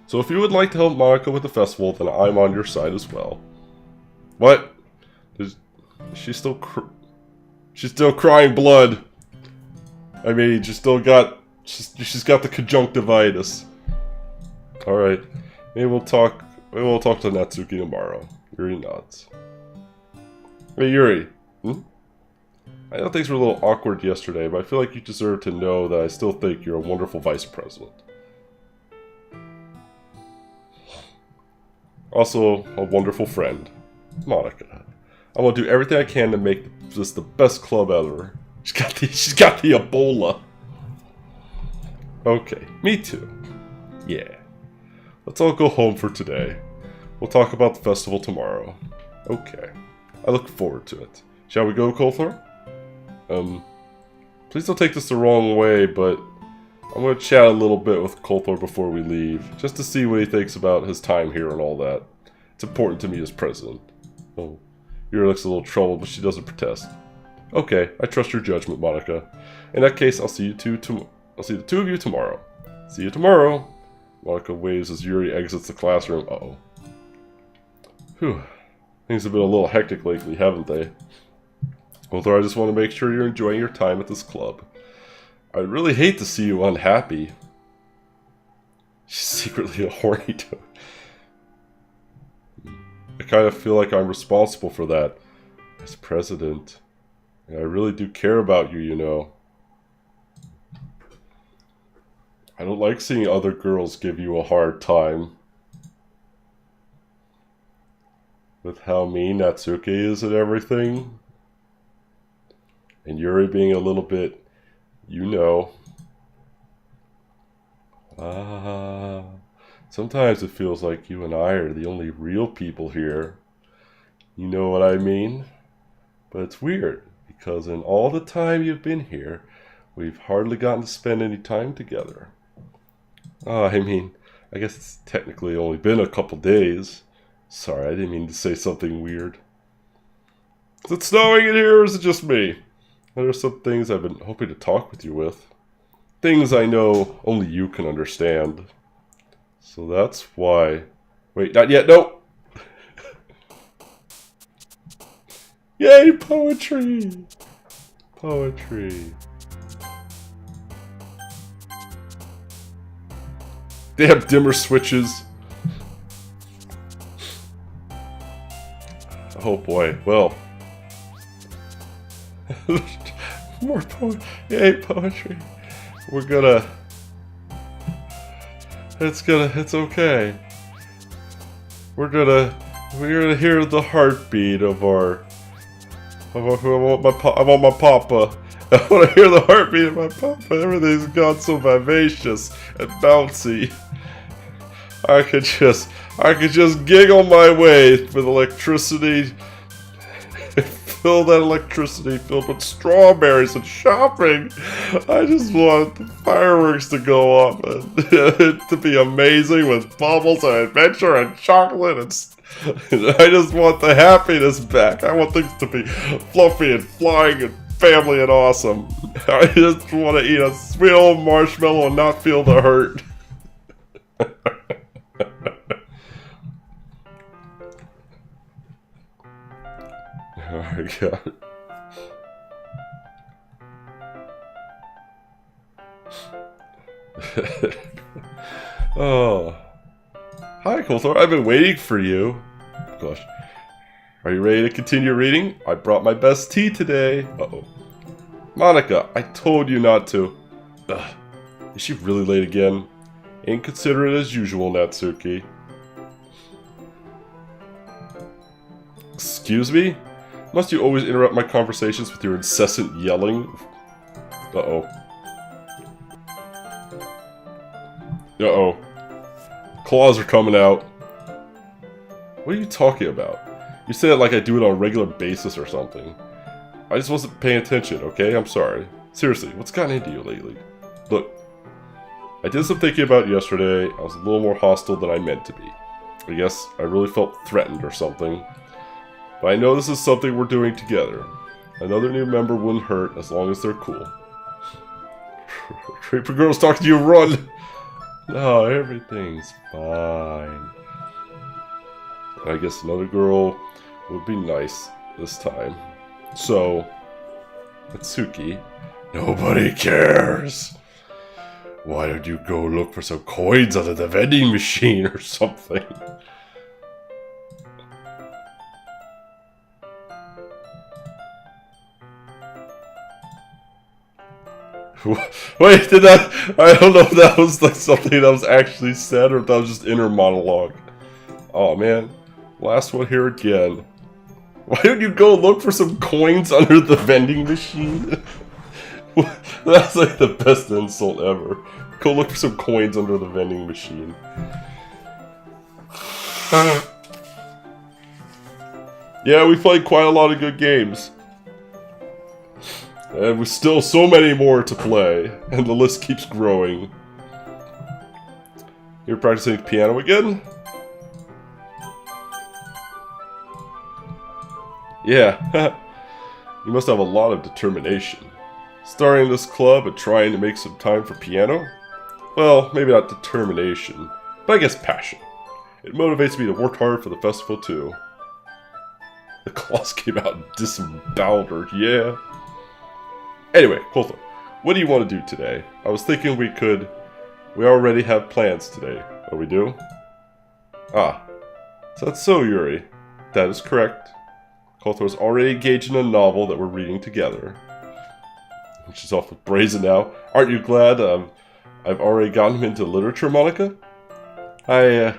So if you would like to help Monica with the festival, then I'm on your side as well. What? She's still crying blood. I mean, she's still got... She's got the conjunctivitis. Alright. Maybe we'll talk to Natsuki tomorrow. Yuri nods. Hey Yuri. I know things were a little awkward yesterday, but I feel like you deserve to know that I still think you're a wonderful vice president. Also, a wonderful friend. Monica. I want to do everything I can to make this the best club ever. She's got the Ebola. Okay, me too. Yeah. Let's all go home for today. We'll talk about the festival tomorrow. Okay. I look forward to it. Shall we go, Coulthor? Please don't take this the wrong way, but I'm going to chat a little bit with Coulthor before we leave, just to see what he thinks about his time here and all that. It's important to me as president. Oh, Yuri looks a little troubled, but she doesn't protest. Okay, I trust your judgment, Monica. In that case, I'll see the two of you tomorrow. See you tomorrow. Monica waves as Yuri exits the classroom. Uh-oh. Whew. Things have been a little hectic lately, haven't they? Although I just want to make sure you're enjoying your time at this club. I'd really hate to see you unhappy. She's secretly a horny toad. I kind of feel like I'm responsible for that as president. And I really do care about you, you know. I don't like seeing other girls give you a hard time. With how mean Natsuki is and everything. And Yuri being a little bit, you know. Sometimes it feels like you and I are the only real people here. You know what I mean? But it's weird, because in all the time you've been here, we've hardly gotten to spend any time together. I mean, I guess it's technically only been a couple days. Sorry, I didn't mean to say something weird. Is it snowing in here, or is it just me? There are some things I've been hoping to talk with you with. Things I know only you can understand. So that's why... Wait, not yet, no! Yay, poetry! Poetry. They have dimmer switches. Oh boy, well. More yay, poetry. We're gonna... It's okay. We're gonna hear the heartbeat of our... I want my papa. I want to hear the heartbeat of my papa. Everything's gone so vivacious and bouncy. I could just giggle my way with electricity. Fill that electricity filled with strawberries and shopping. I just want the fireworks to go off and it to be amazing with bubbles and adventure and chocolate and I just want the happiness back. I want things to be fluffy and flying and family and awesome. I just want to eat a sweet old marshmallow and not feel the hurt. Oh my god. Oh. Hi, Coulthard. I've been waiting for you. Gosh. Are you ready to continue reading? I brought my best tea today. Uh-oh. Monica, I told you not to. Ugh. Is she really late again? Inconsiderate as usual, Natsuki. Excuse me? Must you always interrupt my conversations with your incessant yelling? Uh-oh. Uh-oh. Claws are coming out. What are you talking about? You say it like I do it on a regular basis or something. I just wasn't paying attention, okay? I'm sorry. Seriously, what's gotten into you lately? Look, I did some thinking about yesterday. I was a little more hostile than I meant to be. I guess I really felt threatened or something. But I know this is something we're doing together. Another new member wouldn't hurt as long as they're cool. Creeper girl's talking to you, run! No, everything's fine. I guess another girl would be nice this time. So, Natsuki, nobody cares. Why don't you go look for some coins under the vending machine or something? Wait, did that... I don't know if that was like something that was actually said or if that was just inner monologue. Oh man, last one here again. Why don't you go look for some coins under the vending machine? That's like the best insult ever. Go look for some coins under the vending machine. Yeah, we played quite a lot of good games. And with still so many more to play, and the list keeps growing. You're practicing piano again? Yeah, you must have a lot of determination. Starting this club and trying to make some time for piano? Well, maybe not determination, but I guess passion. It motivates me to work hard for the festival too. The claws came out and disemboweled her, yeah. Anyway, Coulthard, what do you want to do today? I was thinking we already have plans today. Oh, we do? Ah, so that's so, Yuri. That is correct. Coulthard is already engaged in a novel that we're reading together. She's off with Brazen now. Aren't you glad I've already gotten him into literature, Monica? I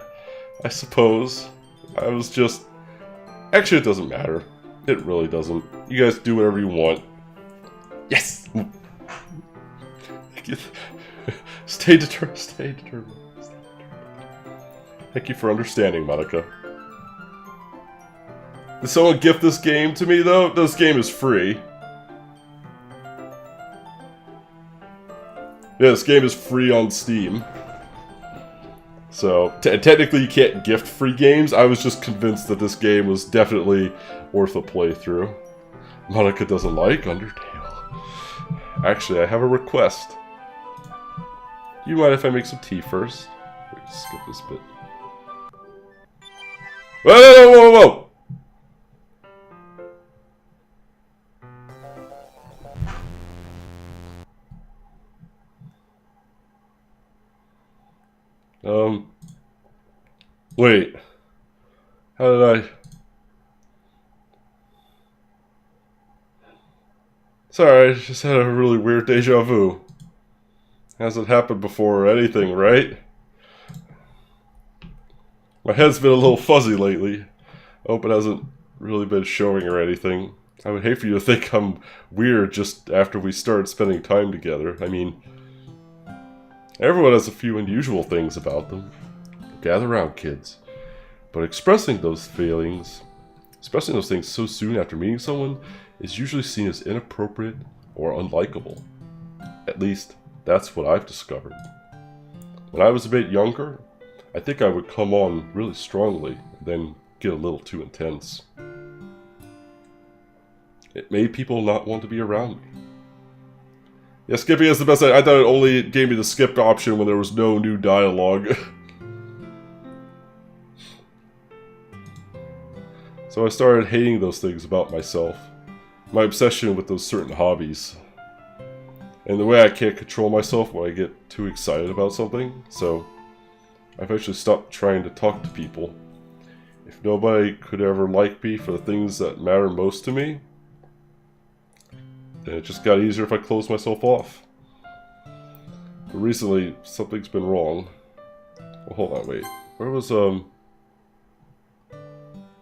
suppose. I was just... Actually, it doesn't matter. It really doesn't. You guys do whatever you want. Yes! Stay determined. Stay determined. Thank you for understanding, Monica. Did someone gift this game to me, though? This game is free. Yeah, this game is free on Steam. So, technically you can't gift free games. I was just convinced that this game was definitely worth a playthrough. Monica doesn't like Undertale. Actually, I have a request. Do you mind if I make some tea first? Wait, skip this bit. Whoa, whoa, whoa, whoa! Wait. How did I... Sorry, I just had a really weird deja vu. Hasn't happened before or anything, right? My head's been a little fuzzy lately. I hope it hasn't really been showing or anything. I would hate for you to think I'm weird just after we started spending time together. I mean, everyone has a few unusual things about them. Gather around, kids. But expressing those things so soon after meeting someone is usually seen as inappropriate or unlikable. At least, that's what I've discovered. When I was a bit younger, I think I would come on really strongly, and then get a little too intense. It made people not want to be around me. Yeah, skipping is the best. I thought it only gave me the skip option when there was no new dialogue. So I started hating those things about myself. My obsession with those certain hobbies. And the way I can't control myself when I get too excited about something. So I eventually stopped trying to talk to people. If nobody could ever like me for the things that matter most to me, then it just got easier if I closed myself off. But recently, something's been wrong. Well, hold on, wait. Where was,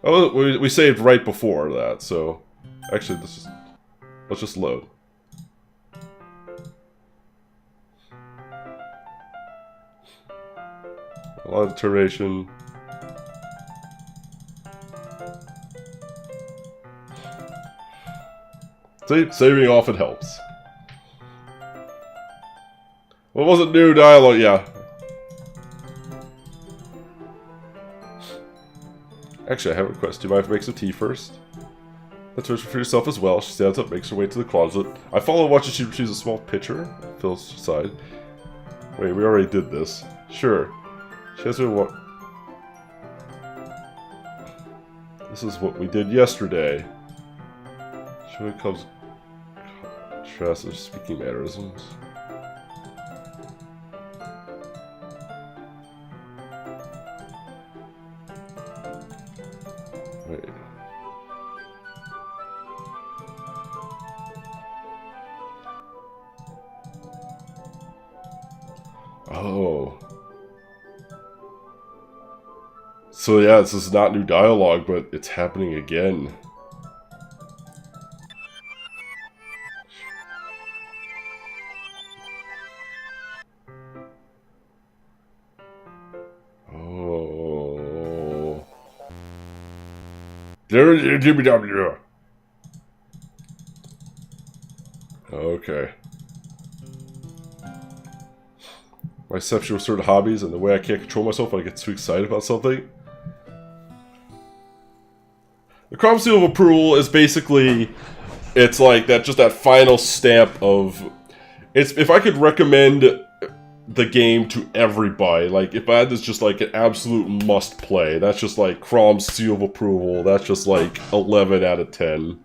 Oh, we saved right before that, so... Actually, let's just load. A lot of determination. See, saving often helps. What was it? New dialogue? Yeah. Actually, I have a request. Do you mind if I make some tea first? Let's search for yourself as well. She stands up, makes her way to the closet. I follow, watching she retrieves a small pitcher. Phil's side. Wait, we already did this. Sure. She has her what? This is what we did yesterday. She comes. Contrast of speaking mannerisms. Wait. Oh. So yeah, this is not new dialogue, but it's happening again. Oh. Okay. My obsession with certain hobbies and the way I can't control myself when I get too excited about something. The crumb seal of approval is basically, it's like that, just that final stamp of, it's, if I could recommend the game to everybody, like if I had this just like an absolute must play, that's just like Crom's seal of approval, that's just like 11 out of 10.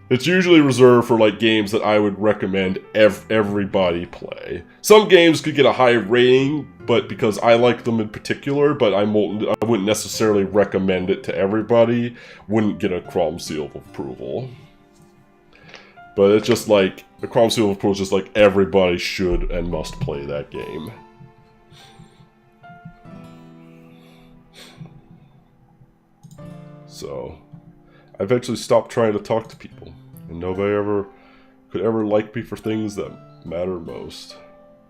It's usually reserved for like games that I would recommend everybody play. Some games could get a high rating, but because I like them in particular, but I wouldn't necessarily recommend it to everybody, wouldn't get a Crom seal of approval. But it's just like, the Crom seal of approval is just like everybody should and must play that game. So, I eventually stopped trying to talk to people, and nobody could ever like me for things that matter most.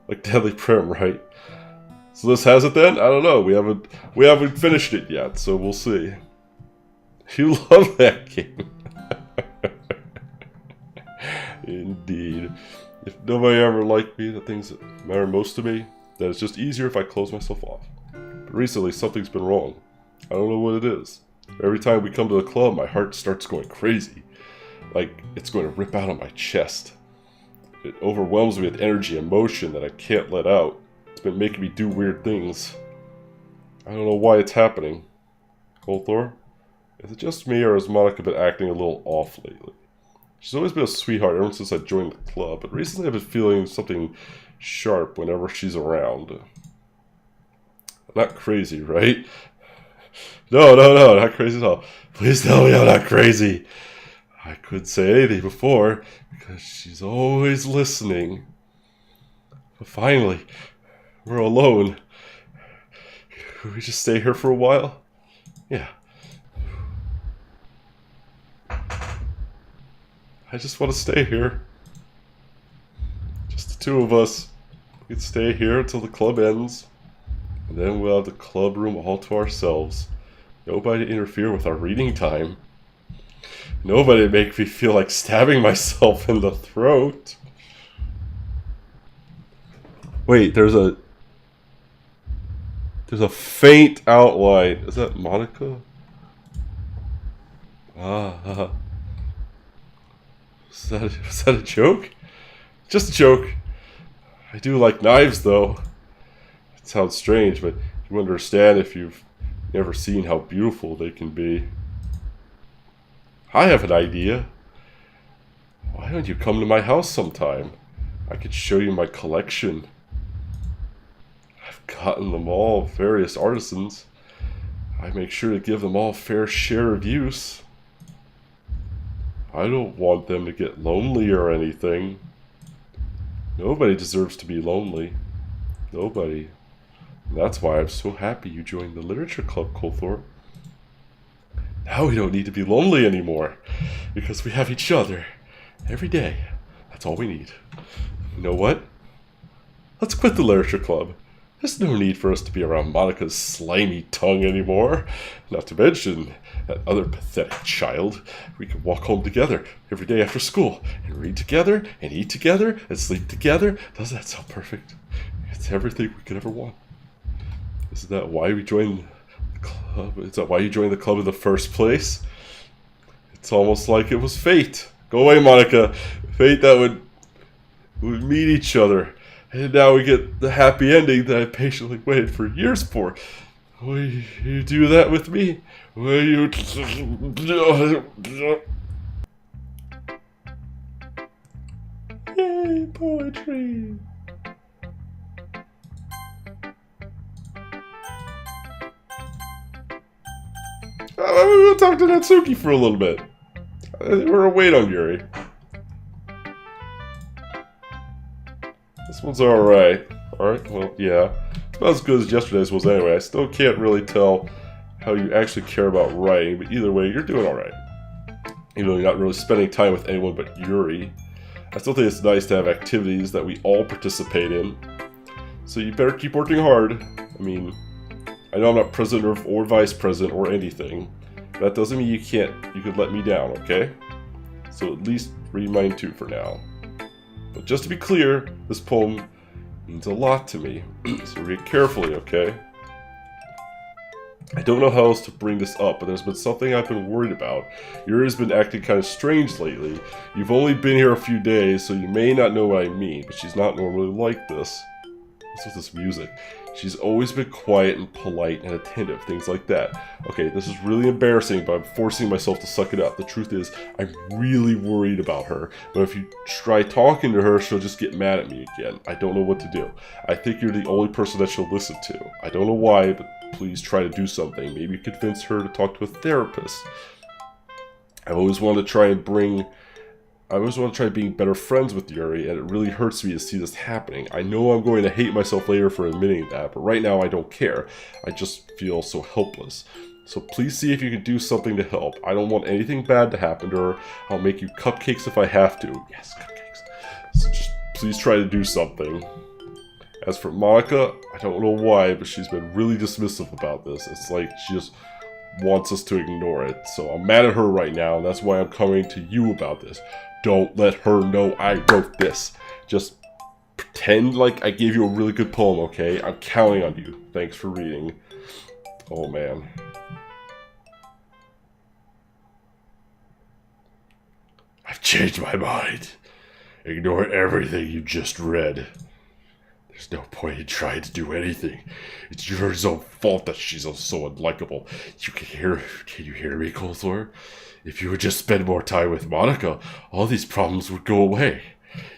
Like Deadly Prim, right? So this has it then? I don't know. We haven't finished it yet, so we'll see. You love that game. Indeed. If nobody ever liked me, the things that matter most to me, then it's just easier if I close myself off. But recently, something's been wrong. I don't know what it is. Every time we come to the club, my heart starts going crazy. Like, it's going to rip out of my chest. It overwhelms me with energy and emotion that I can't let out. It's been making me do weird things. I don't know why it's happening. Colthor? Is it just me, or has Monica been acting a little off lately? She's always been a sweetheart ever since I joined the club, but recently I've been feeling something sharp whenever she's around. I'm not crazy, right? No, not crazy at all. Please tell me I'm not crazy. I couldn't say anything before, because she's always listening. But finally, we're alone. Could we just stay here for a while? Yeah. I just want to stay here. Just the two of us. We can stay here until the club ends. And then we'll have the club room all to ourselves. Nobody to interfere with our reading time. Nobody to make me feel like stabbing myself in the throat. Wait, there's a faint outline. Is that Monica? Ah. Was that a joke? Just a joke. I do like knives, though. It sounds strange, but you understand if you've never seen how beautiful they can be. I have an idea. Why don't you come to my house sometime? I could show you my collection. I've gotten them all, various artisans. I make sure to give them all a fair share of use. I don't want them to get lonely or anything. Nobody deserves to be lonely. Nobody. And that's why I'm so happy you joined the literature club, Colthorpe. Now we don't need to be lonely anymore, because we have each other every day. That's all we need. You know what? Let's quit the literature club. There's no need for us to be around Monica's slimy tongue anymore. Not to mention that other pathetic child. We can walk home together every day after school and read together and eat together and sleep together. Doesn't that sound perfect? It's everything we could ever want. Isn't that why we joined the club? Is that why you joined the club in the first place? It's almost like it was fate. Go away, Monica. Fate that would meet each other. And now we get the happy ending that I patiently waited for years for. Will you do that with me? Will you... Yay, poetry! We'll talk to Natsuki for a little bit. We're gonna wait on Yuri. This one's alright. Alright, well, yeah. It's not as good as yesterday's was anyway. I still can't really tell how you actually care about writing, but either way, you're doing alright. Even though you're not really spending time with anyone but Yuri. I still think it's nice to have activities that we all participate in. So you better keep working hard. I mean, I know I'm not president or vice president or anything. But that doesn't mean you could let me down, okay? So at least read mine too for now. But just to be clear, this poem means a lot to me, so read carefully, okay? I don't know how else to bring this up, but there's been something I've been worried about. Yuri's been acting kind of strange lately. You've only been here a few days, so you may not know what I mean, but she's not normally like this. What's with this music? She's always been quiet and polite and attentive, things like that. Okay, this is really embarrassing, but I'm forcing myself to suck it up. The truth is, I'm really worried about her, but if you try talking to her, she'll just get mad at me again. I don't know what to do. I think you're the only person that she'll listen to. I don't know why, but please try to do something. Maybe convince her to talk to a therapist. I've always wanted to try being better friends with Yuri, and it really hurts me to see this happening. I know I'm going to hate myself later for admitting that, but right now I don't care. I just feel so helpless. So please see if you can do something to help. I don't want anything bad to happen to her. I'll make you cupcakes if I have to. Yes, cupcakes. So just please try to do something. As for Monica, I don't know why, but she's been really dismissive about this. It's like she just wants us to ignore it. So I'm mad at her right now, and that's why I'm coming to you about this. Don't let her know I wrote this. Just pretend like I gave you a really good poem, okay? I'm counting on you. Thanks for reading. Oh, man. I've changed my mind. Ignore everything you just read. There's no point in trying to do anything. It's Yuri's own fault that she's so unlikable. Can you hear me, Colthor? If you would just spend more time with Monica, all these problems would go away.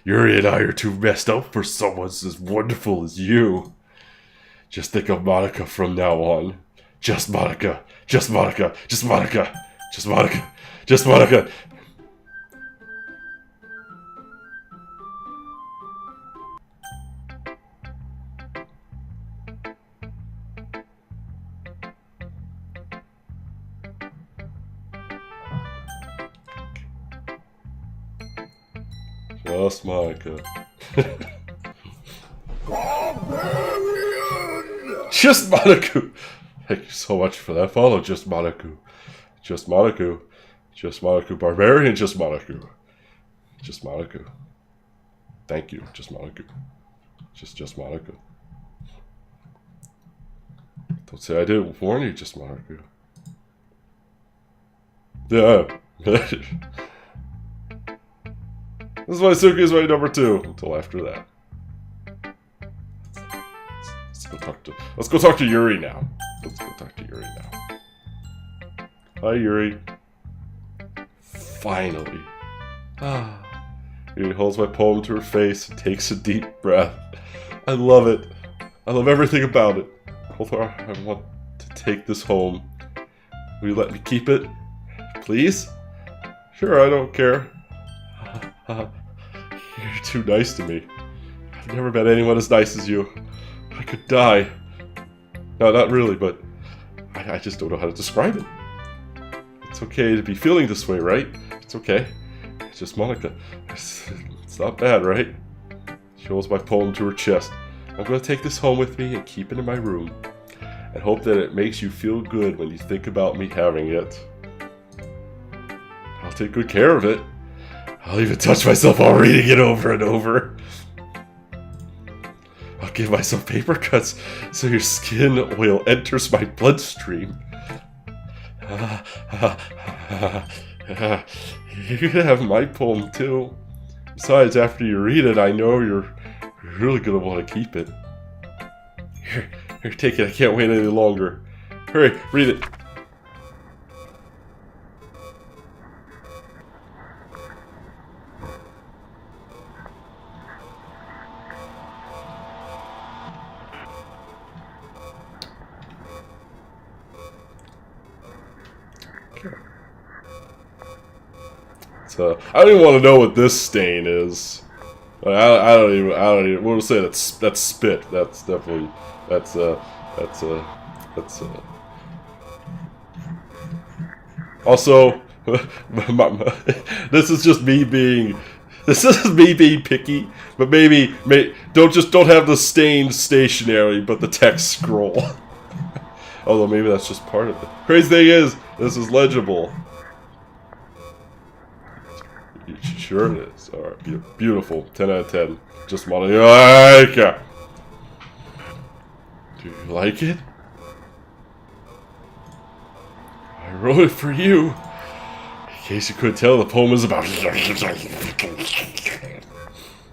Yuri and I are too messed up for someone as wonderful as you. Just think of Monica from now on. Just Monica. Just Monica. Just Monica. Just Monica. Just Monica. Just Monica. Just Monica. Thank you so much for that follow, Just Monica. Just Monica. Just Monica Barbarian, Just Monica. Just Monica. Thank you, Just Monica. Just Monica. Don't say I didn't warn you, Just Monica. Yeah. This is why Suki is my number 2. Until after that. Let's go talk to Yuri now. Let's go talk to Yuri now. Hi, Yuri. Finally. Yuri holds my poem to her face and takes a deep breath. I love it. I love everything about it. Although I want to take this home. Will you let me keep it? Please? Sure, I don't care. You're too nice to me. I've never met anyone as nice as you. I could die. No, not really, but I just don't know how to describe it. It's okay to be feeling this way, right? It's okay. It's just Monica. It's not bad, right? She holds my poem to her chest. I'm going to take this home with me and keep it in my room. And hope that it makes you feel good when you think about me having it. I'll take good care of it. I'll even touch myself while reading it over and over. I'll give myself paper cuts so your skin oil enters my bloodstream. You can have my poem too. Besides, after you read it, I know you're really gonna want to keep it. Here, take it. I can't wait any longer. Hurry, read it. I don't even want to know what this stain is. I don't even. We'll say that's spit. That's definitely that's. Also, this is just me being. This is me being picky, but maybe don't have the stain stationary, but the text scroll. Although maybe that's just part of it. Crazy thing is, this is legible. Sure it is. Alright, beautiful. 10 out of 10. Just Monica. Do you like it? I wrote it for you. In case you couldn't tell, the poem is about...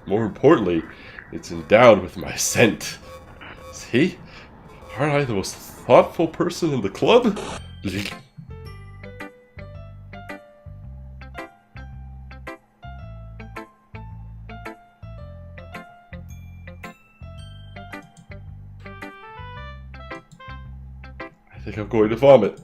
More importantly, it's endowed with my scent. See? Aren't I the most thoughtful person in the club? I think I'm going to vomit.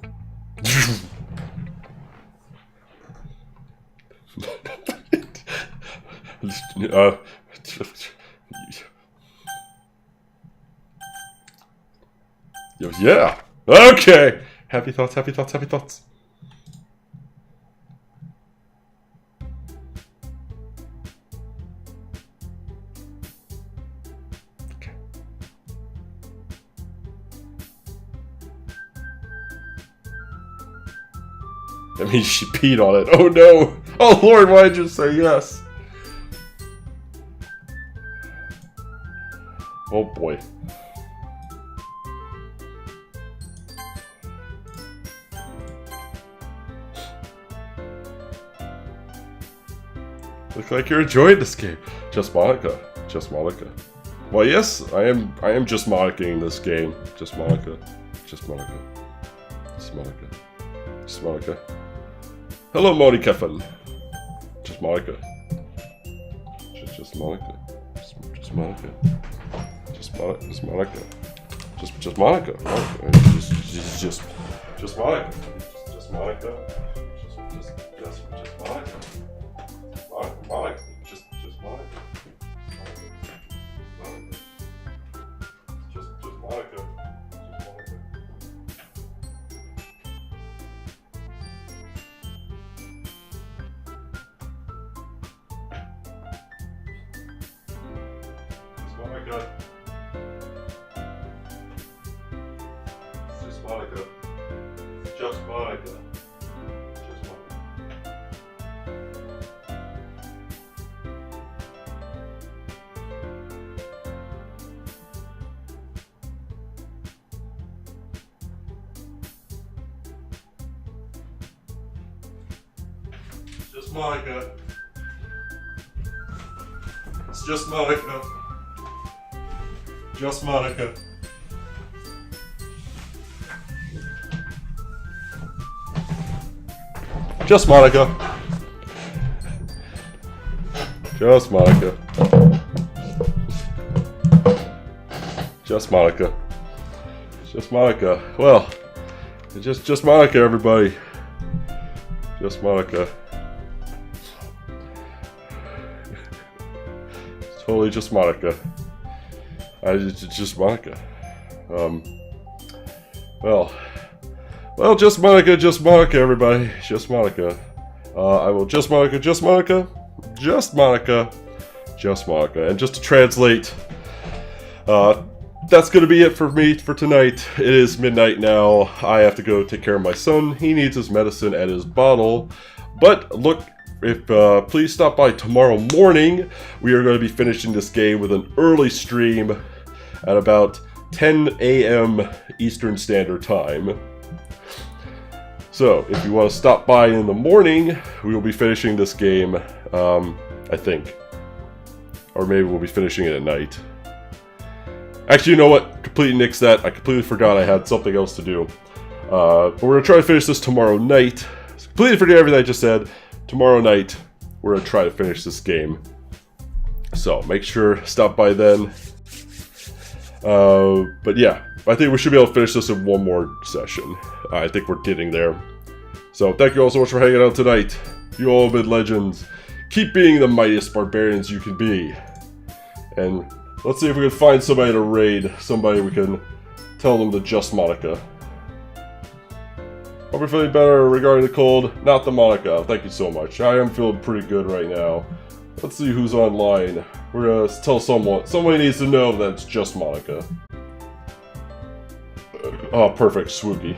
Yeah. Okay. Happy thoughts, happy thoughts, happy thoughts. Okay. That means she peed on it. Oh no! Oh Lord, why did you say yes? Oh boy. Looks like you're enjoying this game. Just Monica. Just Monica. Well, yes, I am just Monica-ing this game. Just Monica. Just Monica. Just Monica. Just Monica. Hello, Monica. Just Monica. Just Monica. Just Monica. Just Monica. Just Monica. Just Monica. Just Monica. Just Monica. Just Monica. Monica. Just Monica. Just Monica. Just Monica. Just Monica. Just Monica. It's just Monica. Just Monica. Just Monica. Just Monica. Just Monica. Just Monica. Well, it's just Monica, everybody. Just Monica. It's totally just Monica. It's just Monica. Well, just Monica, everybody. Just Monica. I will just Monica, just Monica, just Monica, just Monica. And just to translate, that's going to be it for me for tonight. It is midnight now. I have to go take care of my son. He needs his medicine and his bottle. But look, please stop by tomorrow morning. We are going to be finishing this game with an early stream at about 10 a.m. Eastern Standard Time. So, if you want to stop by in the morning, we will be finishing this game, I think. Or maybe we'll be finishing it at night. Actually, you know what? Completely nix that. I completely forgot I had something else to do. But we're going to try to finish this tomorrow night. Completely forget everything I just said. Tomorrow night, we're going to try to finish this game. So, make sure to stop by then. But yeah, I think we should be able to finish this in one more session. I think we're getting there. So, thank you all so much for hanging out tonight. You all have been legends. Keep being the mightiest barbarians you can be. And let's see if we can find somebody to raid. Somebody we can tell them to just Monica. Hope you're feeling better regarding the cold. Not the Monica. Thank you so much. I am feeling pretty good right now. Let's see who's online. We're gonna tell someone. Somebody needs to know that it's just Monica. Oh, perfect. Swoogie.